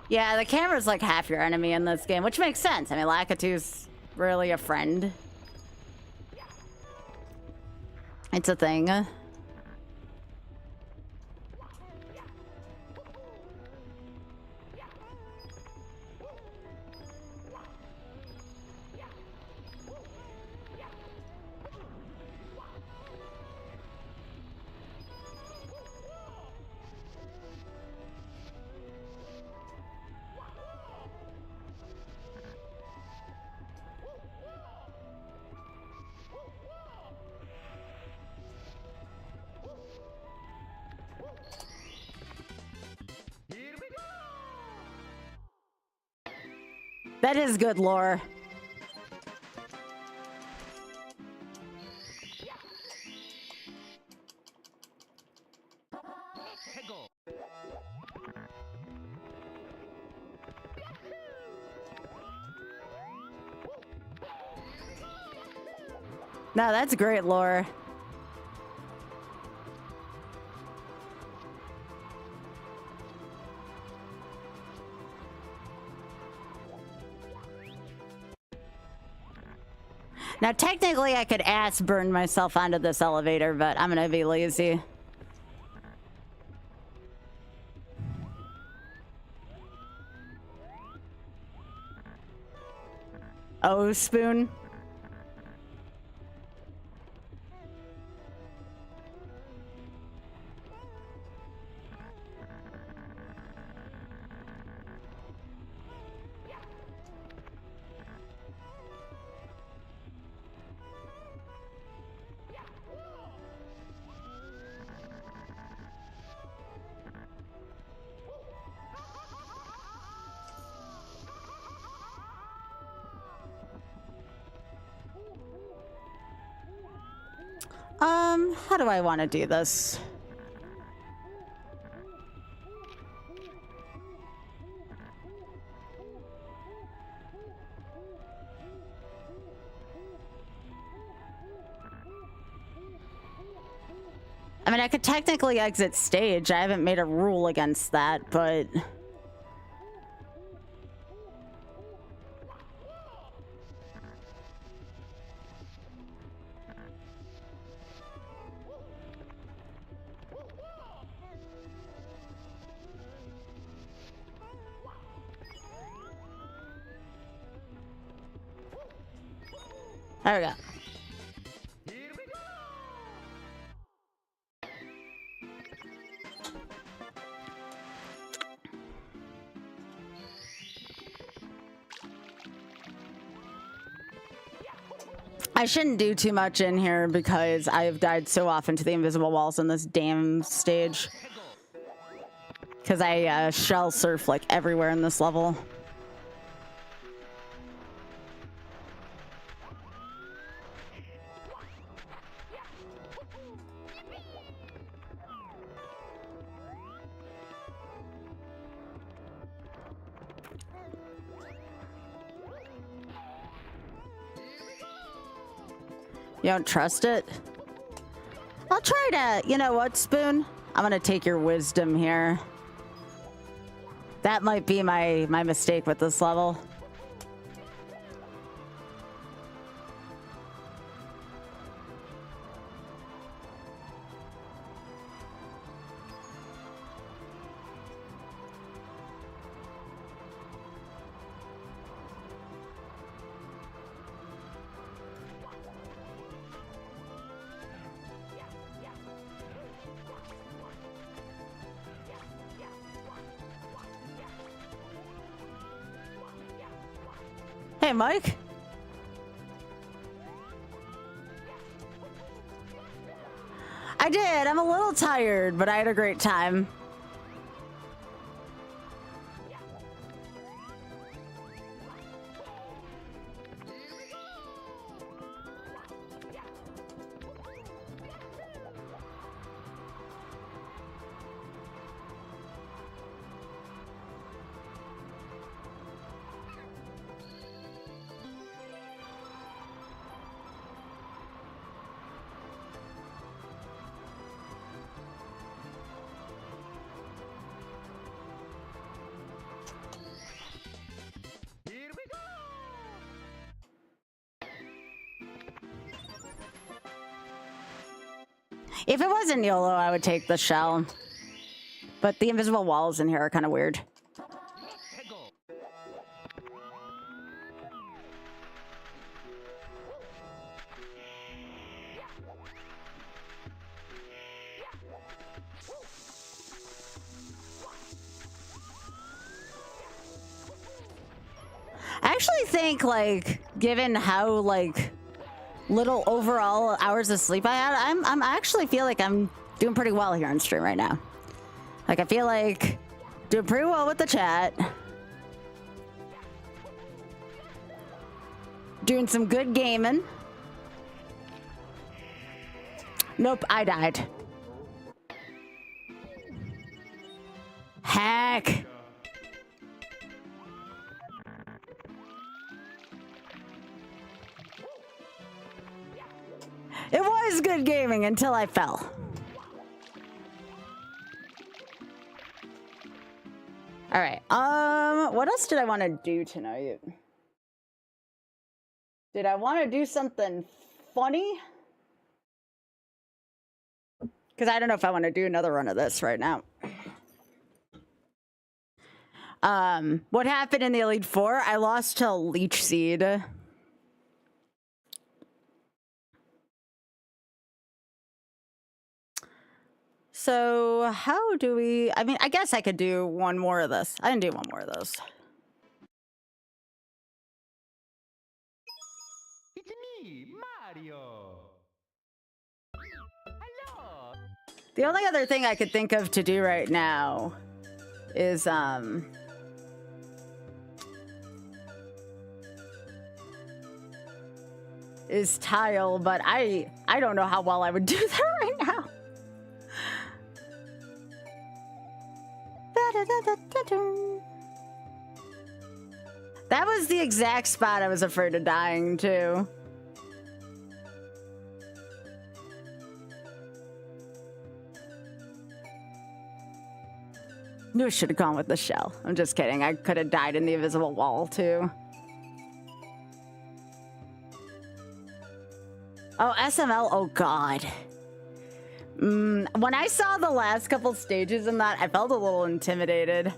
Yeah, the camera's like half your enemy in this game, which makes sense. I mean, Lakitu's really a friend. It's a thing. Here we go! That is good lore. Let's go! No, that's great lore. Now, technically, I could ass burn myself onto this elevator, but I'm gonna be lazy. Oh, Spoon. How do I want to do this? mean, I could technically exit stage. I haven't made a rule against that, but... There we go. I shouldn't do too much in here because I have died so often to the invisible walls in this damn stage. Because I shell surf like everywhere in this level. You don't trust it? I'll try to, you know what, Spoon? I'm gonna take your wisdom here. That might be my mistake with this level. Hey, Mike. I did. I'm a little tired, but I had a great time. If it wasn't YOLO, I would take the shell. But the invisible walls in here are kind of weird. I actually think, like, given how, like, little overall hours of sleep I had, I'm actually feel like I'm doing pretty well here on stream right now. Like, I feel like doing pretty well with the chat. Doing some good gaming. Nope, I died. Heck. It was good gaming until I fell. All right. What else did I want to do tonight? Did I want to do something funny? Because I don't know if I want to do another run of this right now. What happened in the Elite Four? I lost to Leech Seed. So how do we, I mean, I guess I could do one more of this. I can do one more of those. It's me, Mario. Hello. The only other thing I could think of to do right now is, tile, but I don't know how well I would do that right now. That was the exact spot I was afraid of dying to. Knew I should have gone with the shell. I'm just kidding. I could have died in the invisible wall too. Oh, SML. Oh God. When I saw the last couple stages in that, I felt a little intimidated.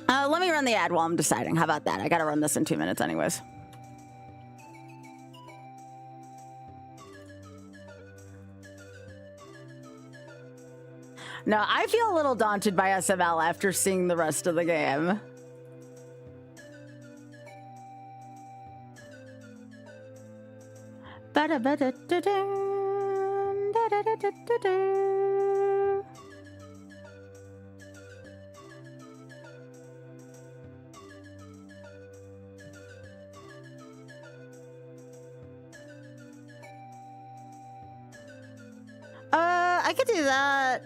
Let me run the ad while I'm deciding. How about that? I gotta run this in 2 minutes anyways. No, I feel a little daunted by SML after seeing the rest of the game. I could do that.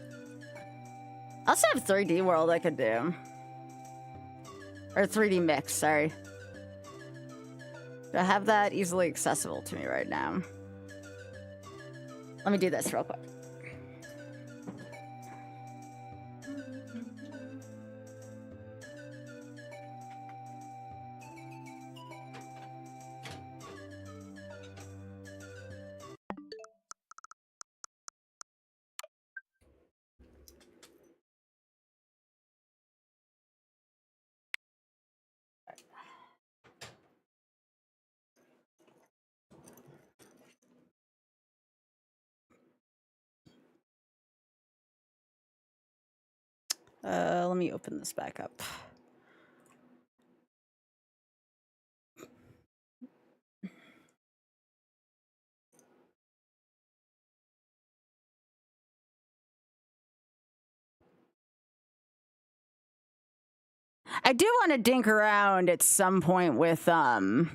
I also have 3D World I could do. Or 3D Mix, sorry. Do I have that easily accessible to me right now? Let me do this real quick. Let me open this back up. I do want to dink around at some point with SML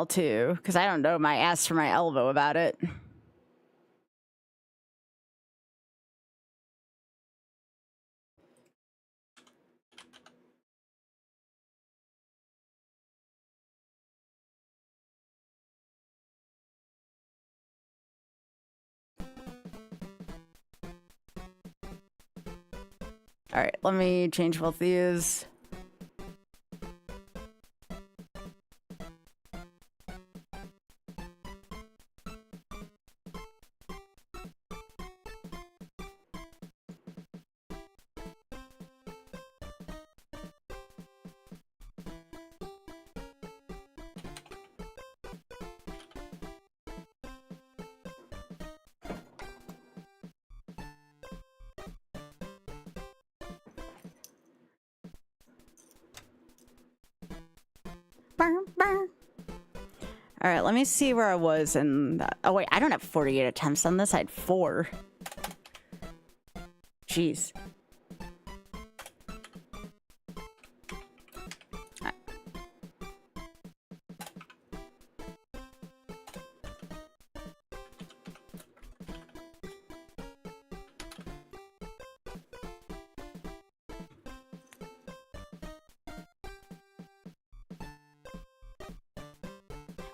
too, because I don't know my ass from my elbow about it. All right, let me change both these. All right, let me see where I was in that. Oh, wait, I don't have 48 attempts on this. I had 4. Jeez.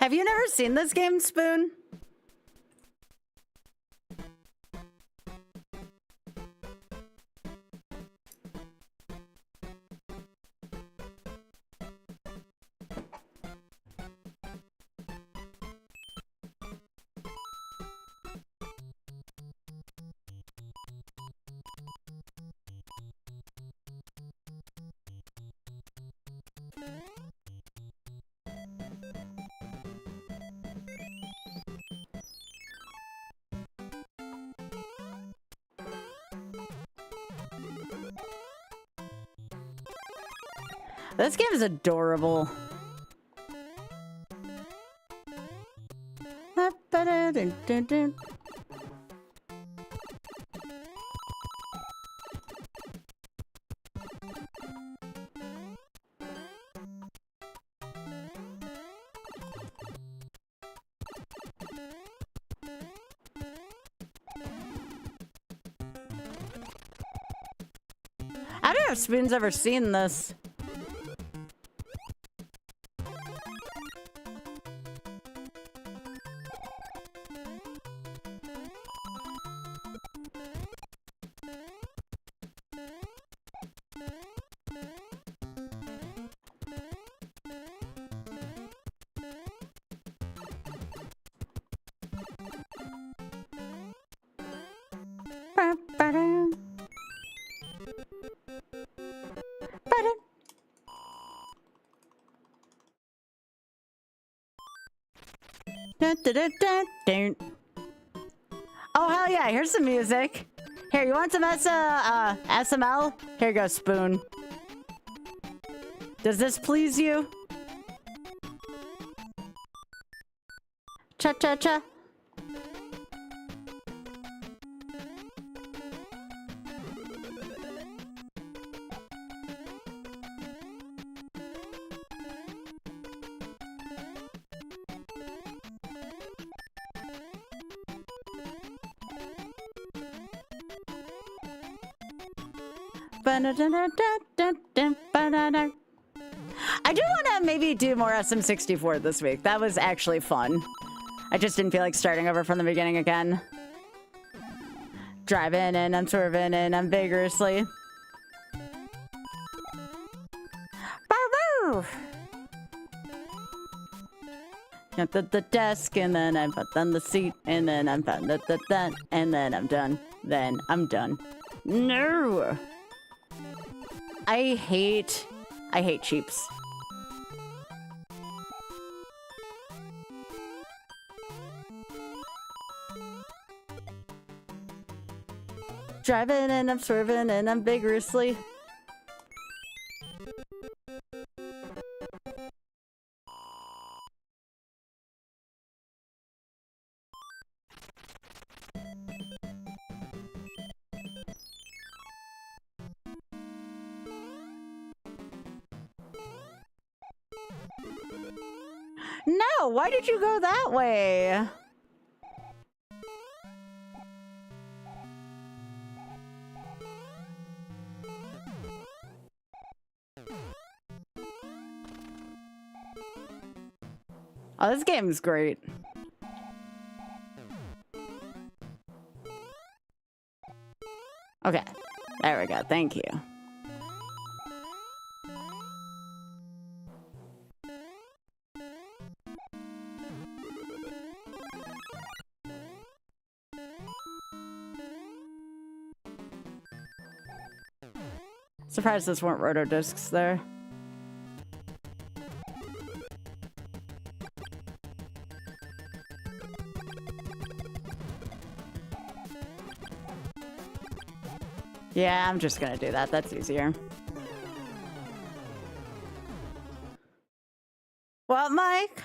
Have you never seen this game, Spoon? This game is adorable. I don't know if Spoon's ever seen this. Ba-dum. Ba-dum. Dun, dun, dun, dun, dun. Oh, hell yeah, here's some music. Here, you want some SML? Here you go, spoon. Does this please you? Cha-cha-cha. I do want to maybe do more SM64 this week. That was actually fun. I just didn't feel like starting over from the beginning again. Driving and I'm swerving and I'm vigorously. At the desk and then I'm on the seat and then I'm found and then I'm done. Then I'm done. No! I hate cheaps. Driving and I'm swerving and I'm vigorously. No, why did you go that way? Oh, this game's great. Okay, there we go. Thank you. Surprised this weren't roto discs there. Yeah, I'm just gonna do that. That's easier. What, Mike?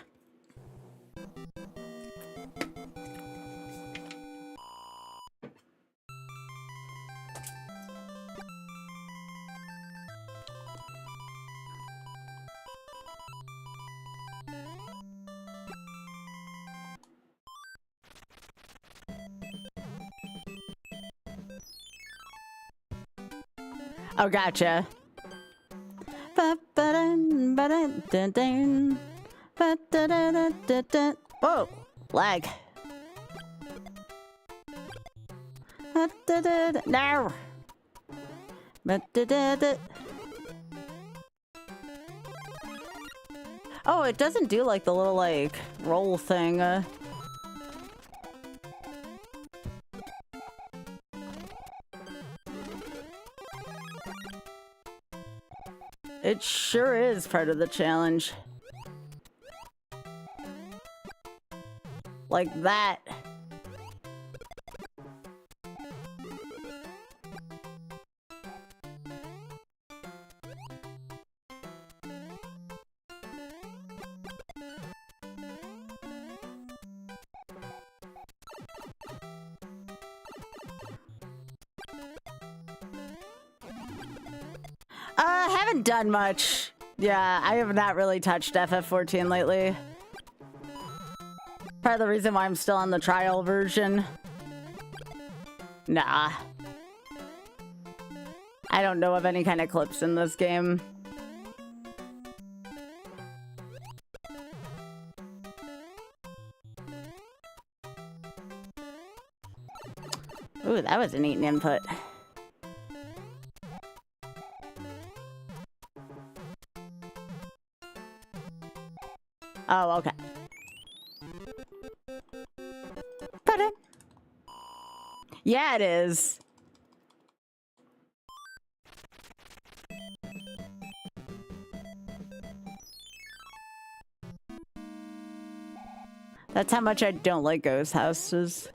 Oh, gotcha. Whoa, lag. No. Oh, it doesn't do like the little like roll thing. It sure is part of the challenge. Like that. Haven't done much. Yeah, I have not really touched FF14 lately. Part of the reason why I'm still on the trial version. Nah. I don't know of any kind of clips in this game. Ooh, that was a neat input. Oh, okay. Yeah, it is. That's how much I don't like ghost houses.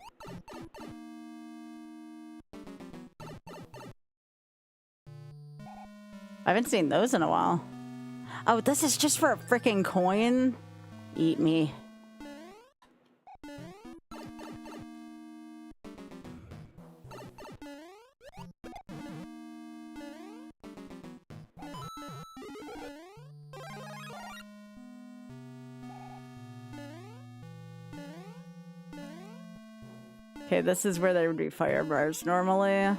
I haven't seen those in a while. Oh, this is just for a freaking coin? Eat me. Okay, this is where there would be fire bars normally.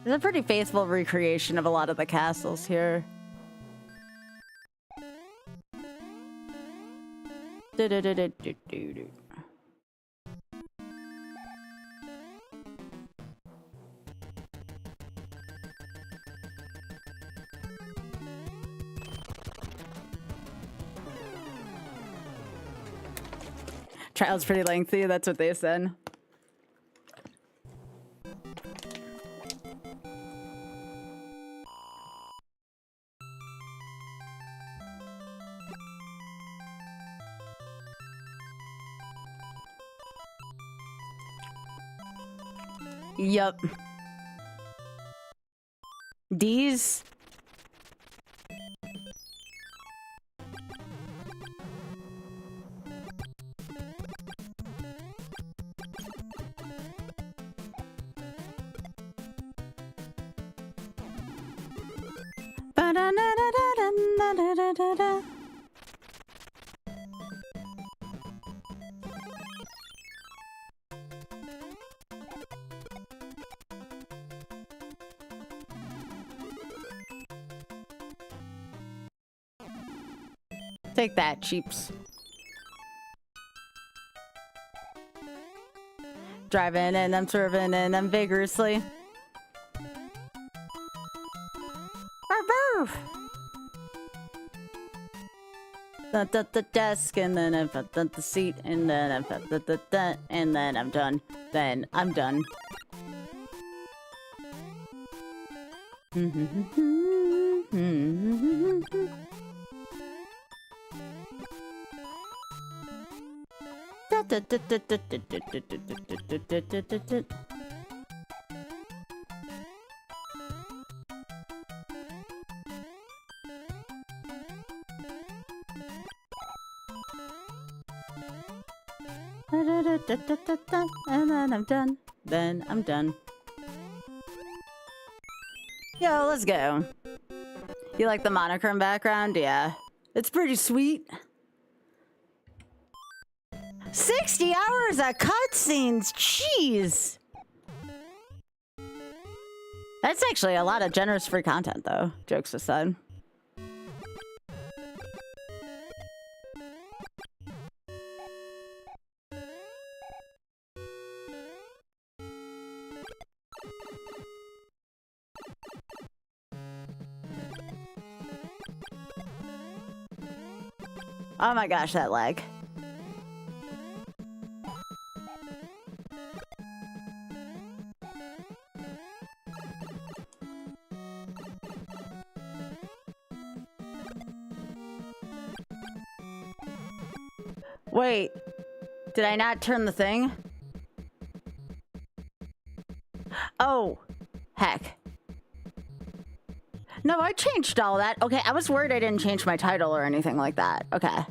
It's a pretty faithful recreation of a lot of the castles here. Trial's pretty lengthy, that's what they said. Yup. D's. Ba-da-da-da-da-da-da-da-da. Take that, cheaps. Driving and I'm swerving and I'm vigorously. The desk and then I've the seat and then I've the and then I'm done. Then I'm done. And then I'm done. Then I'm done. Yo, let's go. You like the monochrome background? Yeah. It's pretty sweet. 60 hours of cutscenes! Jeez! That's actually a lot of generous free content, though. Jokes aside. Oh my gosh, that lag. Wait, did I not turn the thing? Oh, heck. No, I changed all that. Okay, I was worried I didn't change my title or anything like that. Okay.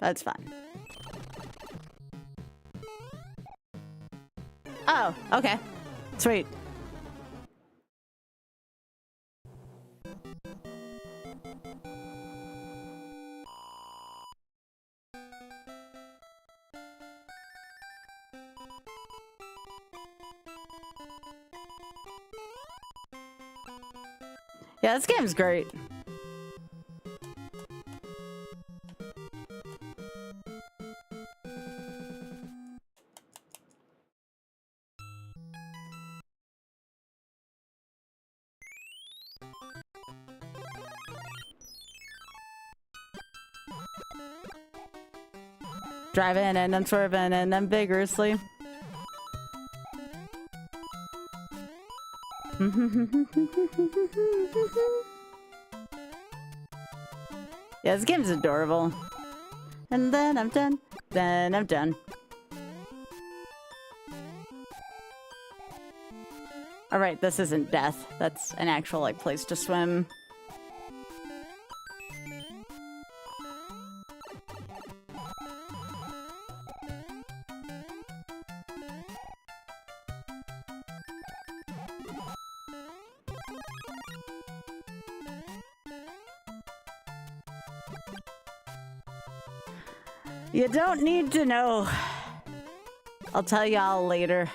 That's fine. Oh, okay. Sweet. Yeah, this game's great. Driving and then swerving and then vigorously. Yeah, this game's adorable. And then I'm done. Then I'm done. Alright, this isn't death. That's an actual, like, place to swim. You don't need to know. I'll tell y'all later.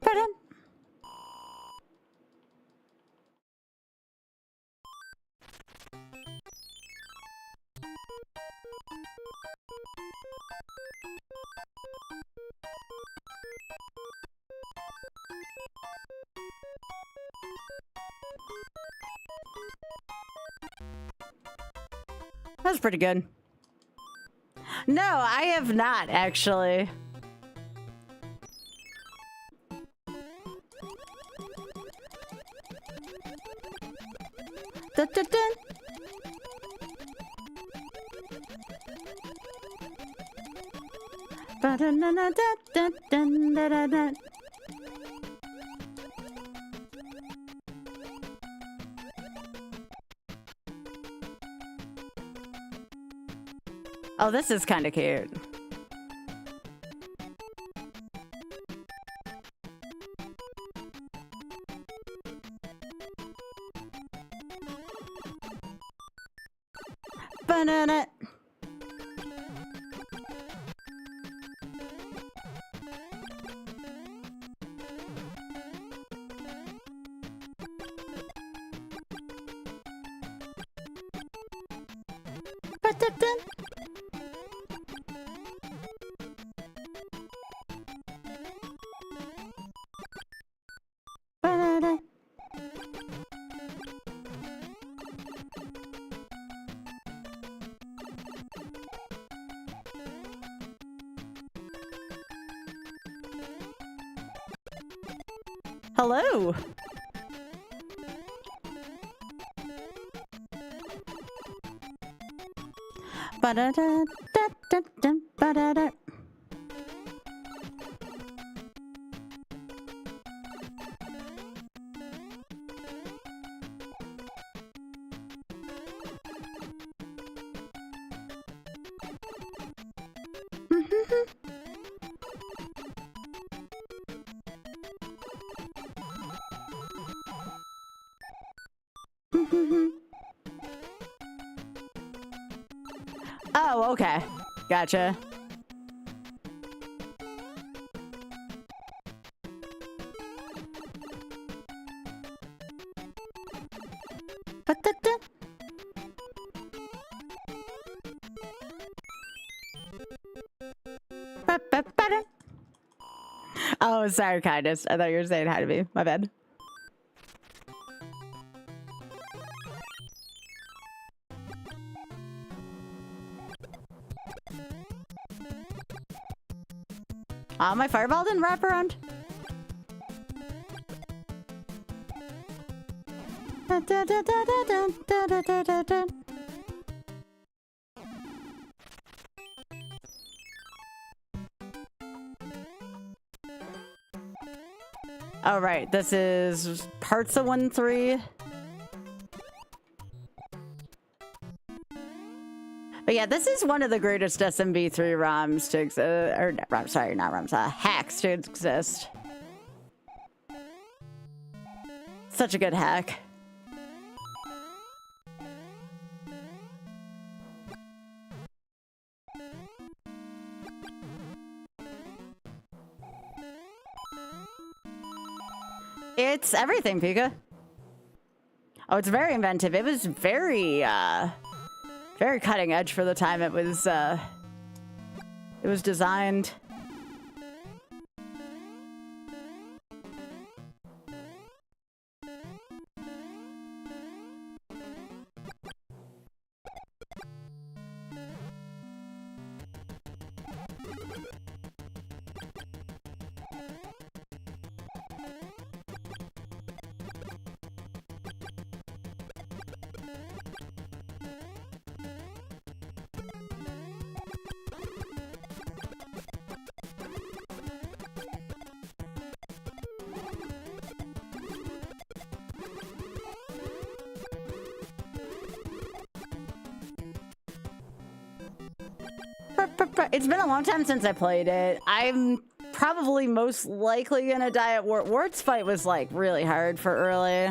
Pardon? That was pretty good. No, I have not, actually. Dun, dun, dun. Ba-dun-dun-dun-dun-dun-dun-dun-dun. Oh, this is kind of cute. Banana. Ba-da-dun. Ba-da-da. Hello. Ba-da-da-da-da-da, ba-da-da. Oh, okay. Gotcha. Ba-da-da. Ba-ba-ba-da. Oh, sorry, kindness. I thought you were saying hi to me. My bad. My fireball didn't wrap around. Da, da, da, da, da, da, da, da, da, da. All right, this is parts of 1-3. But yeah, this is one of the greatest SMB3 ROMs to exist, or sorry, not ROMs, hacks to exist. such a good hack. It's everything, Pika. Oh, it's very inventive. It was very, very cutting edge for the time it was designed. It's been a long time since I played it. I'm probably most likely gonna die at Wart. Wart's fight was like really hard for early.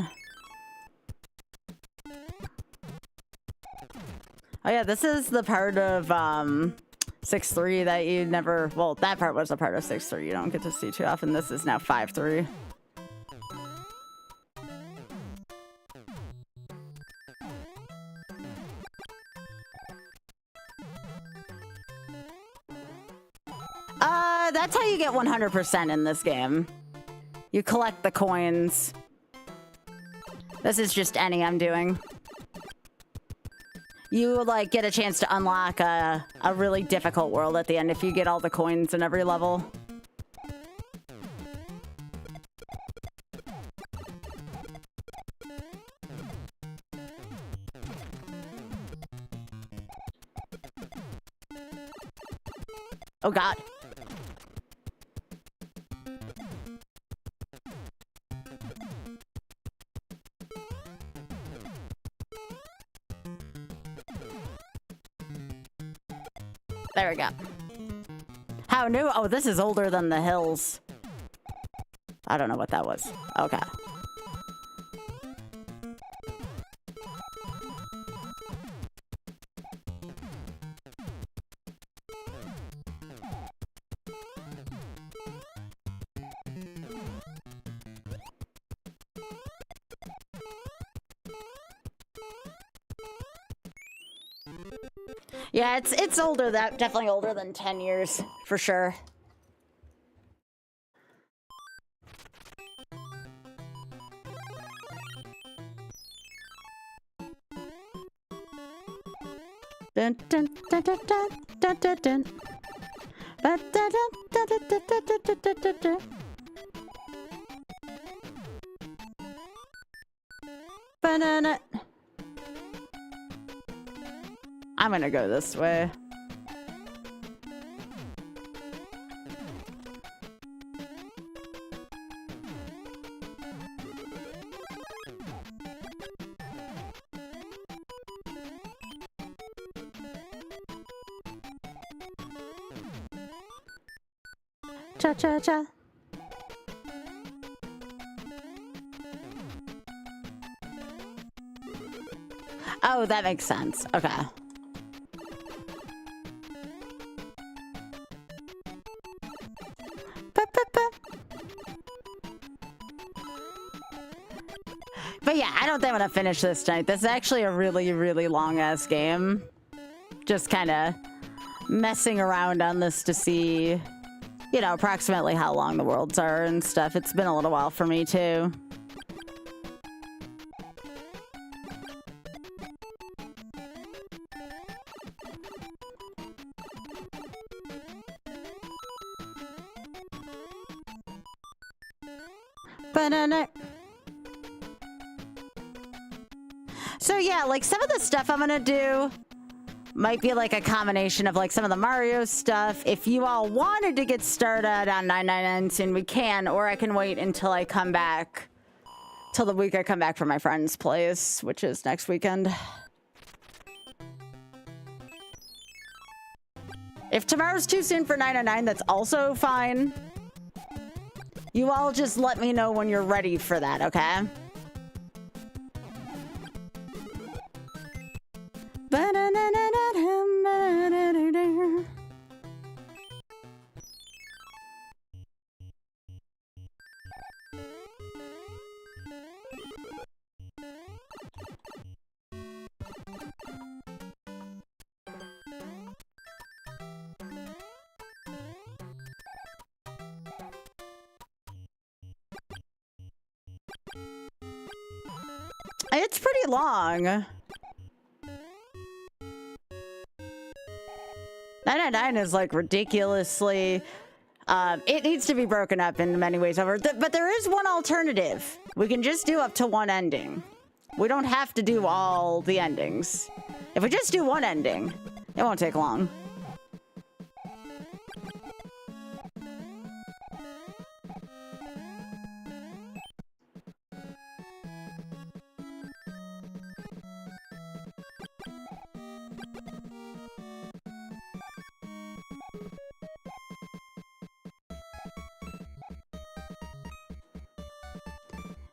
Oh yeah, this is the part of 6-3 that you never, well, that part was a part of 6-3 you don't get to see too often. This is now 5-3. That's how you get 100% in this game. You collect the coins. This is just any I'm doing. You like get a chance to unlock a really difficult world at the end if you get all the coins in every level. Oh God. There we go. How new? Oh, this is older than the hills. I don't know what that was. Okay. Yeah, it's older, that definitely older than 10 years, for sure. Dun dun dun dun dun dun dun dun. Ba dun dun dun dun dun dun dun dun dun dun. Banana. I'm gonna go this way. Cha-cha-cha. Oh, that makes sense. Okay. But yeah, I don't think I'm gonna finish this tonight. This is actually a really, really long-ass game. Just kind of messing around on this to see, you know, approximately how long the worlds are and stuff. It's been a little while for me, too. Banana. So yeah, like some of the stuff I'm gonna do might be like a combination of like some of the Mario stuff. If you all wanted to get started on 999 soon, we can, or I can wait until I come back, till the week I come back from my friend's place, which is next weekend. If tomorrow's too soon for 999, that's also fine. You all just let me know when you're ready for that, okay? It's pretty long. 999 is like ridiculously... it needs to be broken up in many ways over. But there is one alternative. We can just do up to one ending. We don't have to do all the endings. If we just do one ending, it won't take long.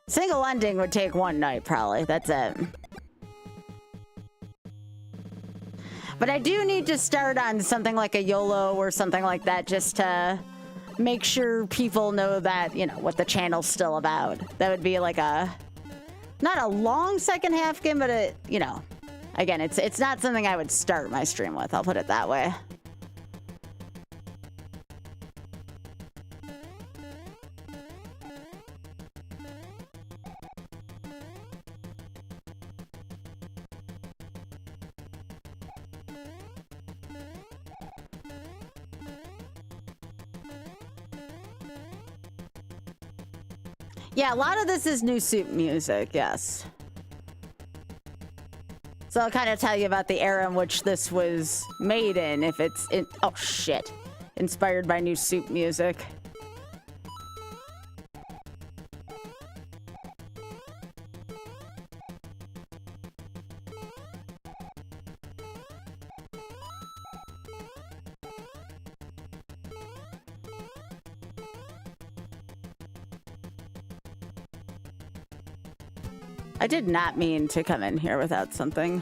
Single ending would take one night, probably. That's it. But I do need to start on something like a YOLO or something like that just to make sure people know that, you know, what the channel's still about. That would be like a... not a long second half game, but a, you know... Again, it's not something I would start my stream with. I'll put it that way. Yeah, a lot of this is new soup music, yes. So I'll kind of tell you about the era in which this was made in, if it's in, oh shit, inspired by new soup music. I did not mean to come in here without something.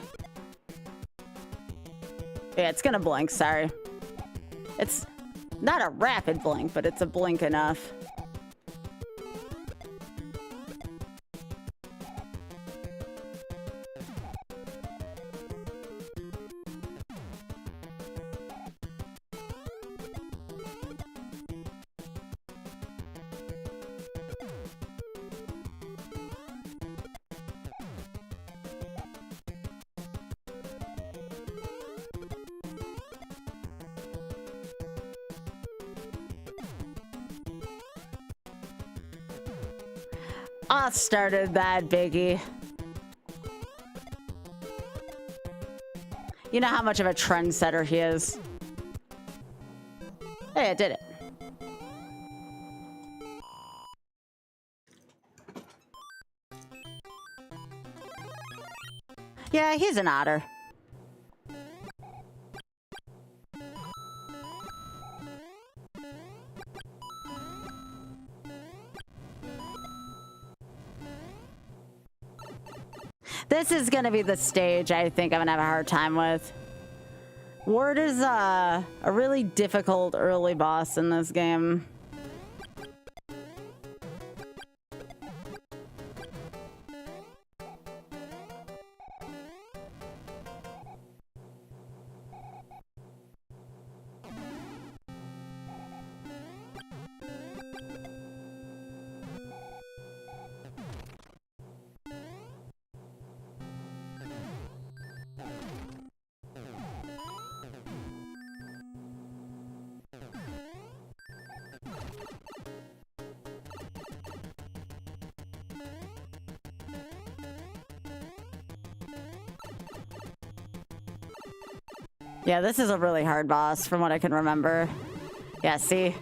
Yeah, it's gonna blink, sorry. It's not a rapid blink, but it's a blink enough. I started that, Biggie. You know how much of a trendsetter he is. Hey, I did it. Yeah, he's an otter. This is gonna be the stage I think I'm gonna have a hard time with. Ward is a really difficult early boss in this game. Yeah, this is a really hard boss from what I can remember. Yeah, see?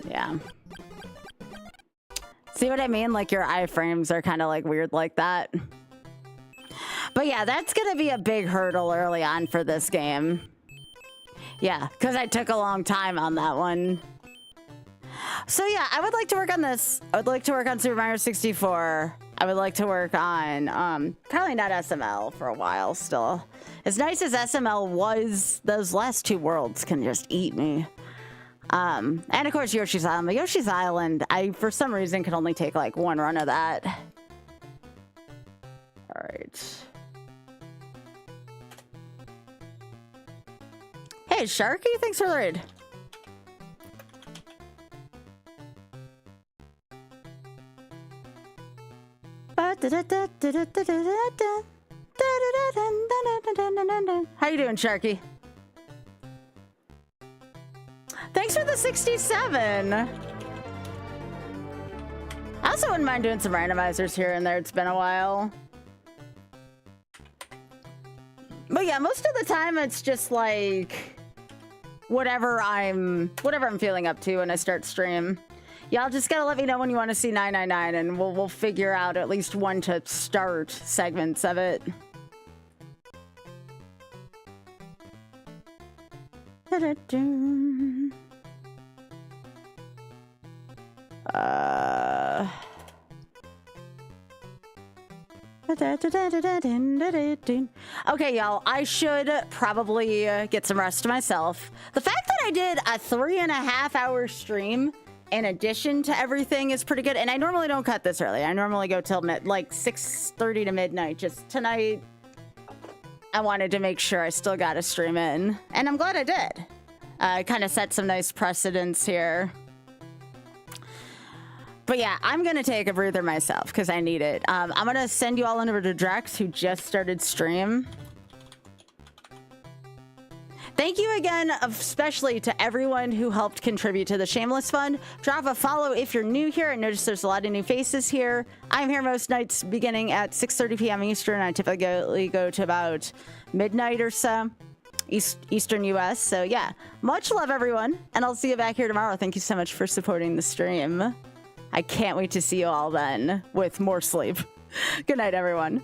Yeah. See what I mean? Like your iframes are kind of like weird like that. But yeah, that's gonna be a big hurdle early on for this game. Yeah, because I took a long time on that one. So yeah, I would like to work on this. I would like to work on Super Mario 64. I would like to work on, probably not SML for a while still. As nice as SML was, those last two worlds can just eat me. And of course Yoshi's Island. But Yoshi's Island, I, for some reason, can only take like one run of that. All right. Hey, Sharky, thanks for the raid. How you doing, Sharky? Thanks for the 67. I also wouldn't mind doing some randomizers here and there. It's been a while. But yeah, most of the time it's just like whatever I'm feeling up to when I start stream. Y'all just gotta let me know when you want to see 999 and we'll figure out at least one to start segments of it. Okay, y'all, I should probably get some rest myself. The fact that I did a 3.5-hour stream in addition to everything is pretty good. And I normally don't cut this early. I normally go till like 6:30 to midnight. Just tonight, I wanted to make sure I still got a stream in. And I'm glad I did. Kind of set some nice precedents here. But yeah, I'm going to take a breather myself because I need it. I'm going to send you all over to Drex, who just started stream. Thank you again, especially to everyone who helped contribute to the Shameless Fund. Drop a follow if you're new here. I noticed there's a lot of new faces here. I'm here most nights beginning at 6:30 p.m. Eastern. I typically go to about midnight or so, Eastern US. So yeah, much love, everyone. And I'll see you back here tomorrow. Thank you so much for supporting the stream. I can't wait to see you all then with more sleep. Good night, everyone.